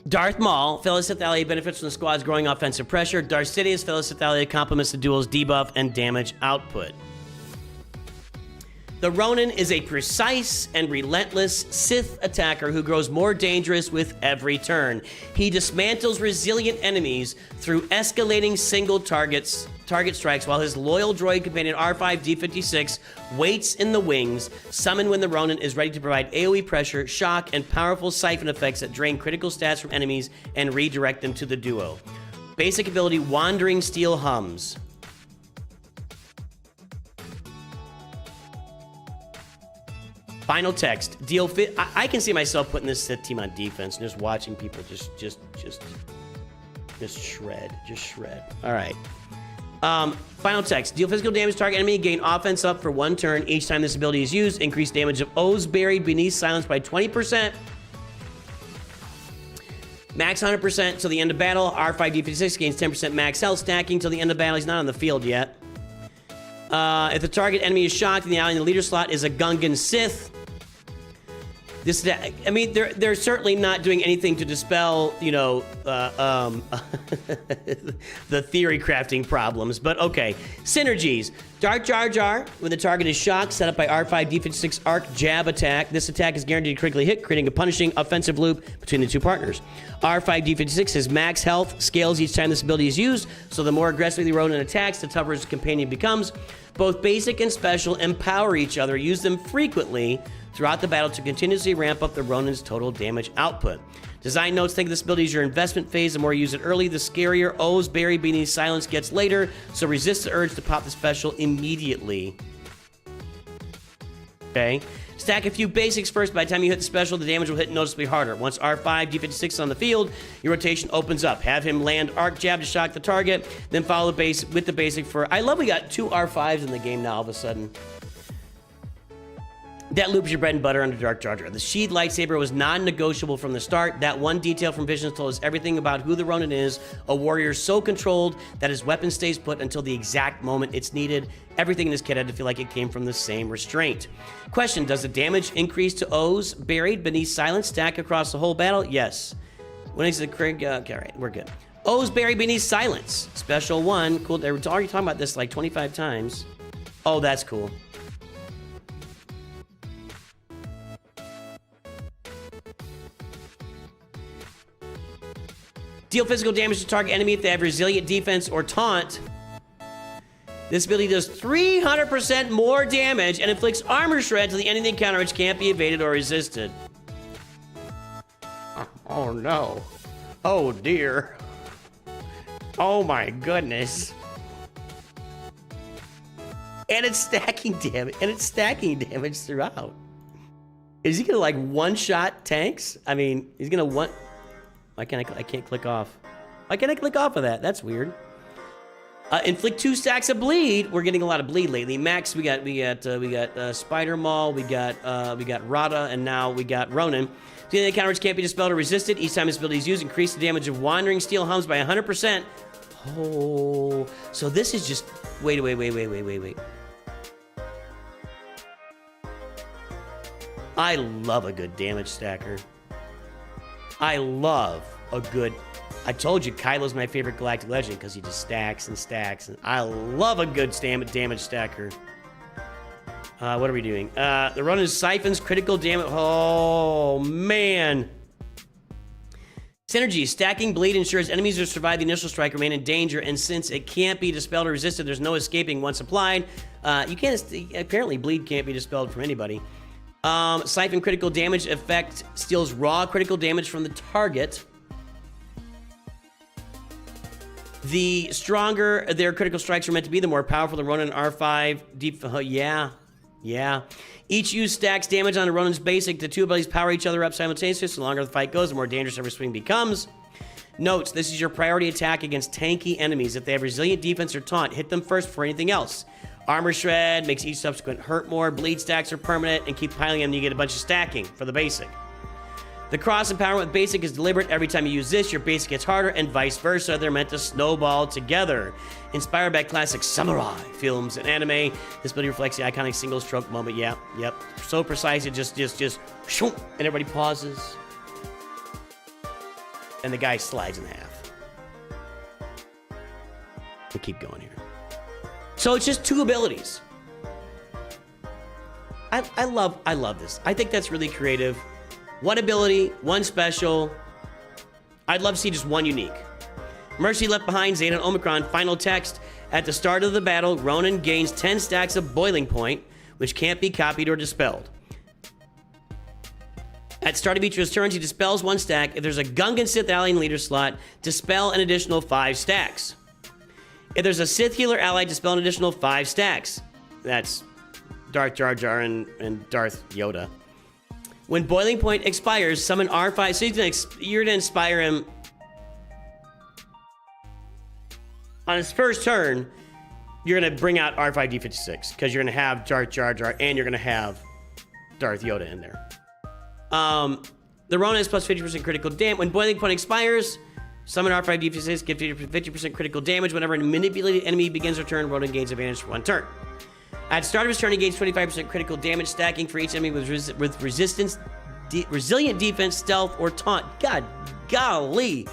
Darth Maul, fellow Sith ally, benefits from the squad's growing offensive pressure. Darth Sidious, fellow Sith ally, complements the duel's debuff and damage output. The Ronin is a precise and relentless Sith attacker who grows more dangerous with every turn. He dismantles resilient enemies through escalating single target strikes, while his loyal droid companion R5-D56 waits in the wings, summoned when the Ronin is ready to provide AoE pressure, shock, and powerful siphon effects that drain critical stats from enemies and redirect them to the duo. Basic ability, Wandering Steel Hums. Final text. I can see myself putting this Sith team on defense and just watching people just shred. All right. Final text. Deal physical damage to target enemy. Gain offense up for 1 turn each time this ability is used. Increase damage of O's buried beneath silence by 20%. Max 100% till the end of battle. R5-D56 gains 10% max health stacking till the end of battle. He's not on the field yet. If the target enemy is shocked and the ally in the leader slot is a Gungan Sith, I mean, they're certainly not doing anything to dispel, the theory crafting problems. But okay, synergies. Darth Jar Jar, when the target is shocked, set up by R5-D56 arc jab attack. This attack is guaranteed to critically hit, creating a punishing offensive loop between the two partners. R5-D56 has max health, scales each time this ability is used, so the more aggressively the Ronin attacks, the tougher his companion becomes. Both basic and special empower each other. Use them frequently throughout the battle to continuously ramp up the Ronin's total damage output. Design notes: think of this ability as your investment phase. The more you use it early, the scarier O's buried beneath silence gets later, so resist the urge to pop the special immediately. Okay. Stack a few basics first. By the time you hit the special, the damage will hit noticeably harder. Once R5-D56 is on the field, your rotation opens up. Have him land arc jab to shock the target, then follow the base with the basic for... I love we got 2 R5s in the game now all of a sudden. That loops your bread and butter under Darth Jar Jar. The sheathed lightsaber was non-negotiable from the start. That one detail from Visions told us everything about who the Ronin is. A warrior so controlled that his weapon stays put until the exact moment it's needed. Everything in this kit had to feel like it came from the same restraint. Question: does the damage increase to O's buried beneath silence stack across the whole battle? Yes. When is the Craig? Okay, all right, we're good. O's buried beneath silence. Special 1. Cool. They were already talking about this like 25 times. Oh, that's cool. Deal physical damage to target enemy if they have resilient defense or taunt. This ability does 300% more damage and inflicts armor shred to the end of the encounter, which can't be evaded or resisted. Oh no. Oh dear. Oh my goodness. And it's stacking damage, throughout. Is he gonna like one-shot tanks? I mean, he's gonna one. Why can't I can't click off? Why can't I click off of that? That's weird. Inflict 2 stacks of bleed. We're getting a lot of bleed lately. Max, we got Spider Maul, we got Rada, and now we got Ronin. The encounter which can't be dispelled or resisted. Each time this ability is used, increase the damage of wandering steel hums by 100%. Oh, so this is just wait. I love a good damage stacker. I love a good. I told you Kylo's my favorite galactic legend because he just stacks and stacks, and I love a good damage stacker. What are we doing? The Ronin siphons critical damage. Oh man. Synergy. Stacking bleed ensures enemies who survive the initial strike remain in danger, and since it can't be dispelled or resisted, there's no escaping once applied. You can't. Apparently, bleed can't be dispelled from anybody. Siphon critical damage effect steals raw critical damage from the target. The stronger their critical strikes are meant to be, the more powerful the Ronin R5 deep. Yeah. Each use stacks damage on the Ronin's basic. The two abilities power each other up simultaneously. So the longer the fight goes, the more dangerous every swing becomes. Notes: this is your priority attack against tanky enemies. If they have resilient defense or taunt, hit them first before anything else. Armor shred makes each subsequent hurt more. Bleed stacks are permanent and keep piling them. You get a bunch of stacking for the basic. The cross empowerment with basic is deliberate. Every time you use this, your basic gets harder, and vice versa. They're meant to snowball together. Inspired by classic samurai films and anime, this ability reflects the iconic single stroke moment. Yep. So precise, it just, shoom, and everybody pauses. And the guy slides in half. We'll keep going here. So it's just 2 abilities. I love this. I think that's really creative. 1 ability, 1 special. I'd love to see just 1 unique. Mercy left behind, Jade and Omicron. Final text. At the start of the battle, Ronin gains 10 stacks of boiling point, which can't be copied or dispelled. At start of each of his turns, he dispels 1 stack. If there's a Gungan Sith ally in leader slot, dispel an additional 5 stacks. If there's a Sith healer ally, dispel an additional 5 stacks. That's Darth Jar Jar and Darth Yoda. When boiling point expires, summon R5. So you're gonna inspire him on his first turn. You're gonna bring out R5D56 because you're gonna have Darth Jar Jar and you're gonna have Darth Yoda in there. The Ronin is plus 50% critical damage. When boiling point expires, summon R5D56, give 50% critical damage. Whenever a manipulated enemy begins their turn, Ronin gains advantage for 1 turn. At the start of his turn, he gains 25% critical damage, stacking for each enemy with resistance, resilient defense, stealth, or taunt. God, golly.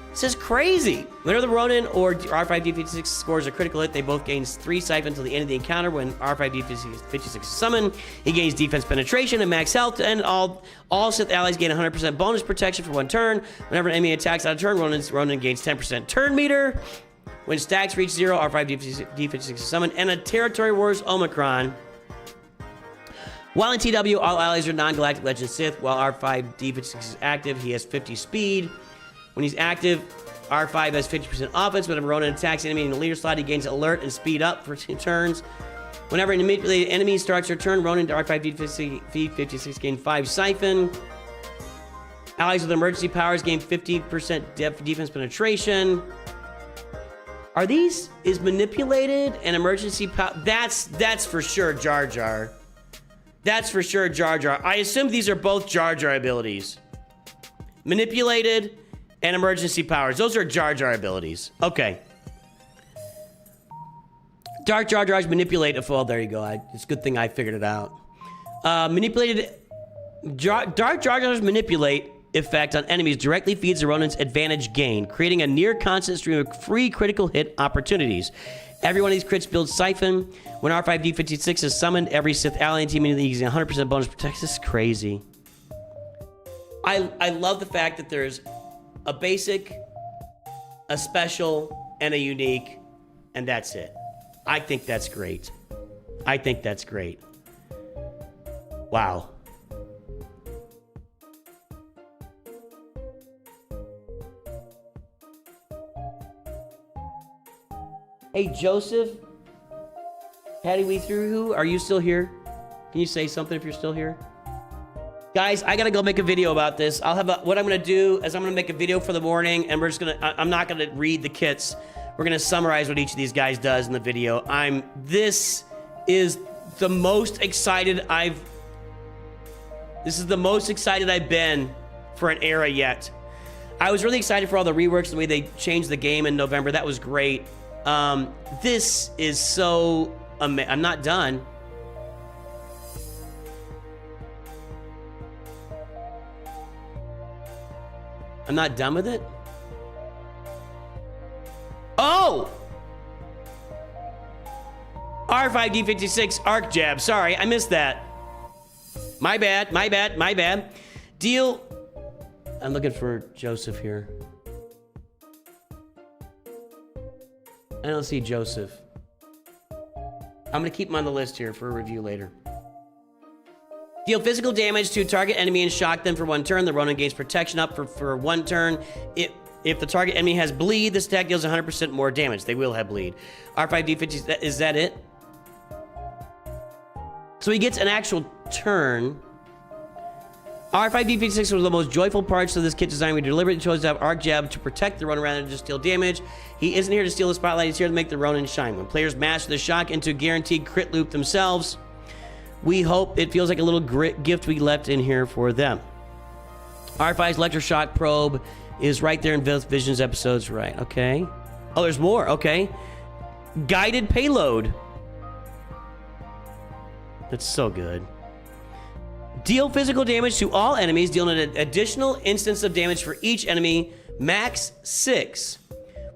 This is crazy. Whenever the Ronin or R5D56 scores a critical hit, they both gain 3 siphon until the end of the encounter. When R5D56 is summoned, he gains defense penetration and max health, and all Sith allies gain 100% bonus protection for 1 turn. Whenever an enemy attacks out of turn, Ronin gains 10% turn meter. When stacks reach 0, R5D56 is summoned. And a Territory Wars Omicron. While in TW, all allies are non-galactic legend Sith. While R5D56 is active, he has 50 speed. When he's active, R5 has 50% offense. Whenever Ronin attacks an enemy in the leader slot, he gains alert and speed up for 2 turns. Whenever an manipulated enemy starts their turn, Ronin to R5D56 gain 5 siphon. Allies with emergency powers gain 50% defense penetration. Are these, is manipulated and emergency power? That's for sure Jar Jar. That's for sure Jar Jar. I assume these are both Jar Jar abilities. Manipulated and emergency powers. Those are Jar Jar abilities. Okay. Dark Jar Jar's manipulate. Well, there you go. It's a good thing I figured it out. Dark Jar Jar's manipulate effect on enemies directly feeds the Ronin's advantage gain, creating a near constant stream of free critical hit opportunities. Every one of these crits builds siphon. When R5D56 is summoned, every Sith ally and team immediately using 100% bonus protection. This is crazy. I love the fact that there's a basic, a special, and a unique, and that's it. I think that's great. I think that's great. Wow. Hey, Joseph. Patty We Through Who, are you still here? Can you say something if you're still here? Guys, I gotta go make a video about this. What I'm gonna do is I'm gonna make a video for the morning, and I'm not gonna read the kits. We're gonna summarize what each of these guys does in the video. This is the most excited I've been for an era yet. I was really excited for all the reworks, the way they changed the game in November. That was great. This is so amazing. I'm not done. I'm not done with it. Oh! R5D56 arc jab. Sorry, I missed that. My bad. Deal. I'm looking for Joseph here. I don't see Joseph. I'm gonna keep him on the list here for a review later. Deal physical damage to target enemy and shock them for 1 turn. The Ronin gains protection up for 1 turn. If the target enemy has bleed, this attack deals 100% more damage. They will have bleed. R5D50, is that it? So he gets an actual turn. R5D56 was the most joyful parts of this kit design. We deliberately chose to have Arc Jab to protect the Ronin rather than just deal damage. He isn't here to steal the spotlight. He's here to make the Ronin shine. When players master the shock into a guaranteed crit loop themselves, we hope it feels like a little gift we left in here for them. R5's electroshock probe is right there in both Visions episodes, right? Okay. Oh, there's more. Okay. Guided payload. That's so good. Deal physical damage to all enemies, dealing an additional instance of damage for each enemy, max 6,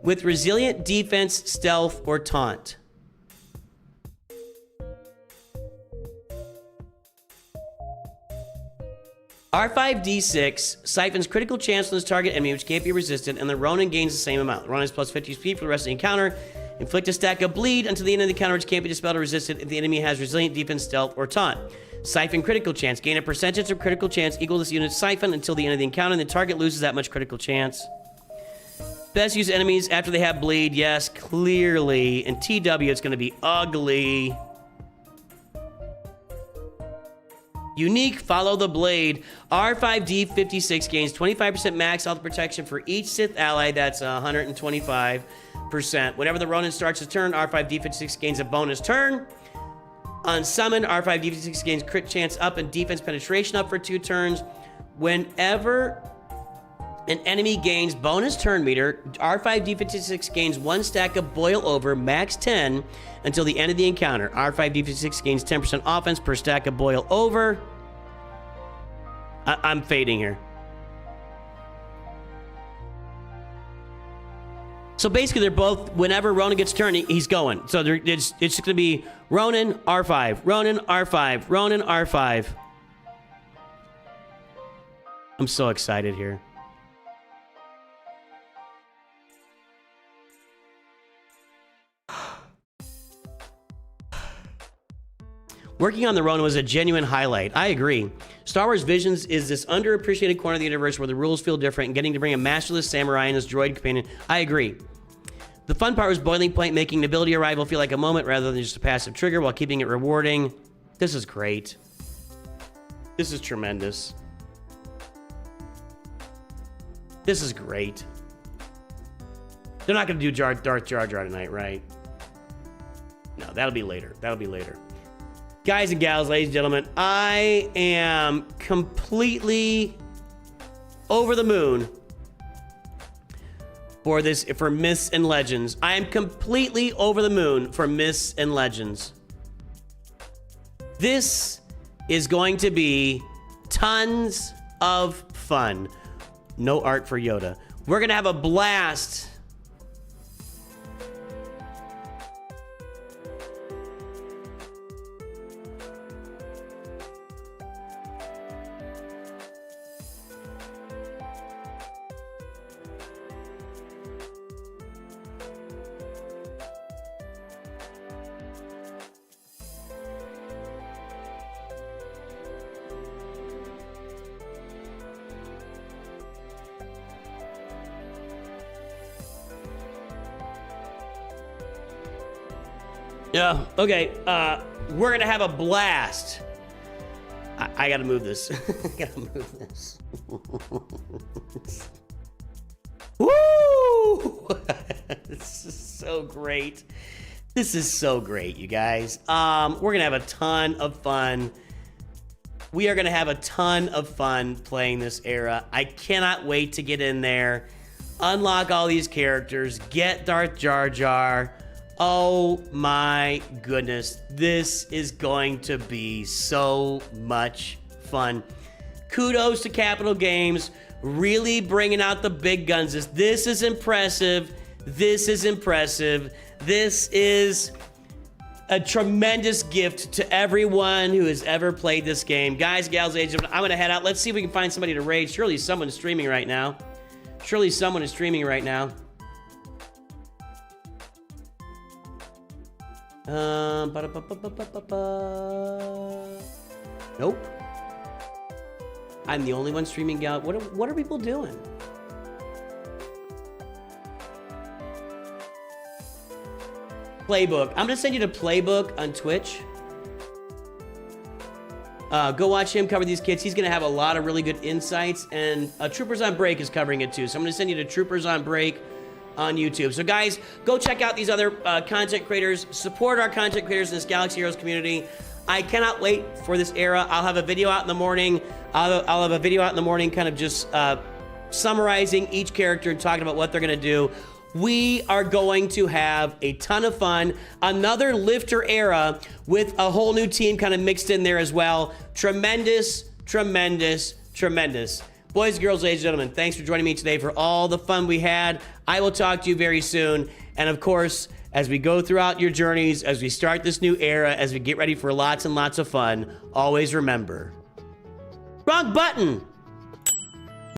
with resilient defense, stealth, or taunt. R5D6 siphons critical chance on this target enemy, which can't be resisted, and the Ronin gains the same amount. Ronin is plus 50 speed for the rest of the encounter. Inflict a stack of bleed until the end of the encounter, which can't be dispelled or resisted if the enemy has resilient defense, stealth, or taunt. Siphon critical chance. Gain a percentage of critical chance equal to this unit's siphon until the end of the encounter, and the target loses that much critical chance. Best use enemies after they have bleed. Yes, clearly. In TW, it's going to be ugly. Unique, follow the blade. R5D56 gains 25% max health protection for each Sith ally. That's 125%. Whenever the Ronin starts his turn, R5D56 gains a bonus turn. On summon, R5D56 gains crit chance up and defense penetration up for 2 turns. Whenever an enemy gains bonus turn meter, R5D56 gains 1 stack of boil over, max 10, until the end of the encounter. R5D56 gains 10% offense per stack of boil over. I'm fading here. So basically, they're both, whenever Ronin gets turned, he's going. So it's just going to be Ronin, R5, Ronin, R5, Ronin, R5. I'm so excited here. Working on the Ronin was a genuine highlight. I agree. Star Wars Visions is this underappreciated corner of the universe where the rules feel different, and getting to bring a masterless samurai and his droid companion. I agree. The fun part was Boiling Point making an ability arrival feel like a moment rather than just a passive trigger while keeping it rewarding. This is great. This is tremendous. This is great. They're not going to do Darth Jar Jar tonight, right? No, that'll be later. That'll be later. Guys and gals, ladies and gentlemen, I am completely over the moon for Myths and Legends. I am completely over the moon for Myths and Legends. This is going to be tons of fun. No art for Yoda. We're going to have a blast. Yeah, okay, we're gonna have a blast. I gotta move this. I gotta move this. Woo! This is so great. This is so great, you guys. We're gonna have a ton of fun. We are gonna have a ton of fun playing this era. I cannot wait to get in there, unlock all these characters, get Darth Jar Jar. Oh my goodness, this is going to be so much fun. Kudos to Capital Games, really bringing out the big guns. This is impressive. This is impressive. This is a tremendous gift to everyone who has ever played this game. Guys, gals, ladies and gentlemen, I'm gonna head out. Let's see if we can find somebody to raid. Surely someone's streaming right now. Surely someone is streaming right now. Nope. I'm the only one streaming, gal. What are people doing? Playbook. I'm gonna send you to Playbook on Twitch. Go watch him cover these kits. He's gonna have a lot of really good insights, and Troopers on Break is covering it too. So I'm gonna send you to Troopers on Break on YouTube. So guys, go check out these other content creators. Support our content creators in this Galaxy Heroes community. I cannot wait for this era. I'll have a video out in the morning. I'll have a video out in the morning kind of just summarizing each character and talking about what they're gonna do. We are going to have a ton of fun. Another Lifter era with a whole new team kind of mixed in there as well. Tremendous, tremendous, tremendous. Boys, girls, ladies and gentlemen, thanks for joining me today for all the fun we had. I will talk to you very soon. And of course, as we go throughout your journeys, as we start this new era, as we get ready for lots and lots of fun, always remember, wrong button.